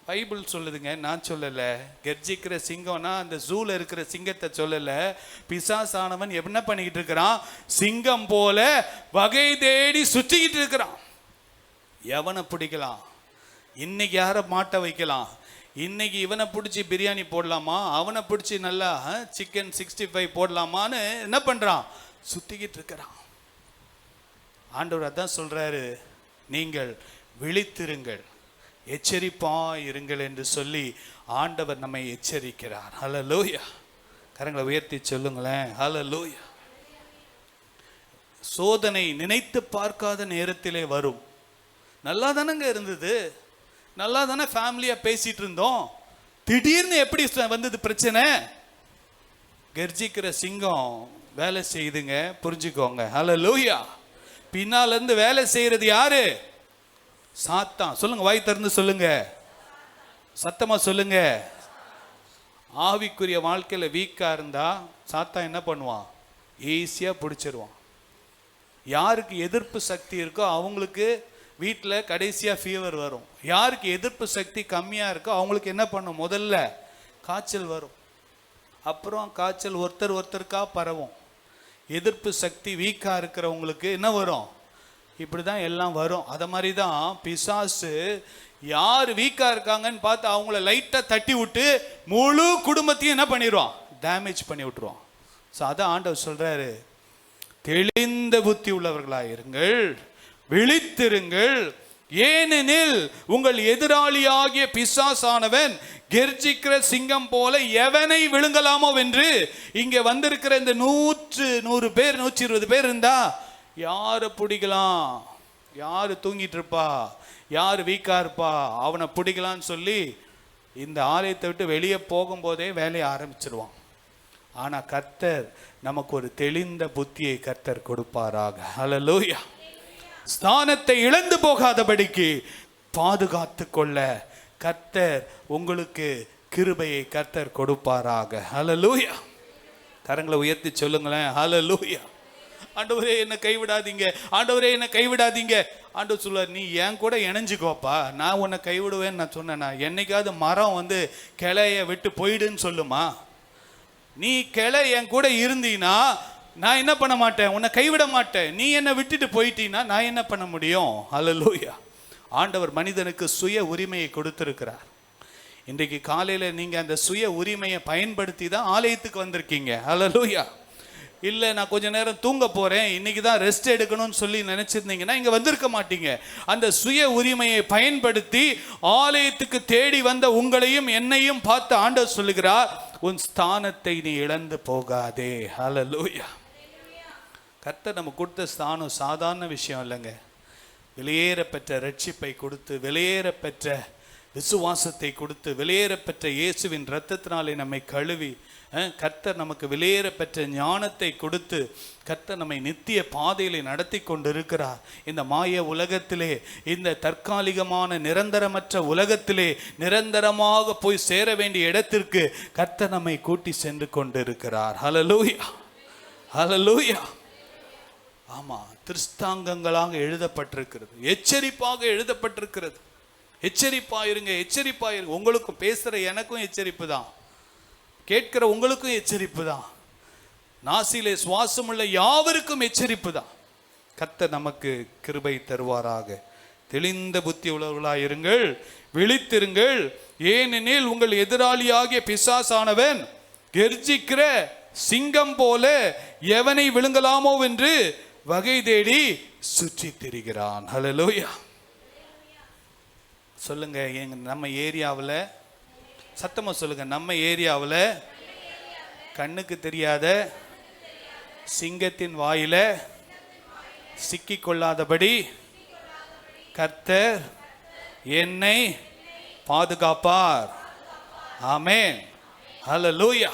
பைபிள் சொல்லுதுங்க, நான் சொல்லல. கெர்ச்சிக்கிற சிங்கம்னா அந்த ஜூல இருக்கிற சிங்கத்தை சொல்லல. பிசாசானவன் என்ன பண்ணிக்கிட்டு இருக்கிறான், சிங்கம் போல வகை தேடி சுற்றிக்கிட்டு இருக்கிறான். எவனை பிடிக்கலாம், இன்னைக்கு யாரை மாட்ட வைக்கலாம், இன்னைக்கு இவனை பிடிச்சி பிரியாணி போடலாமா, அவனை பிடிச்சி நல்லா சிக்கன் 65 போடலாமான்னு என்ன பண்றான், சுத்திக்கிட்டு இருக்கிறான். ஆண்டவர் அதான் சொல்றாரு, நீங்கள் விழித்திருங்கள், எச்சரிப்பா இருங்கள் என்று சொல்லி ஆண்டவர் நம்மை எச்சரிக்கிறார். ஹல்லேலூயா. கரங்களை உயர்த்தி சொல்லுங்களேன். ஹல்லேலூயா. சோதனை நினைத்து பார்க்காத நேரத்திலே வரும். நல்லா தானங்க இருந்தது, நல்லா தானே ஃபேமிலியா பேசிட்டு இருந்தோம், திடீர்னு எப்படி வந்தது பிரச்சனை? கர்ஜிக்கிற சிங்கம் வேலை செய்யுதுங்க, புரிஞ்சுக்கோங்க. ஹல்லேலூயா. பின்னால இருந்து வேலை செய்யறது யாரு? சாத்தான். சொல்லுங்க, வாய் திறந்து சொல்லுங்க, சத்தமா சொல்லுங்க. ஆவிக்குரிய வாழ்க்கையில வீக்கா இருந்தா சாத்தான் என்ன பண்ணுவான்? ஈஸியா பிடிச்சிருவான். யாருக்கு எதிர்ப்பு சக்தி இருக்கோ அவங்களுக்கு வீட்டில் கடைசியாக ஃபீவர் வரும். யாருக்கு எதிர்ப்பு சக்தி கம்மியாக இருக்கோ அவங்களுக்கு என்ன பண்ணும்? முதல்ல காய்ச்சல் வரும், அப்புறம் காய்ச்சல் ஒருத்தருக்கா பரவும். எதிர்ப்பு சக்தி வீக்காக இருக்கிறவங்களுக்கு என்ன வரும்? இப்படி தான் எல்லாம் வரும். அதை மாதிரி தான் பிசாசு யார் வீக்காக இருக்காங்கன்னு பார்த்து அவங்கள லைட்டாக தட்டி விட்டு முழு குடும்பத்தையும் என்ன பண்ணிடுவான்? டேமேஜ் பண்ணி விட்டுருவான். ஸோ அதான் ஆண்டவர் சொல்கிறாரு, தெளிந்த புத்தி உள்ளவர்களாயிருங்கள், விழித்திருங்கள், ஏனெனில் உங்கள் எதிராளியாகிய பிசாசானவன் கெர்ஜிக்கிற சிங்கம் போல எவனை விழுங்கலாமோ என்று. இங்கே வந்திருக்கிற இந்த 100 பேர் 120 பேர் இருந்தா யாரை பிடிக்கலாம்? யாரு தூங்கிட்டு இருப்பா, யார் வீக்கா இருப்பா, அவனை பிடிக்கலான்னு சொல்லி இந்த ஆலயத்தை விட்டு வெளியே போகும்போதே வேலையை ஆரம்பிச்சிருவான். ஆனா கர்த்தர் நமக்கு ஒரு தெளிந்த புத்தியை கர்த்தர் கொடுப்பாராக. ஹல்லேலூயா. ஸ்தானத்தை இழந்து போகாதபடிக்கு பாதுகாத்து கொள்ள கர்த்தர் உங்களுக்கு கிருபையை கர்த்தர் கொடுப்பாராக. ஹல்லேலூயா. கரங்களை உயர்த்தி சொல்லுங்களேன், ஹல்லேலூயா. ஆண்டவரே என்னை கைவிடாதீங்க, ஆண்டவரே என்னை கைவிடாதீங்க. ஆண்டவர் சொல்லுவார், நீ என் கூட இணைஞ்சுக்கோப்பா, நான் உன்னை கைவிடுவேன்னு நான் சொன்னேன்னா? என்னைக்காவது மரம் வந்து கிளைய விட்டு போயிடுன்னு சொல்லுமா? நீ கிளை என் கூட இருந்தீன்னா நான் என்ன பண்ண மாட்டேன்? உன்னை கைவிட மாட்டேன். நீ என்னை விட்டுட்டு போயிட்டீன்னா நான் என்ன பண்ண முடியும்? ஹல்லேலூயா. ஆண்டவர் மனிதனுக்கு சுய உரிமையை கொடுத்திருக்கிறார். இன்றைக்கு காலையில நீங்க அந்த சுய உரிமையை பயன்படுத்தி தான் ஆலயத்துக்கு வந்திருக்கீங்க. ஹல்லேலூயா. இல்லை நான் கொஞ்ச நேரம் தூங்க போறேன், இன்னைக்கு தான் ரெஸ்ட் எடுக்கணும்னு சொல்லி நினைச்சிருந்தீங்கன்னா இங்க வந்திருக்க மாட்டீங்க. அந்த சுய உரிமையை பயன்படுத்தி ஆலயத்துக்கு தேடி வந்த உங்களையும் என்னையும் பார்த்து ஆண்டவர் சொல்லுகிறார், உன் ஸ்தானத்தை நீ இழந்து போகாதே. ஹல்லேலூயா. கர்த்தர் நம்ம கொடுத்த ஸ்தானம் சாதாரண விஷயம் இல்லைங்க. வெளியேற பெற்ற ரட்சிப்பை கொடுத்து, வெளியேற பெற்ற விசுவாசத்தை கொடுத்து, வெளியேற பெற்ற இயேசுவின் இரத்தத்தினாலே நம்மை கழுவி, கர்த்தர் நமக்கு வெளியேற பெற்ற ஞானத்தை கொடுத்து கர்த்தர் நம்மை நித்திய பாதையிலே நடத்தி கொண்டிருக்கிறார். இந்த மாய உலகத்திலே, இந்த தற்காலிகமான நிரந்தரமற்ற உலகத்திலே நிரந்தரமாக போய் சேர வேண்டிய இடத்திற்கு கர்த்தர் நம்மை கூட்டி சென்று கொண்டிருக்கிறார். ஹல்லேலூயா, ஹல்லேலூயா. ஆமா, திருஷ்டாங்கங்களாக எழுதப்பட்டிருக்கிறது, எச்சரிப்பாக எழுதப்பட்டிருக்கிறது. எச்சரிப்பாயிருங்க, எச்சரிப்பாயிருங்க. உங்களுக்கும் பேசுற எனக்கும் எச்சரிப்பு தான், கேட்கிற உங்களுக்கும் எச்சரிப்பு தான், நாசிலே சுவாசம் உள்ள யாவருக்கும் எச்சரிப்பு தான். கர்த்தர் நமக்கு கிருபை தருவாராக. தெளிந்த புத்தி உள்ளவர்களாயிருங்கள், விழித்திருங்கள், ஏனெனில் உங்கள் எதிராளியாகிய பிசாசானவன் கெர்ஜிக்கிற சிங்கம் போல எவனை விழுங்கலாமோ என்று வகை தேடி சுற்றி திரிகிறான். ஹல்லேலூயா. சொல்லுங்க, நம்ம ஏரியாவில், சத்தமா சொல்லுங்க, நம்ம ஏரியாவில் கண்ணுக்கு தெரியாத சிங்கத்தின் வாயில சிக்கி கொள்ளாதபடி கர்த்தர் என்னை பாதுகாப்பார். ஆமென், ஹல்லேலூயா.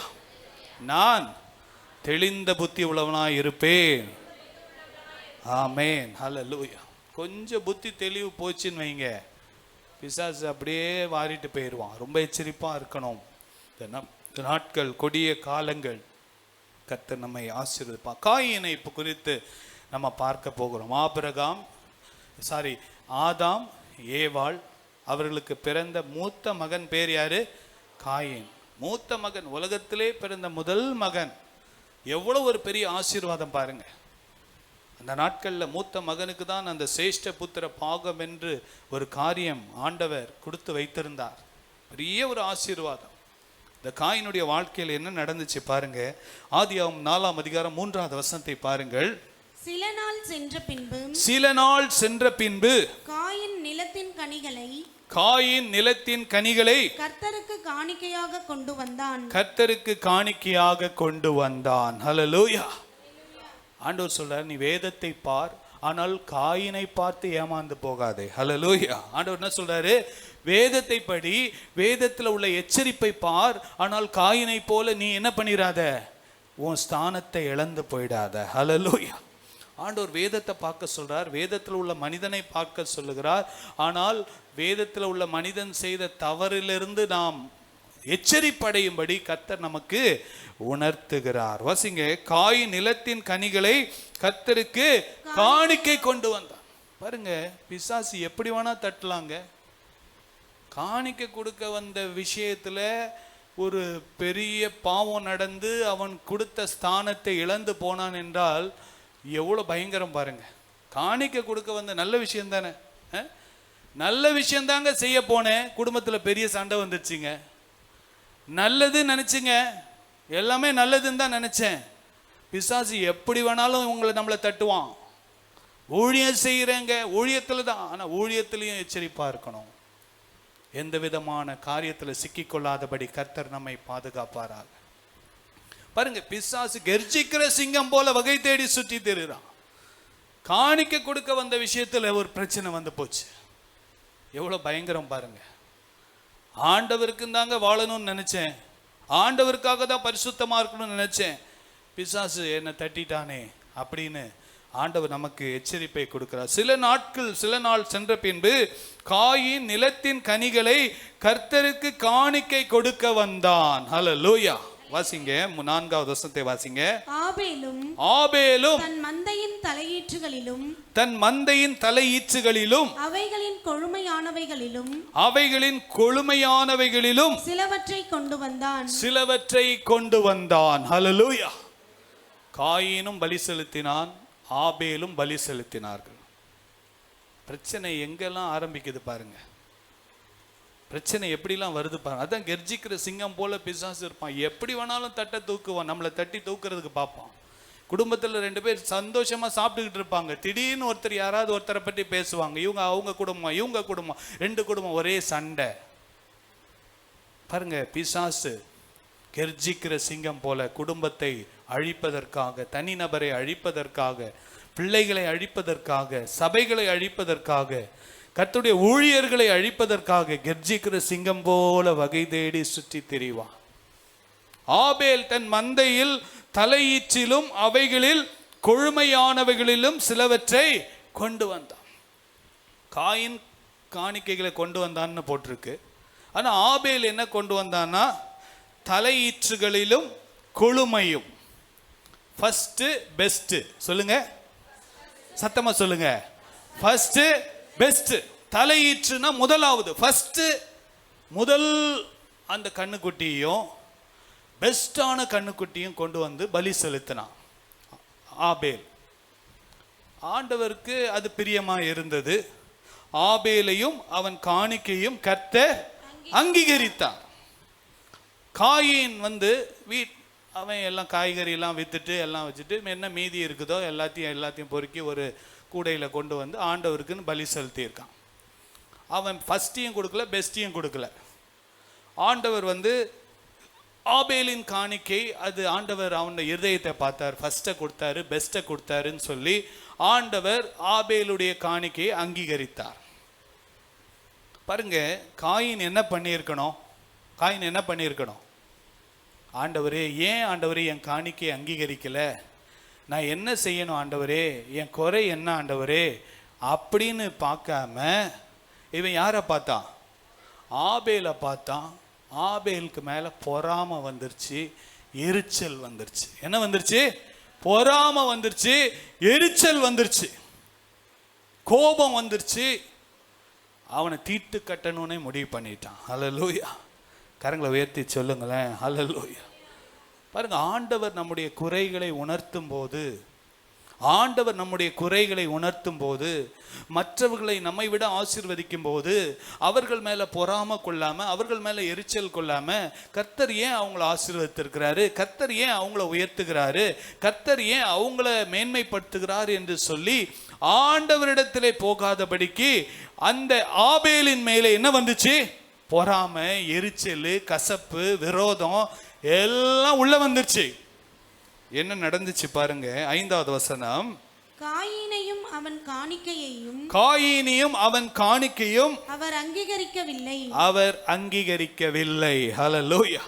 நான் தெளிந்த புத்தி உள்ளவனாய் இருப்பேன். ஆமென், ஹல்லேலூயா. கொஞ்சம் புத்தி தெளிவு போச்சுன்னு வைங்க, பிசாசு அப்படியே வாரிட்டு போயிடுவான். ரொம்ப எச்சரிப்பாக இருக்கணும். இந்த நாட்கள் கொடிய காலங்கள். கர்த்தர் நம்மை ஆசீர்வதிப்பார். காயினை இப்போ குறித்து நம்ம பார்க்க போகிறோம். ஆதாம் ஏவாள் அவர்களுக்கு பிறந்த மூத்த மகன் பேர் யாரு? காயின். மூத்த மகன், உலகத்திலே பிறந்த முதல் மகன். எவ்வளவு ஒரு பெரிய ஆசீர்வாதம் பாருங்க. அந்த நாட்களில் மூத்த மகனுக்கு தான் அந்த சேஷ்ட புத்திர பாகம் என்று ஒரு காரியம் ஆண்டவர் கொடுத்து வைத்திருந்தார். பெரிய ஒரு ஆசீர்வாதம். இந்த காயினுடைய வாழ்க்கையில் என்ன நடந்துச்சு பாருங்க. ஆதியாகமம் 4ஆம் அதிகாரம் 3வது வசனத்தை பாருங்கள். சில நாள் சென்ற பின்பு காயின் நிலத்தின் கனிகளை கர்த்தருக்கு காணிக்கையாக கொண்டு வந்தான். ஹல்லேலூயா. ஆண்டவர் சொல்றார், நீ வேதத்தை பார், ஆனால் காயினை பார்த்து ஏமாந்து போகாதே. ஹல்லேலூயா. ஆண்டவர் என்ன சொல்றாரு? வேதத்தை படி, வேதத்தில் உள்ள எச்சரிப்பை பார், ஆனால் காயினை போல நீ என்ன பண்ணிடாத, உன் ஸ்தானத்தை இழந்து போயிடாத. ஹல்லேலூயா. ஆண்டவர் வேதத்தை பார்க்க சொல்றார், வேதத்தில் உள்ள மனிதனை பார்க்க சொல்லுகிறார். ஆனால் வேதத்தில் உள்ள மனிதன் செய்த தவறிலிருந்து நாம் எச்சரிப்படையும்படி கர்த்தர் நமக்கு உணர்த்துகிறார். வாசிங்க, காயின் நிலத்தின் கனிகளை கர்த்தருக்கு காணிக்கை கொண்டு வந்தார். பாருங்க, பிசாசு எப்படி வேணா தட்டலாங்க. காணிக்கை கொடுக்க வந்த விஷயத்துல ஒரு பெரிய பாவம் நடந்து அவன் கொடுத்த ஸ்தானத்தை இழந்து போனான் என்றால் எவ்வளவு பயங்கரம் பாருங்க. காணிக்கை கொடுக்க வந்த நல்ல விஷயம் தானே, நல்ல விஷயம் தாங்க செய்ய போனேன், குடும்பத்துல பெரிய சண்டை வந்துருச்சுங்க. நல்லது நினைச்சுங்க, எல்லாமே நல்லதுன்னு தான் நினைச்சேன். பிசாசு எப்படி வேணாலும் நம்மளை தட்டுவான். ஊழியம் செய்யறேங்க, ஊழியத்துல தான், ஆனா ஊழியத்திலையும் எச்சரிப்பா இருக்கணும். எந்த விதமான காரியத்துல சிக்கிக்கொள்ளாதபடி கர்த்தர் நம்மை பாதுகாப்பாராக. பாருங்க, பிசாசு கெர்ச்சிக்கிற சிங்கம் போல வகை தேடி சுற்றி திரிறான். காணிக்க கொடுக்க வந்த விஷயத்துல ஒரு பிரச்சனை வந்து போச்சு. எவ்வளவு பயங்கரம் பாருங்க. ஆண்டவருக்கு தாங்க வாழணும்னு நினைச்சேன், ஆண்டவருக்காக தான் பரிசுத்தமா இருக்கணும்னு நினைச்சேன், பிசாசு என்னை தட்டிட்டானே அப்படின்னு ஆண்டவர் நமக்கு எச்சரிப்பை கொடுக்கிறார். சில நாள் சென்ற பின்பு காயின் நிலத்தின் கனிகளை கர்த்தருக்கு காணிக்கை கொடுக்க வந்தான். ஹல்லேலூயா. வாசிங்க, 4வது வசனத்தை வாசிங்க. ஆபேலும் தன் மந்தையின் தலையீற்றுகளிலும் அவைகளின் கொழுமையானவைகளிலும் சிலவற்றை கொண்டு வந்தான். ஹல்லேலூயா. காயினும் பலி செலுத்தினான், ஆபேலும் பலி செலுத்தினார்கள். பிரச்சனை எங்கெல்லாம் ஆரம்பிக்குது பாருங்க. பிரச்சனை எப்படிலாம் வருது பாருங்க. அதான் கெர்ஜிக்கிற சிங்கம் போல பிசாசு இருப்பான். எப்படி வேணாலும் தட்டை தூக்குவான், நம்மளை தட்டி தூக்குறதுக்கு பார்ப்பான். குடும்பத்தில் 2 பேர் சந்தோஷமா சாப்பிட்டுக்கிட்டு இருப்பாங்க, திடீர்னு யாராவது ஒருத்தரை பற்றி பேசுவாங்க. அவங்க குடும்பம், இவங்க குடும்பம், 2 குடும்பம் ஒரே சண்டை. பாருங்க, பிசாசு கெர்ஜிக்கிற சிங்கம் போல குடும்பத்தை அழிப்பதற்காக, தனிநபரை அழிப்பதற்காக, பிள்ளைகளை அழிப்பதற்காக, சபைகளை அழிப்பதற்காக, கர்த்தருடைய ஊழியர்களை அழிப்பதற்காக கெர்ஜிக்கிற சிங்கம் போல வகை தேடி சுற்றி திரிவான். ஆபேல் தன் மந்தையில் தலையீற்றிலும் அவைகளில் கொழுமையானவைகளிலும் சிலவற்றை கொண்டு வந்தான். காயின் காணிக்கைகளை கொண்டு வந்தான்னு போட்டிருக்கு. ஆனா ஆபேல் என்ன கொண்டு வந்தான்னா, தலையீற்றுகளிலும் கொழுமையும். ஃபர்ஸ்ட் பெஸ்ட் சொல்லுங்க, சத்தமா சொல்லுங்க. First best. தலையீற்றுனா முதலாவது, ஃபர்ஸ்ட், முதல் அந்த கண்ணுக்குட்டியும் பெஸ்டான கண்ணுக்குட்டியும் கொண்டு வந்து பலி செலுத்தினான் ஆபேல். ஆண்டவருக்கு அது பிரியமா இருந்தது. ஆபேலையும் அவன் காணிக்கையும் கர்த்தர் அங்கீகரித்தார். காயின் அவன் எல்லாம் காய்கறி எல்லாம் வித்துட்டு எல்லாம் வச்சுட்டு என்ன மீதி இருக்குதோ எல்லாத்தையும் பொறுக்கி ஒரு கூடையில கொண்டு வந்து ஆண்டவருக்குன்னு பலி செலுத்தியிருக்கான். அவன் ஃபர்ஸ்டையும் கொடுக்கல, பெஸ்டையும் கொடுக்கல. ஆண்டவர் ஆபேலின் காணிக்கை அது ஆண்டவர் அவனுடைய இருதயத்தை பார்த்தார். ஃபர்ஸ்ட்டை கொடுத்தாரு, பெஸ்ட்டை கொடுத்தாருன்னு சொல்லி ஆண்டவர் ஆபேலுடைய காணிக்கையை அங்கீகரித்தார். பாருங்க, காயின் என்ன பண்ணியிருக்கணும்? ஆண்டவரே, ஏன் ஆண்டவரே என் காணிக்கையை அங்கீகரிக்கல? நான் என்ன செய்யணும் ஆண்டவரே? என் குறை என்ன ஆண்டவரே அப்படின்னு பார்க்காம இவன் யாரை பார்த்தான்? ஆபேலை பார்த்தான். ஆபேலுக்கு மேல பொறாமை வந்துருச்சு, எரிச்சல் வந்துருச்சு. என்ன வந்துருச்சு? பொறாமை வந்துருச்சு, எரிச்சல் வந்துருச்சு, கோபம் வந்துருச்சு. அவனை தீட்டு கட்டணும்னே முடிவு பண்ணிட்டான். ஹல்லேலூயா. கரங்களை உயர்த்தி சொல்லுங்களேன், ஹல்லேலூயா. பாருங்க, ஆண்டவர் நம்முடைய குறைகளை உணர்த்தும் போது மற்றவர்களை நம்மை விட ஆசீர்வதிக்கும் போது அவர்கள் மேல பொறாமை கொள்ளாம, அவர்கள் மேல எரிச்சல் கொள்ளாம, கர்த்தர் ஏன் அவங்கள ஆசீர்வதித்திருக்கிறாரு, கர்த்தர் ஏன் அவங்கள உயர்த்துகிறாரு, கர்த்தர் ஏன் அவங்கள மேன்மைப்படுத்துகிறார் என்று சொல்லி ஆண்டவரிடத்திலே போகாதபடிக்கு அந்த ஆபேலின் மேலே என்ன வந்துச்சு? பொறாமை, எரிச்சல், கசப்பு, விரோதம் எல்லாம் உள்ள வந்துருச்சு. என்ன நடந்துச்சு பாருங்க. 5வது வசனம். காயீனையும் அவன் காணிக்கையையும் அவர் அங்கீகரிக்கவில்லை. ஹல்லேலூயா.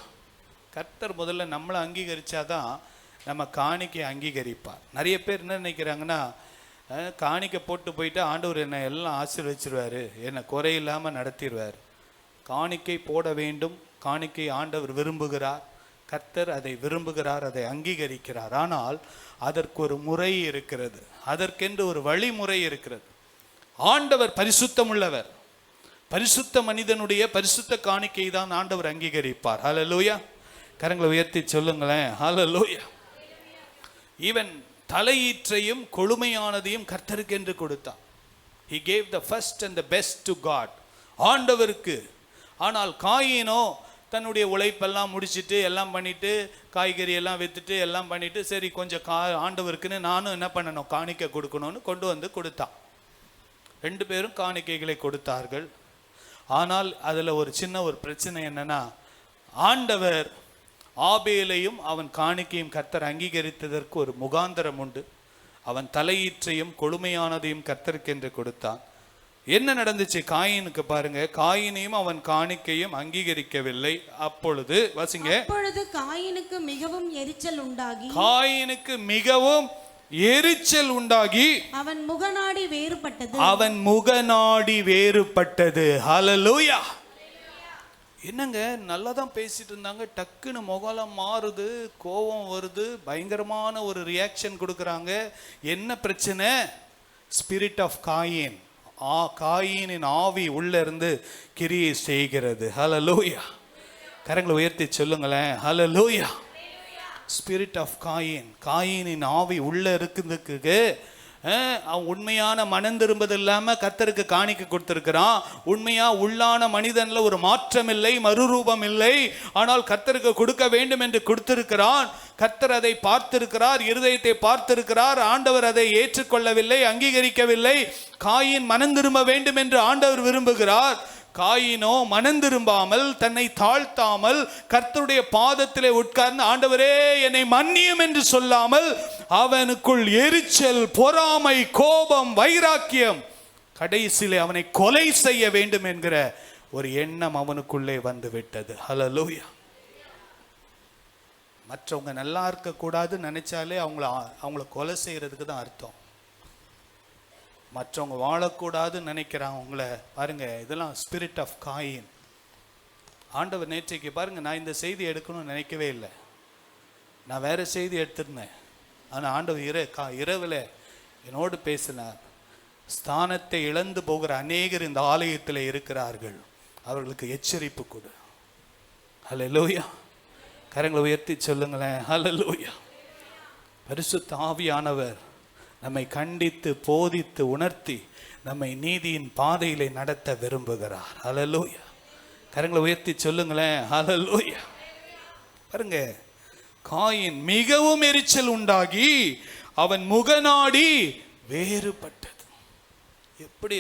கர்த்தர் முதல்ல நம்மளை அங்கீகரிச்சாதான் நம்ம காணிக்கை அங்கீகரிப்பார். நிறைய பேர் என்ன நினைக்கிறாங்கன்னா, காணிக்கை போட்டு போயிட்டு ஆண்டவர் என்னை எல்லாம் ஆசீர்வதிச்சிருவாரு, என்னை குறையில்லாமல் நடத்திடுவார். காணிக்கை போட வேண்டும். காணிக்கை ஆண்டவர் விரும்புகிறார், கர்த்தர் அதை விரும்புகிறார், அதை அங்கீகரிக்கிறார். ஆனால் அதற்கு ஒரு முறை இருக்கிறது, அதற்கென்று ஒரு வழிமுறை இருக்கிறது. ஆண்டவர் பரிசுத்தம் உள்ளவர். பரிசுத்த மனிதனுடைய பரிசுத்த காணிக்கை தான் ஆண்டவர் அங்கீகரிப்பார். ஹல்லேலூயா. கரங்களை உயர்த்தி சொல்லுங்களேன். ஹல்லேலூயா. ஈவன் தலையீற்றையும் கொழுமையானதையும் கர்த்தருக்கு என்று கொடுத்தார். He gave the first and the best to God, ஆண்டவருக்கு. ஆனால் காயீனோ தன்னுடைய உழைப்பெல்லாம் முடிச்சுட்டு எல்லாம் பண்ணிட்டு காய்கறி எல்லாம் விற்றுட்டு எல்லாம் பண்ணிட்டு சரி கொஞ்சம் ஆண்டவருக்குன்னு நானும் என்ன பண்ணணும், காணிக்கை கொடுக்கணும்னு கொண்டு வந்து கொடுத்தான். 2 பேரும் காணிக்கைகளை கொடுத்தார்கள். ஆனால் அதில் ஒரு சின்ன ஒரு பிரச்சனை என்னன்னா, ஆண்டவர் ஆபேலையும் அவன் காணிக்கையும் கர்த்தர் அங்கீகரித்ததற்கு ஒரு முகாந்தரம் உண்டு. அவன் தலையீற்றையும் கொழுமையானதையும் கர்த்தருக்கு என்று கொடுத்தான். என்ன நடந்துச்சு காயீனுக்கு பாருங்க. காயீனையும் அவன் காணிக்கையும் அங்கீகரிக்கவில்லை. அப்பொழுது வாசிங்க. அப்பொழுது காயீனுக்கு மிகவும் எரிச்சல் உண்டாகி அவன் முகநாடி வேறுபட்டது. ஹல்லேலூயா. என்னங்க நல்லா தான் பேசிட்டு இருந்தாங்க, டக்குன்னு முகலாம் மாறுது, கோபம் வருது, பயங்கரமான ஒரு ரியாக்ஷன் கொடுக்குறாங்க. என்ன பிரச்சனை? ஸ்பிரிட் ஆஃப் காயின், காயினின் ஆவி உள்ள இருந்து கிரியை செய்கிறது. ஹல்லேலூயா. கரங்களை உயர்த்தி சொல்லுங்களேன். ஹல்லேலூயா. ஸ்பிரிட் ஆஃப் காயின், காயினின் ஆவி உள்ள இருக்குதுக்கு அவன் உண்மையான மனம் திரும்பது இல்லாம கர்த்தருக்கு காணிக்கை கொடுத்திருக்கிறான். உண்மையா உள்ளான மனிதன்ல ஒரு மாற்றம் இல்லை, மறுரூபம் இல்லை. ஆனால் கர்த்தருக்கு கொடுக்க வேண்டும் என்று கொடுத்திருக்கிறான். கர்த்தர் அதை பார்த்திருக்கிறார், இருதயத்தை பார்த்திருக்கிறார். ஆண்டவர் அதை ஏற்றுக்கொள்ளவில்லை, அங்கீகரிக்கவில்லை. காயின் மனம் திரும்ப வேண்டும் என்று ஆண்டவர் விரும்புகிறார். காயினோ மனம் திரும்பாமல், தன்னை தாழ்த்தாமல், கர்த்தருடைய பாதத்திலே உட்கார்ந்து ஆண்டவரே என்னை மன்னியும் என்று சொல்லாமல் அவனுக்குள் எரிச்சல், பொறாமை, கோபம், வைராக்கியம், கடைசியிலே அவனை கொலை செய்ய வேண்டும் என்கிற ஒரு எண்ணம் அவனுக்குள்ளே வந்து விட்டது. ஹல்லேலூயா. மற்றவங்க நல்லா இருக்க கூடாதுன்னு நினைச்சாலே அவங்கள கொலை செய்யறதுக்கு தான் அர்த்தம். மற்றவங்க வாழக்கூடாதுன்னு நினைக்கிறாங்க உங்களை பாருங்க. இதெல்லாம் ஸ்பிரிட் ஆஃப் காயின். ஆண்டவர் நேற்றைக்கு பாருங்க, நான் இந்த செய்தி எடுக்கணும்னு நினைக்கவே இல்லை, நான் வேற செய்தி எடுத்திருந்தேன். ஆனால் ஆண்டவர் இரவில் என்னோடு பேசினார். ஸ்தானத்தை இழந்து போகிற அநேகர் இந்த ஆலயத்தில் இருக்கிறார்கள், அவர்களுக்கு எச்சரிப்பு கொடு. ஹல்லேலூயா. கரங்களை உயர்த்தி சொல்லுங்களேன். ஹல்லேலூயா. பரிசுத்த ஆவியானவர் நம்மை கண்டித்து, போதித்து, உணர்த்தி நம்மை நீதியின் பாதையிலே நடத்த விரும்புகிறார். ஹல்லேலூயா. கரங்களை உயர்த்தி சொல்லுங்களேன். ஹல்லேலூயா. பாருங்க, காயின் மிகவும் எரிச்சல் உண்டாகி அவன் முகநாடி வேறுபட்டது. எப்படி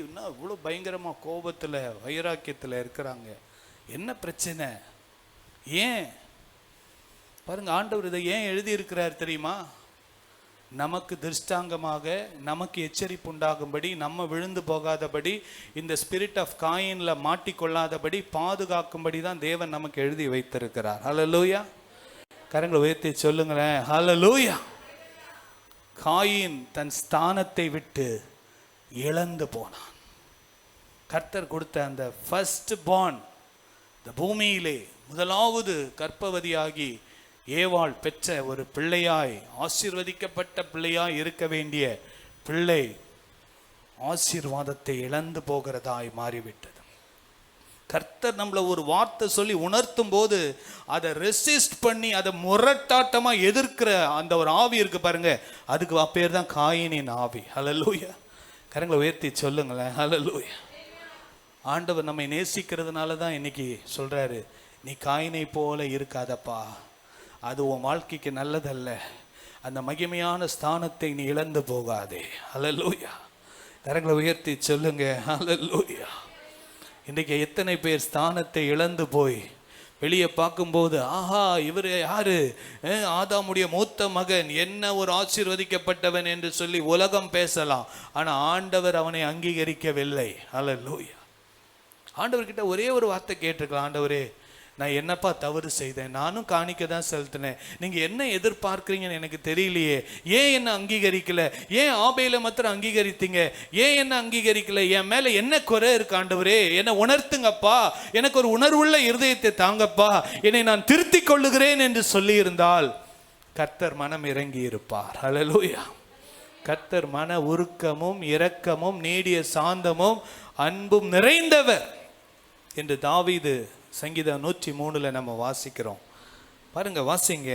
இவ்வளோ பயங்கரமா கோபத்துல, வைராக்கியத்துல இருக்கிறாங்க. என்ன பிரச்சனை? ஏன் பாருங்க, ஆண்டவர் இதை ஏன் எழுதி இருக்கிறார் தெரியுமா? நமக்கு திருஷ்டாங்கமாக, நமக்கு எச்சரிப்பு உண்டாகும்படி, நம்ம விழுந்து போகாதபடி, இந்த ஸ்பிரிட் ஆஃப் காயின்ல மாட்டிக்கொள்ளாதபடி பாதுகாக்கும்படி தான் தேவன் நமக்கு எழுதி வைத்திருக்கிறார். ஹல்லேலூயா. கரங்களை உயர்த்தி சொல்லுங்களேன். ஹல்லேலூயா. காயின் தன் ஸ்தானத்தை விட்டு இழந்து போனான். கர்த்தர் கொடுத்த அந்த ஃபர்ஸ்ட் பார்ன், இந்த பூமியிலே முதலாவது கர்ப்பவதியாகி ஏவாள் பெற்ற ஒரு பிள்ளையாய், ஆசீர்வதிக்கப்பட்ட பிள்ளையாய் இருக்க வேண்டிய பிள்ளை ஆசீர்வாதத்தை இழந்து போகிறதாய் மாறிவிட்டது. கர்த்தர் நம்மளை ஒரு வார்த்தை சொல்லி உணர்த்தும் போது அதை ரெசிஸ்ட் பண்ணி, அதை முரட்டாட்டமா எதிர்க்கிற அந்த ஒரு ஆவி இருக்கு பாருங்க, அதுக்கு பேர் தான் காயினின் ஆவி. ஹல்லேலூயா. கரங்களை உயர்த்தி சொல்லுங்களேன். ஹல்லேலூயா. ஆண்டவர் நம்மை நேசிக்கிறதுனால தான் இன்னைக்கு சொல்றாரு, நீ காயினை போல இருக்காதப்பா, அது உன் வாழ்க்கைக்கு நல்லதல்ல. அந்த மகிமையான ஸ்தானத்தை நீ இழந்து போகாதே. ஹல்லேலூயா. கரங்களை உயர்த்தி சொல்லுங்க. ஹல்லேலூயா. இன்றைக்கு எத்தனை பேர் ஸ்தானத்தை இழந்து போய் வெளியே பார்க்கும்போது ஆஹா இவர் யாரு, ஆதாமுடைய மூத்த மகன், என்ன ஒரு ஆசீர்வதிக்கப்பட்டவன் என்று சொல்லி உலகம் பேசலாம். ஆனா ஆண்டவர் அவனை அங்கீகரிக்கவில்லை. அல்லேலூயா. ஆண்டவர்கிட்ட ஒரே ஒரு வார்த்தை கேட்டிருக்கலாம், ஆண்டவரே நான் என்னப்பா தவறு செய்தேன், நானும் காணிக்க தான் செலுத்தினேன், நீங்க என்ன எதிர்பார்க்குறீங்கன்னு எனக்கு தெரியலையே, ஏன் என்ன அங்கீகரிக்கல, ஏன் ஆபேலை மாத்திரம் அங்கீகரித்தீங்க, ஏன் என்ன அங்கீகரிக்கல, என் மேல என்ன குறை இருக்கு ஆண்டவரே, என்னை உணர்த்துங்கப்பா, எனக்கு ஒரு உணர்வுள்ள இருதயத்தை தாங்கப்பா, என்னை நான் திருத்திக் கொள்ளுகிறேன் என்று சொல்லி இருந்தால் கர்த்தர் மனம் இறங்கி இருப்பார். அல்லேலூயா. கர்த்தர் மன உருக்கமும் இரக்கமும் நீடிய சாந்தமும் அன்பும் நிறைந்தவர் என்று தாவீது சங்கீதம் 103 நம்ம வாசிக்கிறோம். பாருங்க, வாசிங்க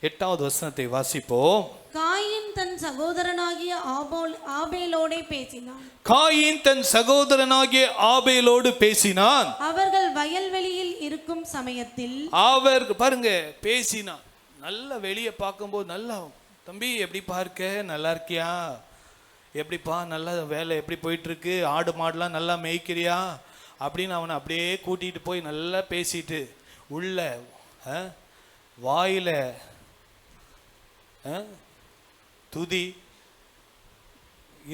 8வது வசனத்தை வாசிப்போம். காயின் தன் சகோதரனாகிய ஆபேலோடே பேசினான். காயின் தன் சகோதரனாகிய ஆபேலோடு பேசினான். அவர்கள் வயல்வெளியில் இருக்கும் சமயத்தில் அவர் பாருங்க பேசினான். நல்ல வெளியே பார்க்கும்போது நல்லா, தம்பி எப்படி பார்க்க, நல்லா இருக்கியா, எப்படிப்பா, நல்லா வேலை எப்படி போயிட்டு இருக்கு, ஆடு மாடுலாம் நல்லா மேய்க்கிறியா அப்படின்னு அவனை அப்படியே கூட்டிகிட்டு போய் நல்லா பேசிட்டு உள்ள வாயில துதி,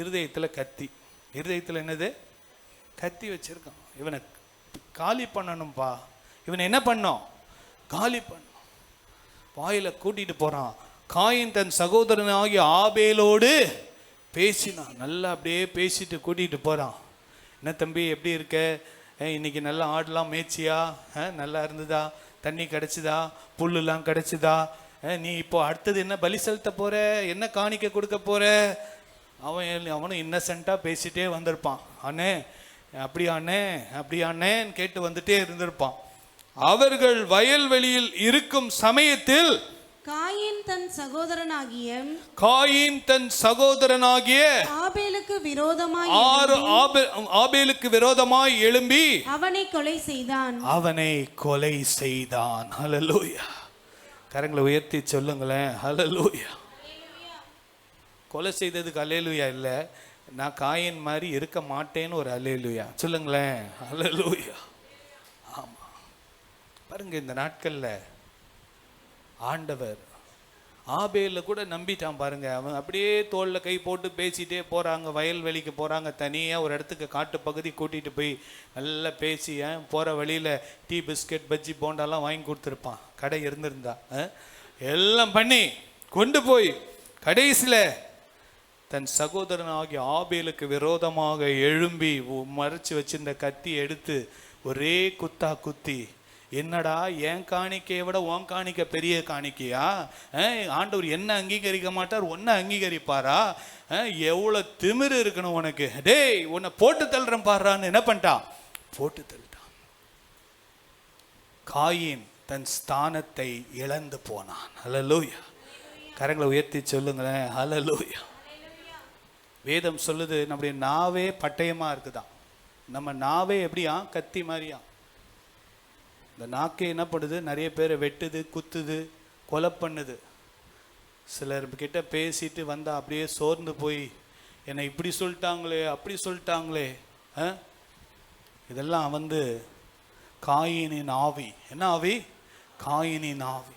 இருதயத்தில் கத்தி. இருதயத்தில் என்னது? கத்தி வச்சிருக்கான். இவனை காலி பண்ணணும்பா, இவனை என்ன பண்ணோம்? காலி பண்ணோம். வாயில கூட்டிட்டு போறான். காயின் தன் சகோதரனாகிய ஆபேலோடு பேசினான். நல்லா அப்படியே பேசிட்டு கூட்டிட்டு போறான். என்ன தம்பி எப்படி இருக்க, இன்னைக்கு நல்லா ஆடெல்லாம் மேய்ச்சியா, நல்லா இருந்ததா, தண்ணி கிடைச்சிதா, புல்லுலாம் கிடைச்சிதா, நீ இப்போ அடுத்தது என்ன பலி செலுத்த போற, என்ன காணிக்க கொடுக்க போற? அவனும் இன்னசென்ட்டாக பேசிட்டே வந்திருப்பான். அண்ணே அப்படியாண்ணே அப்படியாண்ணேன்னு கேட்டு வந்துட்டே இருந்திருப்பான். அவர்கள் வயல்வெளியில் இருக்கும் சமயத்தில் காயின் தன் சகோதரனாகிய ஆபேலுக்கு விரோதமாய் எழும்பி அவனை கொலை செய்தான். ஹல்லேலூயா. கரங்களை உயர்த்தி சொல்லுங்களேன், ஹல்லேலூயா. கொலை செய்ததுக்கு அல்லேலூயா இல்ல, நான் காயின் மாதிரி இருக்க மாட்டேன்னு ஒரு அல்லேலூயா சொல்லுங்களேன், ஹல்லேலூயா. ஆமா, பாருங்க இந்த நாட்கள்ல ஆண்டவர் ஆபேல கூட நம்பிட்டான். பாருங்க, அவன் அப்படியே தோல்ல கை போட்டு பேசிட்டே போறாங்க, வயல்வெளிக்கு போறாங்க, தனியா ஒரு இடத்துக்கு காட்டு பகுதி கூட்டிட்டு போய் நல்லா பேசி போற வழியில டீ பிஸ்கட் பஜ்ஜி போண்டாலாம் வாங்கி கொடுத்துருப்பான், கடை இருந்திருந்தா. எல்லாம் பண்ணி கொண்டு போய் கடைசியில தன் சகோதரனாகிய ஆபேலுக்கு விரோதமாக எழும்பி மறைச்சு வச்சிருந்த கத்தி எடுத்து ஒரே குத்தா குத்தி, என்னடா என் காணிக்கையை விட உன் காணிக்கை பெரிய காணிக்கையா, ஆண்டவர் என்ன அங்கீகரிக்க மாட்டார், உன்னை அங்கீகரிப்பாரா, எவ்வளவு திமிரு இருக்கணும் உனக்கு, டேய் உன்னை போட்டு தள்ளுறேன் பாடுறான்னு என்ன பண்ணிட்டான், போட்டு தள்ளிட்டான். காயின் தன் ஸ்தானத்தை இழந்து போனான். ஹல்லேலூயா. கரங்களை உயர்த்தி சொல்லுங்களேன், ஹல்லேலூயா. வேதம் சொல்லுது நம்முடைய நாவே பட்டயமா இருக்குதான். நம்ம நாவே எப்படியா, கத்தி மாதிரியா. இந்த நாக்கே என்ன பண்ணுது, நிறைய பேரை வெட்டுது, குத்துது, கொலை பண்ணுது. சிலர் கிட்ட பேசிட்டு வந்தா அப்படியே சோர்ந்து போய் என்னை இப்படி சொல்லிட்டாங்களே அப்படி சொல்லிட்டாங்களே. இதெல்லாம் வந்து காயினின் ஆவி. என்ன ஆவி? காயினின் ஆவி.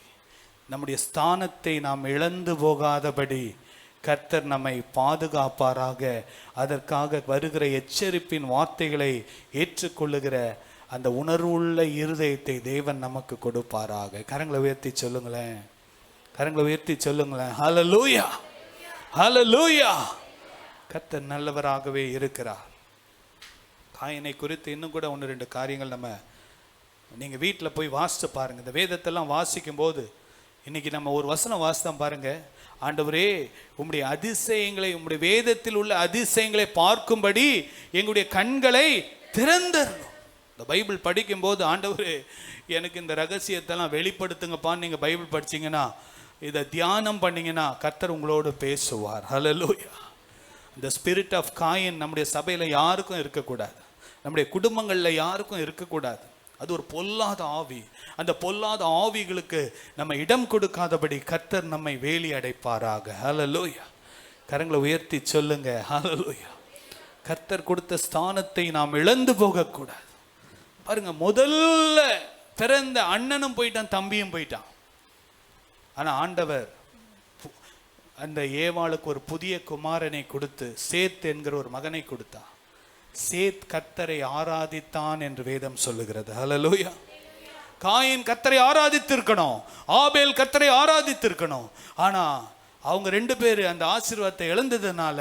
நம்முடைய ஸ்தானத்தை நாம் இழந்து போகாதபடி கர்த்தர் நம்மை பாதுகாப்பாராக. அதற்காக வருகிற எச்சரிப்பின் வார்த்தைகளை ஏற்றுக்கொள்ளுகிற அந்த உணர்வுள்ள இருதயத்தை தேவன் நமக்கு கொடுப்பாராக. கரங்களை உயர்த்தி சொல்லுங்களேன், கரங்களை உயர்த்தி சொல்லுங்களேன். ஹல்லேலூயா, ஹல்லேலூயா. கர்த்தர் நல்லவராகவே இருக்கிறார். காயினை குறித்து இன்னும் கூட 1-2 காரியங்கள் நம்ம நீங்கள் வீட்டில் போய் வாசித்து பாருங்கள். இந்த வேதத்தெல்லாம் வாசிக்கும் போது இன்னைக்கு நம்ம ஒரு வசனம் வாசித்தோம் பாருங்க. ஆண்டவரே உம்முடைய அதிசயங்களை, உம்முடைய வேதத்தில் உள்ள அதிசயங்களை பார்க்கும்படி எங்களுடைய கண்களை திறந்தரணும். இந்த பைபிள் படிக்கும்போது ஆண்டவரே எனக்கு இந்த ரகசியத்தெல்லாம் வெளிப்படுத்துங்கப்பான்னு நீங்கள் பைபிள் படிச்சிங்கன்னா, இதை தியானம் பண்ணிங்கன்னா கர்த்தர் உங்களோடு பேசுவார். ஹல்லேலூயா. இந்த ஸ்பிரிட் ஆஃப் காயின் நம்முடைய சபையில் யாருக்கும் இருக்கக்கூடாது, நம்முடைய குடும்பங்களில் யாருக்கும் இருக்கக்கூடாது. அது ஒரு பொல்லாத ஆவி. அந்த பொல்லாத ஆவிகளுக்கு நம்ம இடம் கொடுக்காதபடி கர்த்தர் நம்மை வேலி அடைப்பாராக. ஹல்லேலூயா. கரங்களை உயர்த்தி சொல்லுங்க, ஹல்லேலூயா. கர்த்தர் கொடுத்த ஸ்தானத்தை நாம் இழந்து போகக்கூடாது. பாருங்க, முதல்ல பிறந்த அண்ணனும் போயிட்டான், தம்பியும் போயிட்டான். ஆனா ஆண்டவர் அந்த ஏவாளுக்கு ஒரு புதிய குமாரனை கொடுத்து சேத் என்கிற ஒரு மகனை கொடுத்தார். சேத் கர்த்தரை ஆராதித்தான் என்று வேதம் சொல்லுகிறது. ஹல்லேலூயா. காயின் கர்த்தரை ஆராதித்திருக்கணும், ஆபேல் கர்த்தரை ஆராதித்திருக்கணும். ஆனா அவங்க 2 பேர் அந்த ஆசீர்வாதத்தை இழந்ததுனால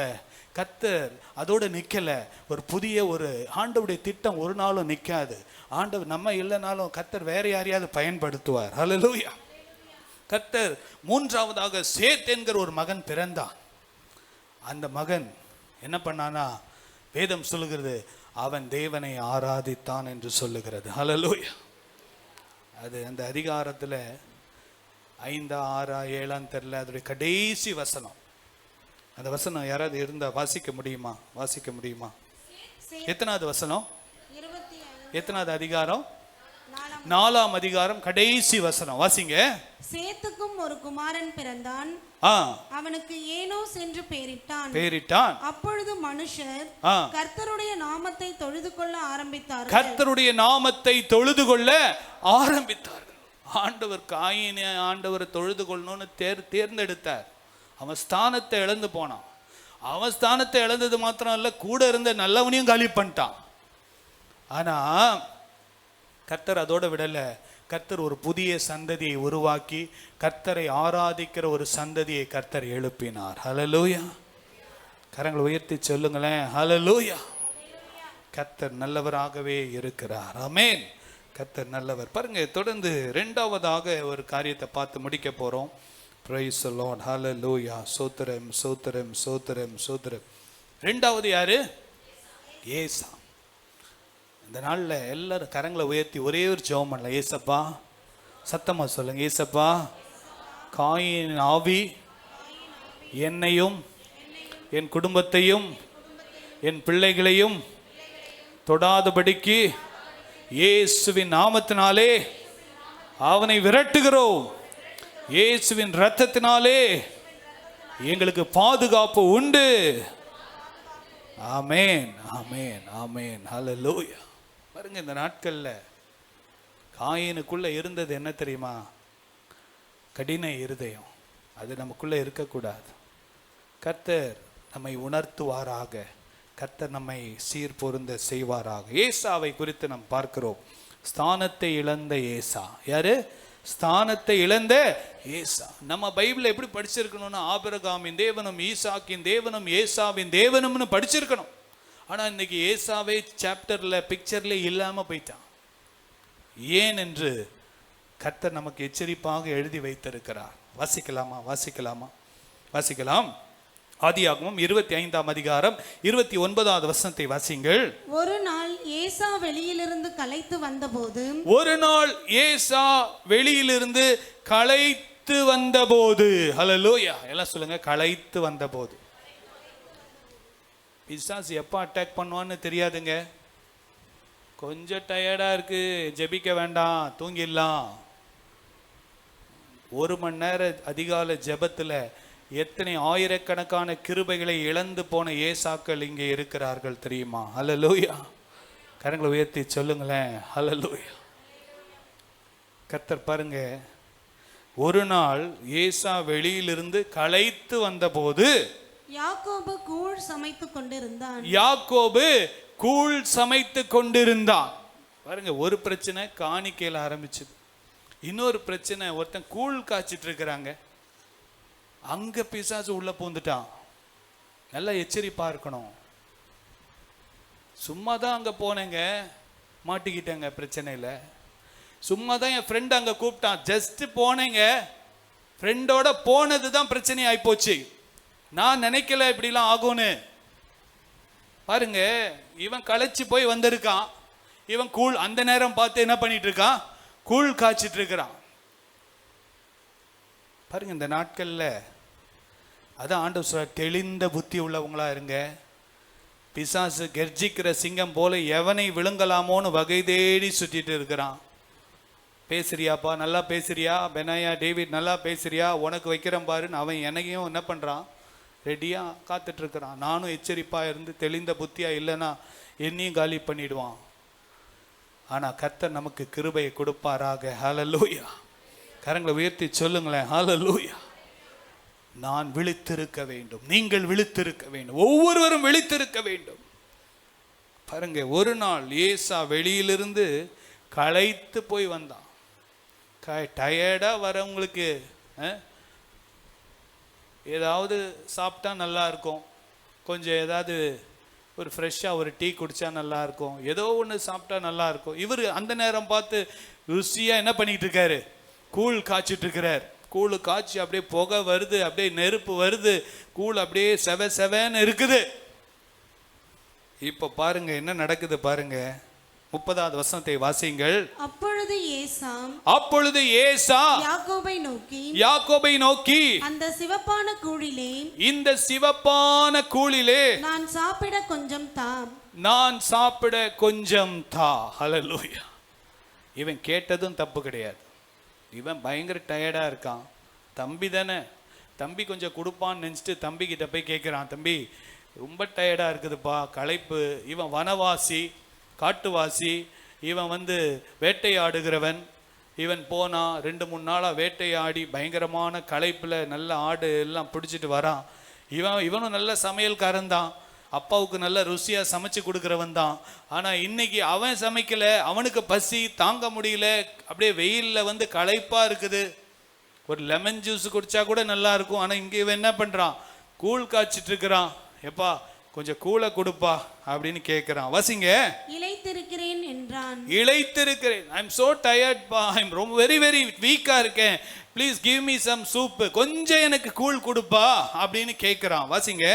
கர்த்தர் அதோட நிக்கல. ஒரு புதிய ஒரு ஆண்டவருடைய திட்டம் ஒரு நாளும் நிக்காது. ஆண்டவர் நம்ம இல்லைனாலும் கர்த்தர் வேற யாரையாவது பயன்படுத்துவார். ஹல்லேலூயா. கர்த்தர் 3ஆவதாக சேத் என்கிற ஒரு மகன் பிறந்தான். அந்த மகன் என்ன பண்ணானா, வேதம் சொல்லுகிறது அவன் தேவனை ஆராதித்தான் என்று சொல்லுகிறது. ஹல்லேலூயா. அது அந்த அதிகாரத்துல 5, 6, 7 தெரியல, அதோடைய கடைசி வசனம். அந்த வசனம் யாராவது இருந்தா வாசிக்க முடியுமா? வாசிக்க முடியுமா? எத்தனாவது வசனம்? எத்தனாவது அதிகாரம்? 4ஆம் அதிகாரம் கடைசி வசனம் வாசிங்க. சேத்துக்கும் ஒரு குமாரன் பிறந்தான், அவனுக்கு ஏனோஸ் என்று பெயரிட்டான். அப்பொழுது மனுஷர் கர்த்தருடைய நாமத்தை தொழுது கொள்ள ஆரம்பித்தார்கள். கர்த்தருடைய நாமத்தை தொழுது கொள்ள ஆரம்பித்தார்கள். ஆண்டவர் காயினை ஆண்டவரை தொழுது கொள்ளணும்னு தேர்ந்தெடுத்தார். அவன் ஸ்தானத்தை இழந்து போனான். அவன் ஸ்தானத்தை இழந்தது மாத்திரம் இல்ல, கூட இருந்த நல்லவனையும் காலி பண்ணிட்டான். ஆனா கர்த்தர் அதோட விடல. கர்த்தர் ஒரு புதிய சந்ததியை உருவாக்கி கர்த்தரை ஆராதிக்கிற ஒரு சந்ததியை கர்த்தர் எழுப்பினார். ஹல்லேலூயா. கரங்களை உயர்த்தி சொல்லுங்களேன், ஹல்லேலூயா. கர்த்தர் நல்லவராகவே இருக்கிறார். ஆமென். கர்த்தர் நல்லவர். பாருங்க, தொடர்ந்து 2ஆவதாக ஒரு காரியத்தை பார்த்து முடிக்க போறோம். Praise the Lord. ஹல்லேலூயா. ஸ்தோத்திரம் ஸ்தோத்திரம் ஸ்தோத்திரம் ஸ்தோத்திரம். 2ஆவது யாரு? ஏசா. இந்த நாளில் எல்லாரும் கரங்களை உயர்த்தி ஒரே ஒரு ஜெபம் பண்ணலாம். ஏசப்பா, சத்தமா சொல்லுங்க, ஏசப்பா, காயின் ஆவி என்னையும் என் குடும்பத்தையும் என் பிள்ளைகளையும் தொடாதபடிக்கு இயேசுவின் நாமத்தினாலே அவனை விரட்டுகிறோம். இயேசுவின் இரத்தத்தினாலே எங்களுக்கு பாதுகாப்பு உண்டு. ஆமென், ஆமென், ஆமென். ஹல்லேலூயா. பாருங்க, இந்த நாட்கள்ல காயினுக்குள்ள இருந்தது என்ன தெரியுமா? கடின இருதயம். அது நமக்குள்ள இருக்கக்கூடாது. கர்த்தர் நம்மை உணர்த்துவாராக. கர்த்தர் நம்மை சீர்பொருந்த செய்வாராக. ஏசாவை குறித்து நாம் பார்க்கிறோம். ஸ்தானத்தை இழந்த ஏசா. யாரு? ஸ்தானத்தை இழந்த ஏசா. நம்ம பைபிள் எப்படி படிச்சிருக்கணும்னா, ஆபிரகாமின் தேவனும் ஈசாக்கின் தேவனும் ஏசாவின் தேவனும்னு படிச்சிருக்கணும். ஆனா இன்னைக்கு ஏசாவே சாப்டர்ல பிக்சர்ல இல்லாம போயிட்டான். ஏன் என்று கர்த்தர் நமக்கு எச்சரிப்பாக எழுதி வைத்திருக்கிறார். வாசிக்கலாமா? வாசிக்கலாமா? வாசிக்கலாம். ஆதியாகமம் 25ஆம் அதிகாரம் 29வது வசனத்தை வாசிங்கள். ஒரு நாள் ஏசா வெளியிலிருந்து களைத்து வந்தபோது, ஒரு நாள் ஏசா வெளியிலிருந்து களைத்து வந்தபோது. ஹல்லேலூயா. எல்லாம் சொல்லுங்க, களைத்து வந்தபோது. பிசாசு எப்ப அட்டாக் பண்ணுவான்னு தெரியாதுங்க. கொஞ்சம் டயர்டா இருக்கு, ஜெபிக்க வேண்டாம், தூங்கிடலாம். 1 மணி நேரம் அதிகாலை ஜெபத்துல எத்தனை ஆயிரக்கணக்கான கிருபைகளை இழந்து போன ஏசாக்கள் இங்கே இருக்கிறார்கள் தெரியுமா? ஹல்லேலூயா. கரங்களை உயர்த்தி சொல்லுங்களேன், ஹல்லேலூயா. கர்த்தர் பாருங்க, ஒரு நாள் ஏசா வெளியிலிருந்து களைத்து வந்தபோது யாக்கோபு கூழ் சமைத்து கொண்டிருந்தான். யாக்கோபு கூழ் சமைத்து கொண்டிருந்தான். பாருங்க, ஒரு பிரச்சனை காணிக்கையில் ஆரம்பிச்சது. இன்னொரு பிரச்சனை, ஒருத்தன் கூழ் காய்ச்சிட்டு இருக்கிறாங்க, அங்க பிசாசு உள்ள பூந்துட்டான். நல்லா எச்சரிப்பா இருக்கணும். சும்மா தான் அங்க போனேங்க, மாட்டிக்கிட்டேங்க பிரச்சனையில. சும்மா தான் என் ஃப்ரெண்ட் அங்க கூப்பிட்டான், ஜஸ்ட் போனேங்க, ஃப்ரெண்டோட போனது தான் பிரச்சனை ஆயிப்போச்சு. நான் நினைக்கல இப்படிலாம் ஆகும்னு. பாருங்க, இவன் களைச்சு போய் வந்திருக்கான். இவன் கூழ் அந்த நேரம் பார்த்து என்ன பண்ணிட்டு இருக்கான்? கூழ் காய்ச்சிட்டு இருக்கிறான். பாருங்க, இந்த நாட்கள்ல அதான் ஆண்டவர் சொல்ற, தெளிந்த புத்தி உள்ளவங்களா இருங்க. பிசாசு கர்ஜிக்கிற சிங்கம் போல எவனை விழுங்கலாமோன்னு வகை தேடி சுத்திட்டு இருக்கிறான். பேசுறியாப்பா, நல்லா பேசுறியா, பெனாயா டேவிட் நல்லா பேசுறியா, உனக்கு வைக்கிறேன் பாருன்னு அவன் என்னையும் என்ன பண்றான்? ரெடியா காத்துட்டு இருக்கிறான். நானும் எச்சரிப்பா இருந்து தெளிந்த புத்தியா இல்லைன்னா என்னையும் காலி பண்ணிடுவான். ஆனா கர்த்தர் நமக்கு கிருபையை கொடுப்பாராக. ஹல்லேலூயா. கரங்களை உயர்த்தி சொல்லுங்களேன், ஹல்லேலூயா. நான் விழித்திருக்க வேண்டும், நீங்கள் விழித்திருக்க வேண்டும், ஒவ்வொருவரும் விழித்திருக்க வேண்டும். பாருங்க, ஒரு நாள் ஏசா வெளியிலிருந்து களைத்து போய் வந்தான். டயர்டா வரவங்களுக்கு ஏதாவது சாப்பிட்டா நல்லா இருக்கும், கொஞ்சம் ஏதாவது ஒரு ஃப்ரெஷ்ஷாக ஒரு டீ குடித்தா நல்லா இருக்கும், ஏதோ ஒன்று சாப்பிட்டா நல்லா இருக்கும். இவர் அந்த நேரம் பார்த்து ருசியாக என்ன பண்ணிட்டு இருக்காரு, கூழ் காய்ச்சிட்டு இருக்கிறார். கூழ் காய்ச்சி அப்படியே புகை வருது, அப்படியே நெருப்பு வருது, கூழ் அப்படியே செவன்னு இருக்குது. இப்போ பாருங்க என்ன நடக்குது பாருங்க. 30வது வசனத்தை வாசியுங்கள். அப்பொழுது ஏசா யாக்கோபை நோக்கி இந்த சிவப்பான கூழிலே நான் சாப்பிட கொஞ்சம் தா. ஹல்லேலூயா. இவன் கேட்டதும் தப்பு கிடையாது. இவன் பயங்கர டயர்டா இருக்கான். தம்பி தானே, தம்பி கொஞ்சம் கொடுப்பான்னு நினைச்சிட்டு தம்பி கிட்ட போய் கேட்கிறான், தம்பி ரொம்ப டயர்டா இருக்குதுப்பா, களைப்பு. இவன் வனவாசி, காட்டுவாசி, இவன் வேட்டையாடுகிறவன். இவன் போனா 2-3 நாளா வேட்டையாடி பயங்கரமான களைப்புல நல்ல ஆடு எல்லாம் பிடிச்சிட்டு வரான். இவனும் நல்ல சமையல்காரன் தான், அப்பாவுக்கு நல்ல ருசியா சமைச்சு கொடுக்குறவன் தான். ஆனா இன்னைக்கு அவன் சமைக்கல, அவனுக்கு பசி தாங்க முடியல, அப்படியே வெயில்ல களைப்பா இருக்குது. ஒரு லெமன் ஜூஸ் குடிச்சா கூட நல்லா இருக்கும். ஆனா இங்க இவன் என்ன பண்றான், கூழ் காய்ச்சிட்டு இருக்கிறான். எப்பா கொஞ்சம் கூழை கொடுப்பா அப்படின்னு கேட்கிறான். வசிங்க. இளைத்திருக்கிறேன் என்றான். இளைத்திருக்கிறேன், ஐ எம் சோ டயர்ட் பா, ஐ எம் ரொம்ப வெரி வீக்கா இருக்கேன், please give me some soup, கொஞ்சம் எனக்கு கூழ் கொடுப்பா அப்படின்னு கேட்கிறான். வாசிங்க.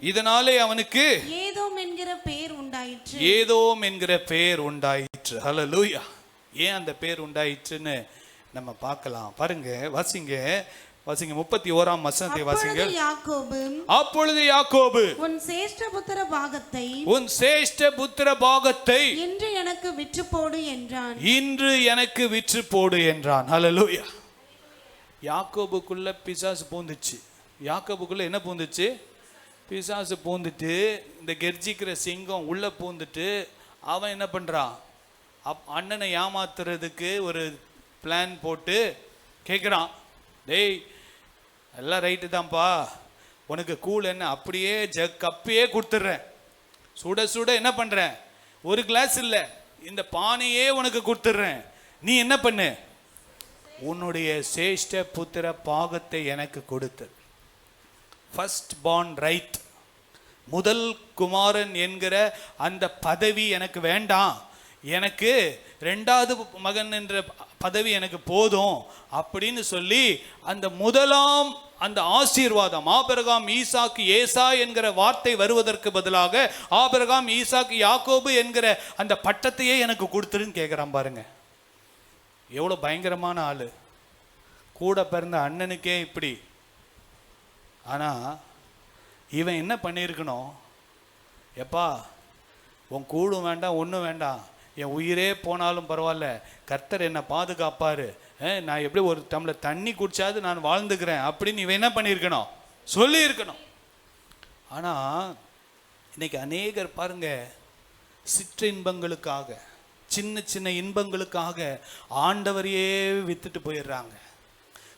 இதனாலே அவனுக்கு ஏதோம் என்கிற பெயர் உண்டாயிற்று. ஏதோம் என்கிற பெயர் உண்டாயிற்று. ஹல்லேலூயா. ஏன் அந்த பெயர் உண்டாயிற்றுன்னு நம்ம பார்க்கலாம். பாருங்க, வாசிங்க 31ஆம் வசனத்தை வாசிங்கள். அப்பொழுது யாக்கோபு உன் சேஷ்ட புத்திர பாகத்தை இன்று எனக்கு விற்று போடு என்றான். ஹல்லேலூயா. யாக்கோபுக்குள்ள பிசாசு பூந்துச்சு. யாக்கோபுக்குள்ள என்ன பூந்துச்சு, பிசாசு பூந்துட்டு இந்த கெர்ஜிக்கிற சிங்கம் உள்ள பூந்துட்டு அவன் என்ன பண்றான், அண்ணனை ஏமாத்துறதுக்கு ஒரு பிளான் போட்டு கேட்குறான், டேய் எல்லாம் ரைட்டு தான்ப்பா, உனக்கு கூழ் என்ன அப்படியே கப்பையே கொடுத்துட்றேன், சுட சுட என்ன பண்ணுறேன், ஒரு கிளாஸ் இல்லை இந்த பானையே உனக்கு கொடுத்துட்றேன், நீ என்ன பண்ணு, உன்னுடைய சேஷ்ட புத்திர பாகத்தை எனக்கு கொடுத்து, ஃபர்ஸ்ட் பார்ன் ரைட், முதல் குமாரன் என்கிற அந்த பதவி எனக்கு வேண்டாம், எனக்கு 2வது மகன் என்ற பதவி எனக்கு போதும் அப்படின்னு சொல்லி அந்த முதலாம் அந்த ஆசீர்வாதம், ஆபிரகாம் ஈசாக்கு ஏசா என்கிற வார்த்தை வருவதற்கு பதிலாக ஆபிரகாம் ஈசாக்கு யாக்கோபு என்கிற அந்த பட்டத்தையே எனக்கு கொடுத்துருன்னு கேட்குறான். பாருங்க எவ்வளோ பயங்கரமான ஆளு. கூட பிறந்த அண்ணனுக்கே இப்படி. ஆனா இவன் என்ன பண்ணியிருக்கணும், எப்பா உன் கூடும் வேண்டாம் ஒன்றும் வேண்டாம், என் உயிரே போனாலும் பரவாயில்ல, கர்த்தர் என்னை பாதுகாப்பாரு, நான் எப்படி ஒரு டம்ளர் தண்ணி குடிச்சாது நான் வாழ்ந்துக்கிறேன் அப்படின்னு இவன் என்ன பண்ணியிருக்கணும், சொல்லி இருக்கணும். ஆனால் இன்னைக்கு அநேகர் பாருங்க, சிற்ற இன்பங்களுக்காக, சின்ன சின்ன இன்பங்களுக்காக ஆண்டவரையே வித்துட்டு போயிடுறாங்க.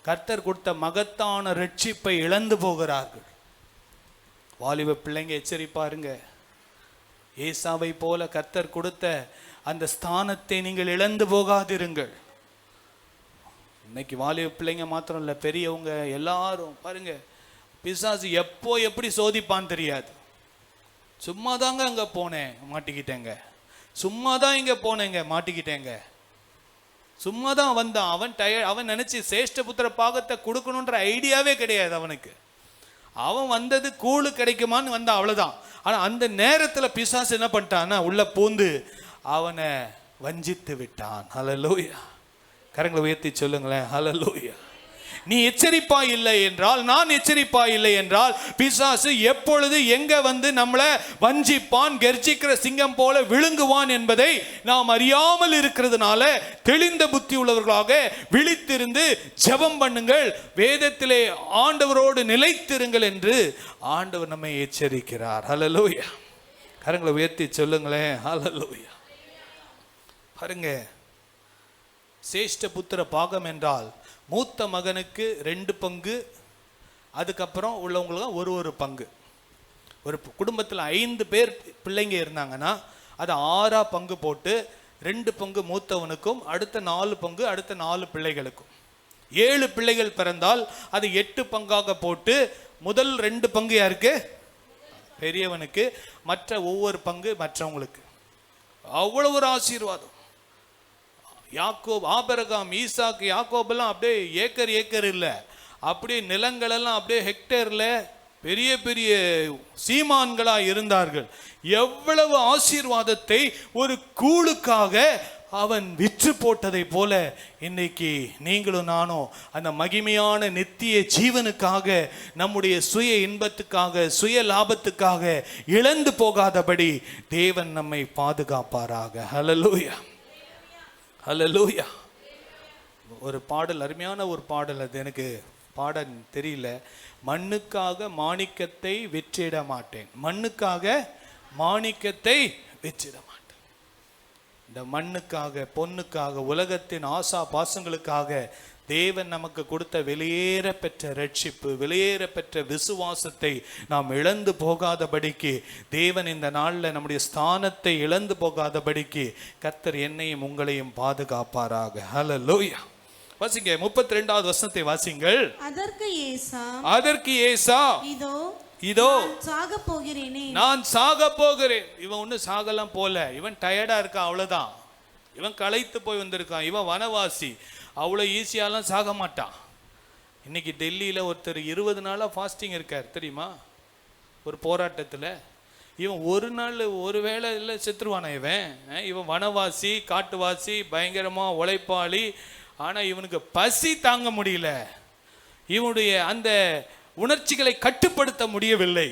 கர்த்தர் கொடுத்த மகத்தான ரட்சிப்பை இழந்து போகிறார்கள். வாலிப பிள்ளைங்க எச்சரிப்பாருங்க. ஏசாவை போல கர்த்தர் கொடுத்த அந்த ஸ்தானத்தை நீங்கள் இழந்து போகாதிருங்கள். இன்னைக்கு வாலிப பிள்ளைங்க மாத்திரம் இல்லை, பெரியவங்க எல்லாரும் பாருங்க, பிசாசு எப்போ எப்படி சோதிப்பான்னு தெரியாது. சும்மா தாங்க அங்கே போனேன் மாட்டிக்கிட்டேங்க, சும்மா தான் இங்கே போனேங்க மாட்டிக்கிட்டேங்க, சும்மா தான் வந்தான். அவன் நினைச்சு சேஷ்ட புத்திர பாகத்தை கொடுக்கணுன்ற ஐடியாவே கிடையாது அவனுக்கு. அவன் வந்தது கூழு கிடைக்குமான்னு வந்தான், அவ்வளோதான். ஆனால் அந்த நேரத்தில் பிசாசு என்ன பண்ணிட்டான்னா உள்ள பூந்து அவனை வஞ்சித்து விட்டான். ஹல்லேலூயா. கரங்களை உயர்த்தி சொல்லுங்களேன், ஹல்லேலூயா. நீ எச்சரிப்பா இல்லை என்றால், நான் எச்சரிப்பா இல்லை என்றால், பிசாசு எப்பொழுது எங்க வந்து நம்மளை வஞ்சிப்பான், கெர்ஜிக்கிற சிங்கம் போல விழுங்குவான் என்பதை நாம் அறியாமல் இருக்கிறதுனால தெளிந்த புத்தி உள்ளவர்களாக விழித்திருந்து ஜெபம் பண்ணுங்கள், வேதத்திலே ஆண்டவரோடு நிலைத்திருங்கள் என்று ஆண்டவர் நம்மை எச்சரிக்கிறார். ஹல்லேலூயா. கரங்களை உயர்த்தி சொல்லுங்களேன், ஹல்லேலூயா. பாருங்க, சேஷ்ட புத்திர பாகம் என்றால் மூத்த மகனுக்கு 2 பங்கு, அதுக்கப்புறம் உள்ளவங்களுக்கு ஒரு பங்கு. ஒரு குடும்பத்தில் 5 பேர் பிள்ளைங்க இருந்தாங்கன்னா அதை 6 பங்கு போட்டு 2 பங்கு மூத்தவனுக்கும், அடுத்த 4 பங்கு அடுத்த 4 பிள்ளைகளுக்கும். 7 பிள்ளைகள் பிறந்தால் அது 8 பங்காக போட்டு முதல் 2 பங்கு யாருக்கு? பெரியவனுக்கு, மற்ற ஒவ்வொரு பங்கு மற்றவங்களுக்கு. அவ்வளவு ஒரு ஆசீர்வாதம். யாக்கோப், ஆபிரகாம், ஈசாக்கு, யாக்கோபெல்லாம் அப்படியே ஏக்கர் இல்லை, அப்படியே நிலங்களெல்லாம் அப்படியே ஹெக்டேர்ல பெரிய பெரிய சீமான்களா இருந்தார்கள். எவ்வளவு ஆசீர்வாதத்தை ஒரு கூழுக்காக அவன் விற்று போட்டதை போல இன்னைக்கு நீங்களும் நானும் அந்த மகிமையான நித்திய ஜீவனுக்காக, நம்முடைய சுய இன்பத்துக்காக, சுய லாபத்துக்காக இழந்து போகாதபடி தேவன் நம்மை பாதுகாப்பாராக. ஹல்லேலூயா, ஹல்லேலூயா. ஒரு பாடல், அருமையான ஒரு பாடல், அது எனக்கு பாட தெரியல. மண்ணுக்காக மாணிக்கத்தை விற்றிட மாட்டேன், மண்ணுக்காக மாணிக்கத்தை விற்றிட மாட்டேன். இந்த மண்ணுக்காக, பொண்ணுக்காக, உலகத்தின் ஆசா பாசங்களுக்காக தேவன் நமக்கு கொடுத்த வெளியேற பெற்ற ரட்சிப்பு, வெளியேற பெற்ற விசுவாசத்தை நாம் இழந்து போகாதபடிக்கு, தேவன் இந்த நாளில் நம்முடைய ஸ்தானத்தை இழந்து போகாதபடிக்கு கர்த்தர் என்னையும் உங்களையும் பாதுகாப்பாராக. ஹல்லேலூயா. வாசிங்க 32வது வசனத்தை வாசிங்கள். அதற்கு ஏசா இதோ சாக போகிறேனே, நான் சாக போகிறேன். இவன் ஒன்னும் சாகலாம் போல, இவன் டயர்டா இருக்கான், அவ்வளவுதான். இவன் களைத்து போய் வந்திருக்கான், இவன் வனவாசி, அவ்வளவு ஈஸியாலாம் சாக மாட்டான். இன்னைக்கு டெல்லியில ஒருத்தர் 20 நாளா ஃபாஸ்டிங் இருக்கார் தெரியுமா? ஒரு போராட்டத்துல. இவன் ஒரு நாள் ஒரு வேளை இல்லை செத்துருவானா? இவன் வனவாசி, காட்டுவாசி, பயங்கரமா உழைப்பாளி. ஆனா இவனுக்கு பசி தாங்க முடியல, இவனுடைய அந்த உணர்ச்சிகளை கட்டுப்படுத்த முடியவில்லை.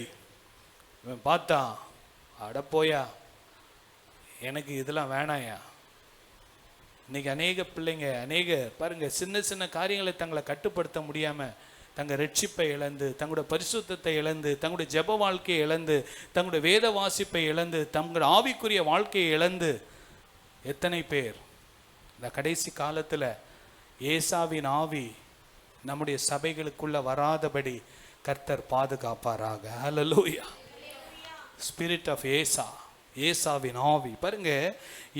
இவன் பார்த்தான், அட போயா, எனக்கு இதெல்லாம் வேணாயா. இன்னைக்கு அநேக பிள்ளைங்க, பாருங்க, சின்ன சின்ன காரியங்களை தங்களை கட்டுப்படுத்த முடியாம தங்கள் ரட்சிப்பை இழந்து, தங்களுடைய பரிசுத்தத்தை இழந்து, தங்களுடைய ஜெப வாழ்க்கையை இழந்து, தங்களுடைய வேத வாசிப்பை இழந்து, தங்களுடைய ஆவிக்குரிய வாழ்க்கையை இழந்து எத்தனை பேர் இந்த கடைசி காலத்துல ஏசாவின் ஆவி நம்முடைய சபைகளுக்குள்ள வராதபடி கர்த்தர் பாதுகாப்பாராக. ஹல்லேலூயா. ஸ்பிரிட் ஆஃப் ஏசா, ஏசாவின் ஆவி. பாருங்க,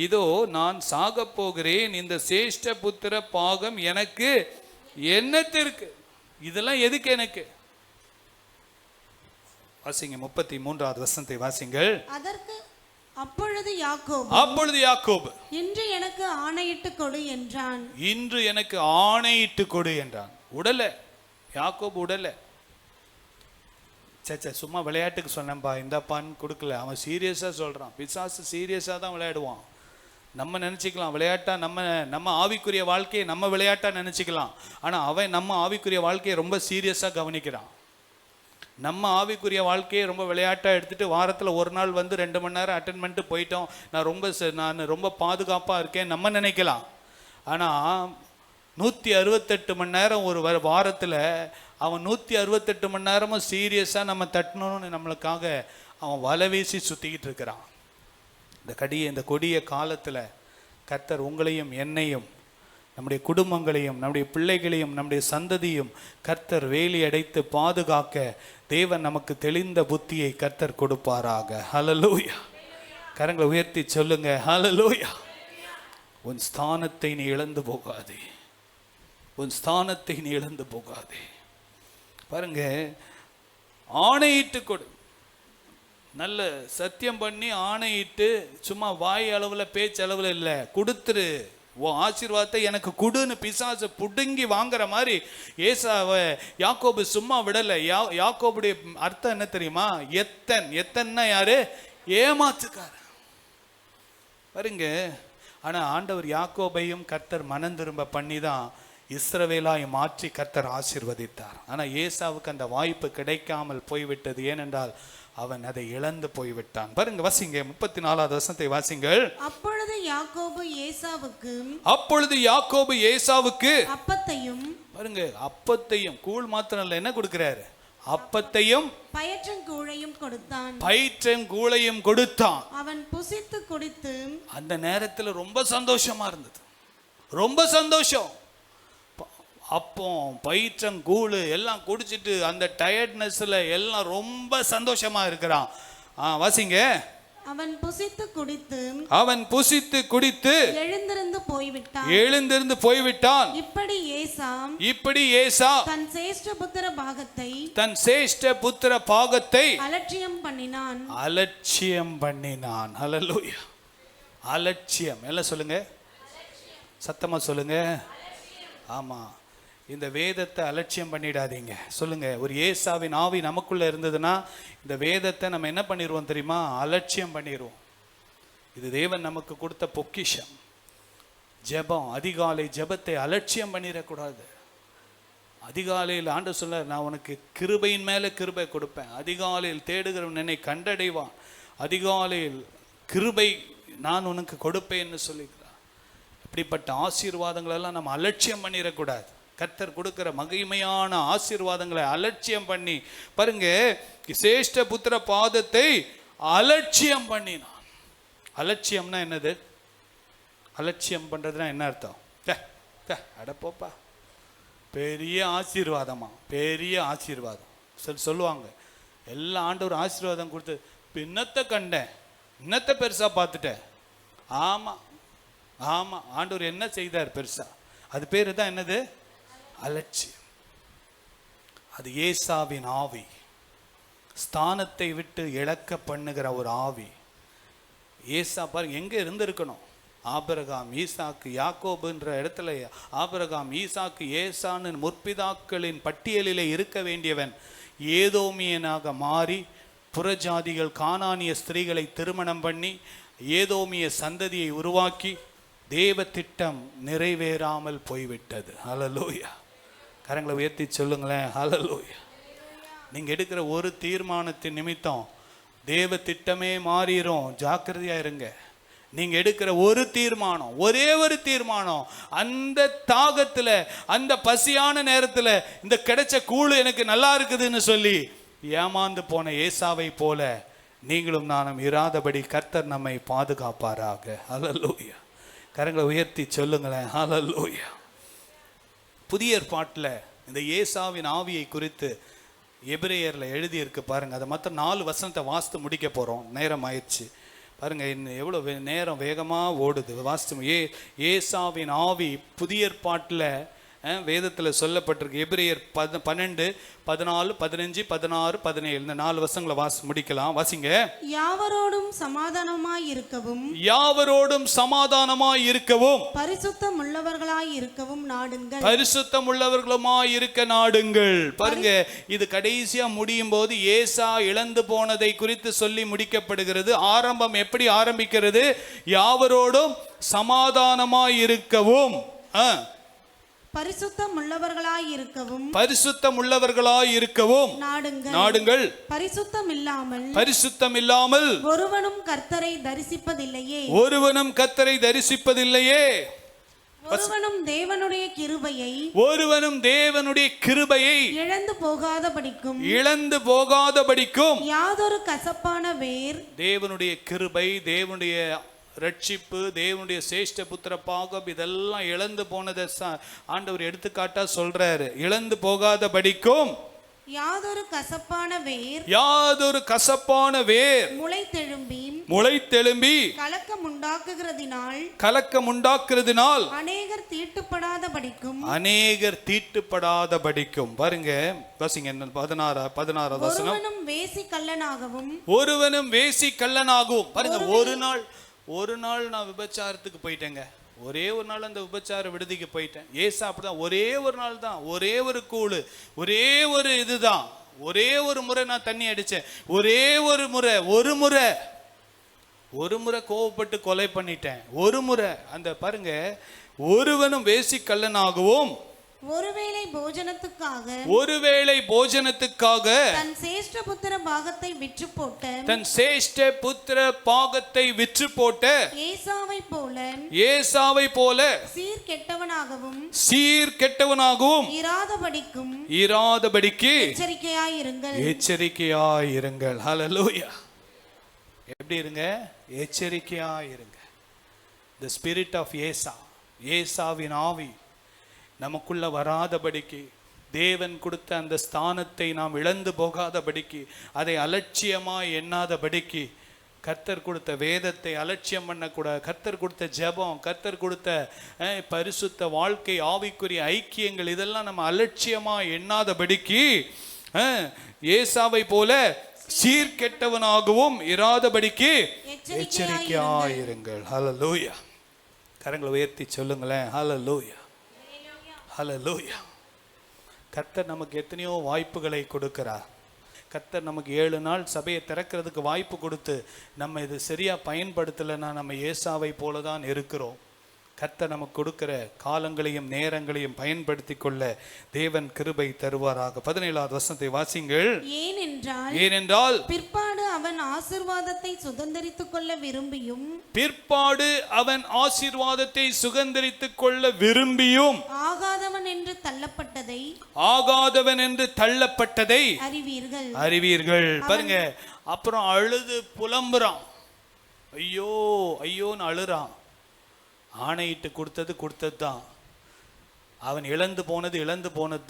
இதோ நான் சாக போகிறேன், இந்த சேஷ்ட புத்திர பாகம் எனக்கு என்னத்திற்கு? இதெல்லாம் எதுக்கு எனக்கு? வாசிங்க 33வது வசனத்தை வாசிங்கள். அப்பொழுது யாக்கோபு இன்று எனக்கு ஆணையிட்டு கொடு என்றான். இன்று எனக்கு ஆணையிட்டு கொடு என்றான். உடல யாக்கோபு உடல. சச்சா, சும்மா விளையாட்டுக்கு சொன்னேன்பா, இந்தப்பான்னு கொடுக்கல. அவன் சீரியஸா சொல்றான். பிசாசு சீரியஸா தான் விளையாடுவான். நம்ம நினைச்சுக்கலாம் விளையாட்டா, நம்ம ஆவிக்குரிய வாழ்க்கையை நம்ம விளையாட்டா நினைச்சுக்கலாம். ஆனா அவன் நம்ம ஆவிக்குரிய வாழ்க்கையை ரொம்ப சீரியஸா கவனிக்கிறான். நம்ம ஆவிக்குரிய வாழ்க்கையை ரொம்ப விளையாட்டாக எடுத்துகிட்டு வாரத்தில் ஒரு நாள் வந்து 2 மணி நேரம் அட்டென்ட் பண்ணிட்டு போயிட்டோம், நான் ரொம்ப பாதுகாப்பாக இருக்கேன் நம்ம நினைக்கலாம். ஆனால் 168 மணி நேரம் ஒரு வாரத்தில் அவன் 168 மணி நேரமும் சீரியஸாக நம்ம தட்டணும்னு நம்மளுக்காக அவன் வலை வீசி சுற்றிக்கிட்டு இருக்கிறான். இந்த கொடிய காலத்தில் கர்த்தர் உங்களையும் என்னையும், நம்முடைய குடும்பங்களையும், நம்முடைய பிள்ளைகளையும், நம்முடைய சந்ததியும் கர்த்தர் வேலி அடைத்து பாதுகாக்க தேவன் நமக்கு தெளிந்த புத்தியை கர்த்தர் கொடுப்பாராக. ஹல்லேலூயா. கரங்களை உயர்த்தி சொல்லுங்க, ஹல்லேலூயா. உன் ஸ்தானத்தை நீ இழந்து போகாதே, உன் ஸ்தானத்தை நீ இழந்து போகாதே. பாருங்க, ஆணையிட்டு கொடு. நல்ல சத்தியம் பண்ணி ஆணையிட்டு, சும்மா வாய் அளவில் பேச்சு அளவில் இல்லை, கொடுத்துரு. உன் ஆசீர்வாதத்தை எனக்கு கொடுன்னு பிசாசு புடுங்கி வாங்குற மாதிரி ஏசாவை யாக்கோபு சும்மா விடலை. யாக்கோபுடைய அர்த்தம் என்ன தெரியுமா? எத்தன்னா யாரு? ஏமாத்துக்கார. பாருங்க, ஆனா ஆண்டவர் யாக்கோபையும் கர்த்தர் மனம் திரும்ப பண்ணி தான் இஸ்ரவேலாய் மாற்றி கர்த்தர் ஆசீர்வதித்தார். ஆனா ஏசாவுக்கு அந்த வாய்ப்பு கிடைக்காமல் போய்விட்டது. ஏனென்றால் அவன் அதை இழந்து போய்விட்டான். பாருங்க, வாசிங்க 34வது வசனத்தை வாசிங்கள். அப்பொழுது யாக்கோபு ஏசாவுக்கு அப்பத்தையும், பாருங்க, அப்பத்தையும், கூழ் மாத்திரம் இல்லை, என்ன கொடுக்கிறாரு? அப்பத்தையும் பயற்றங்கூழையும் கொடுத்தான். பயிற்றங்கூழையும் கொடுத்தான். அவன் புசித்து குடித்து அந்த நேரத்துல ரொம்ப சந்தோஷமா இருந்தது, ரொம்ப சந்தோஷம். அப்போ பயிற்றங்கூழ் எல்லாம் குடிச்சிட்டு அந்த டயர்ட்னஸ்ல எல்லாம் ரொம்ப சந்தோஷமா இருக்கிறான். வாசிங்க. அவன் புசித்து குடித்து எழுந்திருந்து போய்விட்டான். இப்படி ஏசா தன் சேஷ்ட புத்திர பாகத்தை அலட்சியம் பண்ணினான். ஹல்லேலூயா. அலட்சியம். எல்லாம் சொல்லுங்க, சத்தமா சொல்லுங்க. ஆமா, இந்த வேதத்தை அலட்சியம் பண்ணிடாதீங்க. சொல்லுங்க. ஒரு ஏசாவின் ஆவி நமக்குள்ள இருந்ததுன்னா இந்த வேதத்தை நம்ம என்ன பண்ணிடுவோம் தெரியுமா? அலட்சியம் பண்ணிடுவோம். இது தேவன் நமக்கு கொடுத்த பொக்கிஷம். ஜெபம், அதிகாலை ஜெபத்தை அலட்சியம் பண்ணிடக்கூடாது. அதிகாலையில் ஆண்டவர் சொல்ல, நான் உனக்கு கிருபையின் மேல கிருபை கொடுப்பேன். அதிகாலையில் தேடுகிறவன் என்னை கண்டடைவான். அதிகாலையில் கிருபை நான் உனக்கு கொடுப்பேன்னு சொல்லிக்கிறான். இப்படிப்பட்ட ஆசீர்வாதங்களெல்லாம் நம்ம அலட்சியம் பண்ணிடக்கூடாது. கர்த்தர் கொடுக்கிற மகிமையான ஆசீர்வாதங்களை அலட்சியம் பண்ணி பாருங்க. சேஷ்ட புத்திர பாதத்தை அலட்சியம் பண்ணினான். அலட்சியம்னா என்னது? அலட்சியம் பண்றதுனா என்ன அர்த்தம்? அடப்போப்பா, பெரிய ஆசீர்வாதமா, பெரிய ஆசீர்வாதம் சொல்லுவாங்க. எல்லா ஆண்டவர் ஆசீர்வாதம் கொடுத்து இன்னத்தை கண்டேன், இன்னத்தை பெருசா பார்த்துட்டேன். ஆமா ஆமா, ஆண்டவர் என்ன செய்தார் பெருசா? அது பேரு தான் என்னது? அலட்சியம். அது ஏசாவின் ஆவி, ஸ்தானத்தை விட்டு இழக்க பண்ணுகிற ஒரு ஆவி. ஏசா பாருங்க எங்க இருந்திருக்கணும்? ஆபிரகாம், ஈசாக்கு, யாக்கோபுன்ற இடத்துல ஆபிரகாம், ஈசாக்கு, ஏசான்னு முற்பிதாக்களின் பட்டியலிலே இருக்க வேண்டியவன் ஏதோமியனாக மாறி புறஜாதிகள் கானானிய ஸ்திரீகளை திருமணம் பண்ணி ஏதோமிய சந்ததியை உருவாக்கி தேவ திட்டம் நிறைவேறாமல் போய்விட்டது. ஹல்லேலூயா. கரங்களை உயர்த்தி சொல்லுங்களேன், ஹல்லேலூயா. நீங்க எடுக்கிற ஒரு தீர்மானத்தின் நிமித்தம் தேவ திட்டமே மாறிடும். ஜாக்கிரதையா இருங்க. நீங்க எடுக்கிற ஒரு தீர்மானம், ஒரே ஒரு தீர்மானம், அந்த தாகத்துல, அந்த பசியான நேரத்துல இந்த கிடைச்ச கூழ் எனக்கு நல்லா இருக்குதுன்னு சொல்லி ஏமாந்து போன ஏசாவை போல நீங்களும் நானும் இராதபடி கர்த்தர் நம்மை பாதுகாப்பாராக. ஹல்லேலூயா. கரங்களை உயர்த்தி சொல்லுங்களேன், ஹல்லேலூயா. புதிய ஏற்பாட்டில் இந்த ஏசாவின் ஆவியை குறித்து எபிரேயர்ல எழுதி இருக்கு பாருங்க. அதை மாத்திரம் 4 வசனத்தை வாசித்து முடிக்க போறோம். நேரம் ஆயிடுச்சு பாருங்க. இன்னும் எவ்வளவு நேரம் வேகமா ஓடுது. வாசித்து ஏசாவின் ஆவி புதிய ஏற்பாட்டில் வேதத்தில் சொல்லப்பட்டிருக்கு. எபிரேயர் 12, 14, 15, 16, 17 இந்த 4 வசனங்களை முடிக்கலாம். வாசிங்க. யாவரோடும் சமாதானமாய் இருக்கவும் பரிசுத்தம் உள்ளவர்களாய் இருக்கவும் நாடுங்கள். பரிசுத்தம் உள்ளவர்களுமாய் இருக்க நாடுங்கள். பாருங்க, இது கடைசியா முடியும் போது ஏசா இழந்து போனதை குறித்து சொல்லி முடிக்கப்படுகிறது. ஆரம்பம் எப்படி ஆரம்பிக்கிறது? யாவரோடும் சமாதானமாய் இருக்கவும், பரிசுத்தம் உள்ளவர்களாய் இருக்கவும் நாடுங்கள். பரிசுத்தம் இல்லாமல் ஒருவனும் கர்த்தரை தரிசிப்பதில்லையே. ஒருவனும் தேவனுடைய கிருபையை இழந்து போகாதபடிக்கும் யாதொரு கசப்பான வேர். தேவனுடைய கிருபை, தேவனுடைய ரட்சிப்பு, தேவனுடைய சேஷ்ட புத்திர பாகம் இதெல்லாம் இழந்து போனதை ஆண்டவர் எடுத்துக்காட்டா சொல்றாரு. இழந்து போகாதபடிக்கும் யாதொரு கசப்பான வேர் முளைத்தெழும்பி கலக்கம் உண்டாக்குறதினால் அநேகர் தீட்டுப்படாதபடிக்கும். பாருங்க, வாசிங்க 16 வசனம். ஒருவனும் வேசி கள்ளனாகவும். பாருங்க, ஒரு நாள் நான் விபச்சாரத்துக்கு போயிட்டேங்க. ஒரே ஒரு நாள் அந்த விபச்சார விடுதிக்கு போயிட்டேன். ஏசா அப்படிதான். ஒரே ஒரு நாள் தான், ஒரே ஒரு கூழ், ஒரே ஒரு இதுதான், ஒரே ஒரு முறை நான் தண்ணி அடிச்சேன். ஒரே ஒரு முறை கோவப்பட்டு கொலை பண்ணிட்டேன். ஒரு முறை. அந்த பாருங்க, ஒருவனும் வேசி கள்ளனாகவும் ஒருவேளை போஜனத்துக்காக தன் சேஷ்ட புத்திர பாகத்தை விற்று போட்ட ஏசாவை போல சீர்கெட்டவனாகவும் இராதபடிக்கு எச்சரிக்கையாயிருங்கள். ஹல்லேலூயா. எப்படி இருங்க? எச்சரிக்கையாயிருங்க. The spirit of ஏசாவின் ஆவி நமக்குள்ள வராதபடிக்கு, தேவன் கொடுத்த அந்த ஸ்தானத்தை நாம் இழந்து போகாதபடிக்கு, அதை அலட்சியமாய் எண்ணாதபடிக்கு, கர்த்தர் கொடுத்த வேதத்தை அலட்சியம் பண்ணக்கூடாது. கர்த்தர் கொடுத்த ஜெபம், கர்த்தர் கொடுத்த பரிசுத்த வாழ்க்கை, ஆவிக்குரிய ஐக்கியங்கள், இதெல்லாம் நம்ம அலட்சியமாய் எண்ணாதபடிக்கு ஏசாவை போல சீர்கெட்டவனாகவும் இராதபடிக்கு எச்சரிக்கையாயிருங்கள். ஹல்லேலூயா. கரங்களை உயர்த்தி சொல்லுங்களேன். ஹல்லேலூயா, ஹல்லேலூயா. கர்த்தர் நமக்கு எத்தனையோ வாய்ப்புகளை கொடுக்கிறார். கர்த்தர் நமக்கு 7 நாள் சபையை திறக்கிறதுக்கு வாய்ப்பு கொடுத்து நம்ம இது சரியா பயன்படுத்தலைன்னா நம்ம ஏசாவை போல தான் இருக்கிறோம். கர்த்தர் நமக்கு கொடுக்கிற காலங்களையும் நேரங்களையும் பயன்படுத்தி கொள்ள தேவன் கிருபை தருவாராக. 17வது வசனத்தை வாசிங்கள். ஏனென்றால் பிற்பாடு அவன் ஆசீர்வாதத்தை சுதந்தரித்துக் கொள்ள விரும்பியும் ஆகாதவன் என்று தள்ளப்பட்டதை அறிவீர்கள். பாருங்க, அப்புறம் அழுது புலம்புறான். ஐயோ ஐயோன்னு அழுறான். ஆணையிட்டு கொடுத்தது தான். அவன் இழந்து போனது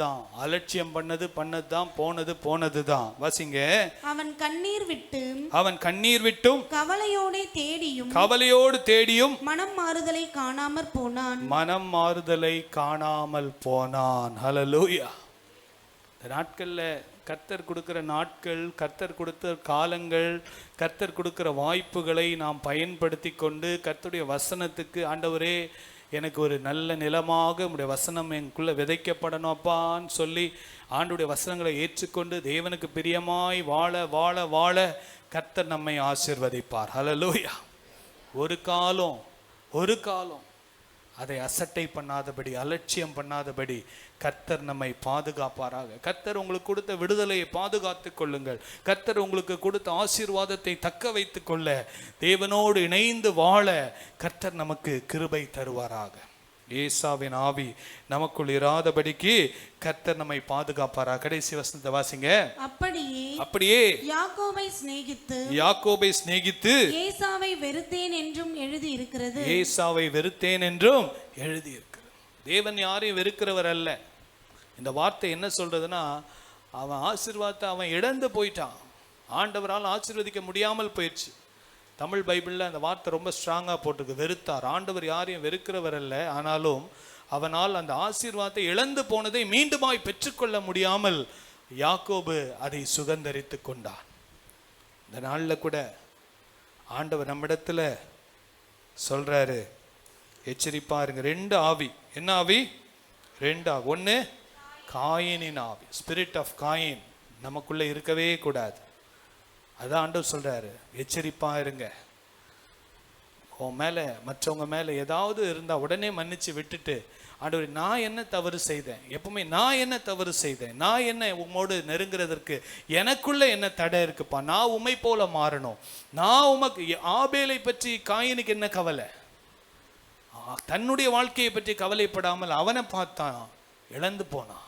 தான். அலட்சியம் பண்ணது தான். போனது தான். வாசிங்க. அவன் கண்ணீர் விட்டும் கவலையோடு தேடியும் மனம் மாறுதலை காணாமல் போனான். ஹல்லேலூயா. இந்த நாட்கள்ல கர்த்தர் கொடுக்கிற நாட்கள், கர்த்தர் கொடுத்த காலங்கள், கர்த்தர் கொடுக்கிற வாய்ப்புகளை நாம் பயன்படுத்தி கொண்டு கர்த்தருடைய வசனத்துக்கு, ஆண்டவரே எனக்கு ஒரு நல்ல நிலமாக உம்முடைய வசனம் எனக்குள்ள விதைக்கப்படணும் அப்பான்னு சொல்லி ஆண்டுடைய வசனங்களை ஏற்றுக்கொண்டு தேவனுக்கு பிரியமாய் வாழ வாழ வாழ கர்த்தர் நம்மை ஆசீர்வதிப்பார். ஹல்லேலூயா. ஒரு காலம் அதை அசட்டை பண்ணாதபடி, அலட்சியம் பண்ணாதபடி கர்த்தர் நம்மை பாதுகாப்பாராக. கர்த்தர் உங்களுக்கு கொடுத்த விடுதலையை பாதுகாத்து கொள்ளுங்கள். கர்த்தர் உங்களுக்கு கொடுத்த ஆசீர்வாதத்தை தக்க வைத்து கொள்ள, தேவனோடு இணைந்து வாழ கர்த்தர் நமக்கு கிருபை தருவாராக. ஏசாவின் ஆவி நமக்குள் இராதபடிக்கு கர்த்தர் நம்மை பாதுகாப்பாராக. கடைசி வசனத்தை வாசிங்க. அப்படியே யாக்கோபை சிநேகித்து ஏசாவை வெறுத்தேன் என்றும் எழுதி இருக்கிறது. தேவன் யாரையும் வெறுக்கிறவர் அல்ல. இந்த வார்த்தை என்ன சொல்றதுன்னா, அவன் ஆசீர்வாதத்தை அவன் இழந்து போயிட்டான். ஆண்டவரால் ஆசீர்வதிக்க முடியாமல் போயிடுச்சு. தமிழ் பைபிளில் அந்த வார்த்தை ரொம்ப ஸ்ட்ராங்காக போட்டிருக்கு, வெறுத்தார். ஆண்டவர் யாரையும் வெறுக்கிறவர் அல்ல, ஆனாலும் அவனால் அந்த ஆசீர்வாதத்தை இழந்து போனதை மீண்டுமாய் பெற்றுக்கொள்ள முடியாமல் யாக்கோபு அதை சுதந்தரித்து கொண்டான். இந்த நாளில் கூட ஆண்டவர் நம்மிடத்துல சொல்றாரு, எச்சரிப்பா இருங்க. 2 ஆவி. என்ன ஆவி? 2 ஆவி. 1 காயினின் ஆவி, ஸ்பிரிட் ஆஃப் காயின் நமக்குள்ள இருக்கவே கூடாது. அதான் ஆண்டவர் சொல்றாரு, எச்சரிப்பா இருங்க. உன் மேல மற்றவங்க மேல ஏதாவது இருந்தா உடனே மன்னிச்சு விட்டுட்டு, ஆண்டவர் நான் என்ன தவறு செய்தேன், எப்பவுமே நான் என்ன தவறு செய்தேன், நான் என்ன உம்மோடு நெருங்குறதற்கு எனக்குள்ள என்ன தடை இருக்குப்பா, நான் உம்மை போல மாறணும். நான் உமக்கு, ஆபேலை பற்றி காயினுக்கு என்ன கவலை? தன்னுடைய வாழ்க்கையை பற்றி கவலைப்படாமல் அவனை பார்த்தான், இழந்து போனான்.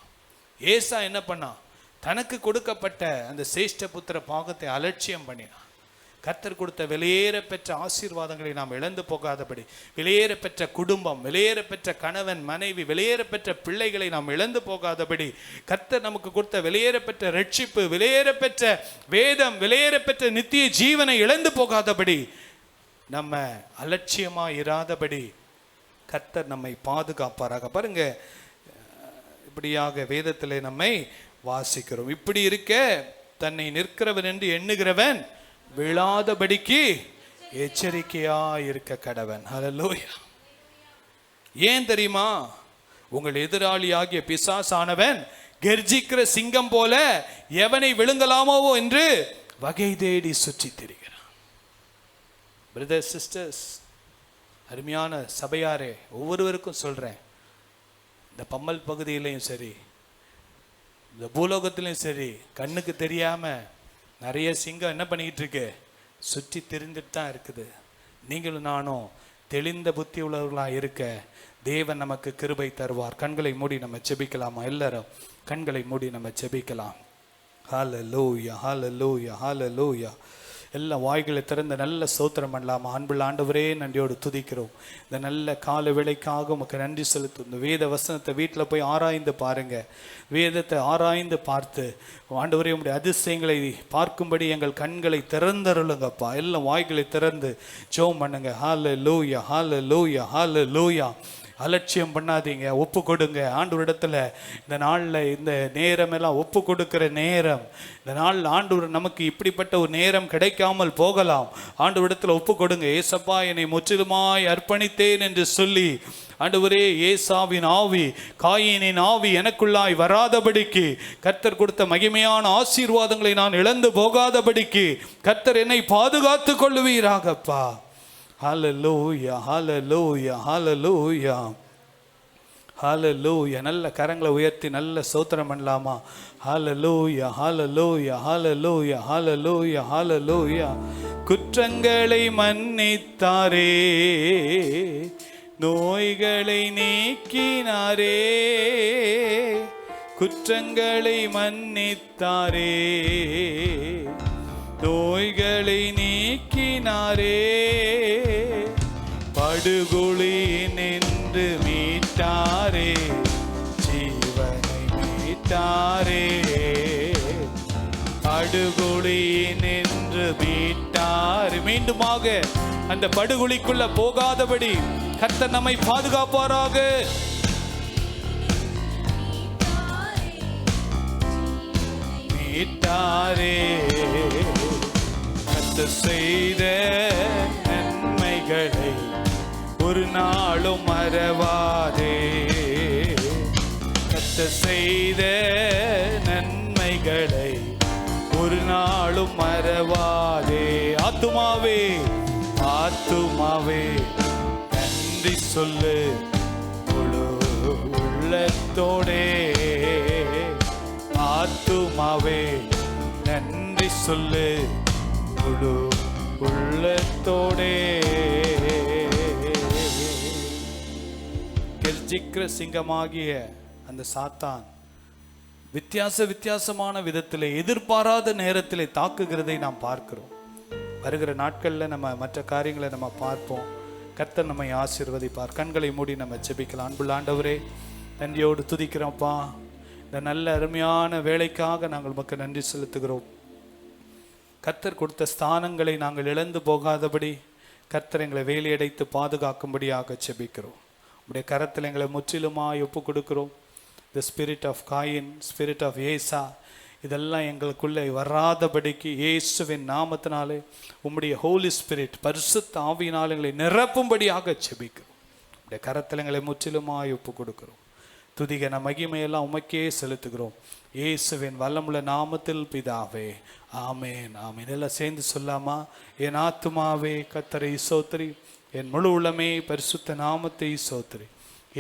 ஏசா என்ன பண்ணான்? தனக்கு கொடுக்கப்பட்ட அந்த சேஷ்ட புத்திர பாகத்தை அலட்சியம் பண்ணினான். கர்த்தர் கொடுத்த வெளியேற பெற்ற ஆசீர்வாதங்களை நாம் இழந்து போகாதபடி, வெளியேற பெற்ற குடும்பம், வெளியேற பெற்ற கணவன் மனைவி, வெளியேற பெற்ற பிள்ளைகளை நாம் இழந்து போகாதபடி, கர்த்தர் நமக்கு கொடுத்த வெளியேற பெற்ற ரட்சிப்பு, வெளியேற பெற்ற வேதம், வெளியேற பெற்ற நித்திய ஜீவனை இழந்து போகாதபடி, நம்ம அலட்சியமா இராதபடி கர்த்தர் நம்மை பாதுகாப்பாராக. பாருங்க, இப்படியாக வேதத்திலே நம்மை வாசிக்கிறோம். இப்படி இருக்க தன்னை நிற்கிறவன் என்று எண்ணுகிறவன் விழாதபடிக்கு எச்சரிக்கையா இருக்க கடவன். ஹல்லேலூயா. ஏன் தெரியுமா? உங்கள் எதிராளியாகிய பிசாசானவன் கெர்ஜிக்கிற சிங்கம் போல எவனை விழுங்கலாமோ என்று வகை தேடி சுற்றி திரிகிறான். பிரதர்ஸ் சிஸ்டர்ஸ், அருமையான சபையாரே, ஒவ்வொருவருக்கும் சொல்றேன், இந்த பம்மல் பகுதியிலையும் சரி, இந்த பூலோகத்திலையும் சரி, கண்ணுக்கு தெரியாமல் நிறைய சிங்கம் என்ன பண்ணிக்கிட்டு இருக்கு? சுற்றி திரிந்துட்டு தான் இருக்குது. நீங்களும் நானும் தெளிந்த புத்தி உள்ளவர்களாக இருக்க தேவன் நமக்கு கிருபை தருவார். கண்களை மூடி நம்ம ஜெபிக்கலாமா? எல்லாரும் கண்களை மூடி நம்ம ஜெபிக்கலாம். ஹல்லேலூயா, ஹல்லேலூயா, ஹல்லேலூயா. எல்லா வாய்களை திறந்த நல்ல ஸ்தோத்திரம் பண்ணலாமா? அன்புள்ள ஆண்டவரே, நன்றியோடு துதிக்கிறோம். இந்த நல்ல கால வேளைக்காக உமக்கு நன்றி செலுத்தும். இந்த வேத வசனத்தை வீட்டில் போய் ஆராய்ந்து பாருங்க. வேதத்தை ஆராய்ந்து பார்த்து ஆண்டவரே உம்முடைய அதிசயங்களை பார்க்கும்படி எங்கள் கண்களை திறந்தருளுங்கப்பா. எல்லாம் வாய்களை திறந்து ஜெபம் பண்ணுங்க. ஹல்லேலூயா, ஹல்லேலூயா, ஹல்லேலூயா. அலட்சியம் பண்ணாதீங்க, ஒப்பு கொடுங்க ஆண்டவரிடத்துல. இந்த நாளில் இந்த நேரமெல்லாம் ஒப்பு கொடுக்கிற நேரம். இந்த நாளில் ஆண்டவர் நமக்கு இப்படிப்பட்ட ஒரு நேரம் கிடைக்காமல் போகலாம். ஆண்டவரிடத்துல ஒப்பு கொடுங்க. ஏசப்பா, என்னை முற்றிலுமாய் அர்ப்பணித்தேன் என்று சொல்லி ஆண்டவரே, ஏசாவின் ஆவி, காயினின் ஆவி எனக்குள்ளாய் வராதபடிக்கு, கர்த்தர் கொடுத்த மகிமையான ஆசீர்வாதங்களை நான் இழந்து போகாதபடிக்கு கர்த்தர் என்னை பாதுகாத்து கொள்ளுவீராகப்பா. ஹல்லேலூயா, ஹல்லேலூயா, ஹல்லேலூயா, ஹல்லேலூயா. நல்ல கரங்களை உயர்த்தி நல்ல ஸ்தோத்திரம் பண்ணலாமா? ஹல்லேலூயா, ஹல்லேலூயா, ஹல்லேலூயா, ஹல்லேலூயா, ஹல்லேலூயா. குற்றங்களை மன்னித்தாரே, நோய்களை நீக்கினாரே, குற்றங்களை மன்னித்தாரே, நோய்களை நீக்கினாரே, படுகொலி நின்று மீட்டாரே, ஜீவனை மீட்டாரே, படுகொலி நின்று மீட்டாரே. மீண்டுமாக அந்த படுகொலிக்குள்ள போகாதபடி கர்த்தர் நம்மை பாதுகாப்பாராக. மீட்டாரே, கர்த்தர் செய்த நன்மைகளை ஒரு நாளும் மறவாதே, கர்த்தர் செய்த நன்மைகளை ஒரு நாளும் மறவாதே. ஆத்துமாவே, ஆத்துமாவே நன்றி சொல்லு முழு உள்ளத்தோடே, ஆத்துமாவே நன்றி சொல்லு முழு உள்ளத்தோடே. கெர்ச்சிக்கிற சிங்கமாகிய அந்த சாத்தான் வித்தியாசமான விதத்திலே, எதிர்பாராத நேரத்திலே தாக்குகிறதை நாம் பார்க்கிறோம். வருகிற நாட்களில் நம்ம மற்ற காரியங்களை நம்ம பார்ப்போம். கர்த்தர் நம்மை ஆசீர்வதிப்பார். கண்களை மூடி நம்ம ஜெபிக்கலாம். அன்புள்ள ஆண்டவரே, நன்றியோடு துதிக்கிறோம்ப்பா. இந்த நல்ல அருமையான வேலைக்காக நாங்கள் உமக்கு நன்றி செலுத்துகிறோம். கர்த்தர் கொடுத்த ஸ்தானங்களை நாங்கள் இழந்து போகாதபடி கர்த்தர் எங்களை வேலையடைத்து பாதுகாக்கும்படியாக ஜெபிக்கிறோம். உடைய கரத்தில் எங்களை முற்றிலுமாய் ஒப்பு கொடுக்கிறோம். The spirit of Cain, spirit of Esau, இதெல்லாம் எங்களுக்குள்ளே வராதபடிக்கு இயேசுவின் நாமத்தினாலே உம்முடைய ஹோலி ஸ்பிரிட், பரிசுத்த ஆவியினால் எங்களை நிரப்பும்படியாக ஜெபிக்கிறோம். உடைய கரத்தில் எங்களை முற்றிலுமாய் ஒப்பு கொடுக்கிறோம். துதிகன மகிமையெல்லாம் உமக்கே செலுத்துகிறோம். இயேசுவின் வல்லமுள்ள நாமத்தில் பிதாவே, ஆமேன், ஆமேன். எல்லாம் சேர்ந்து சொல்லாமா? என் ஆத்துமாவே கர்த்தரை ஸ்தோத்திரி, என் முழு உள்ளமே பரிசுத்த நாமத்தை ஸ்தோத்திரி,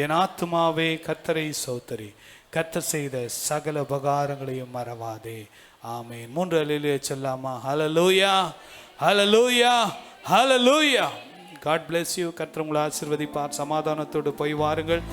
என் ஆத்துமாவே கர்த்தரை ஸ்தோத்திரி, கர்த்தர் செய்த சகல உபகாரங்களையும் மறவாதே. ஆமேன். 3 அல்லேலூயா சொல்லாமா? ஹல்லேலூயா, ஹல்லேலூயா, ஹல்லேலூயா. God bless you. கர்த்தர் உங்களை ஆசீர்வதிப்பார். சமாதானத்தோடு போய் வாருங்கள்.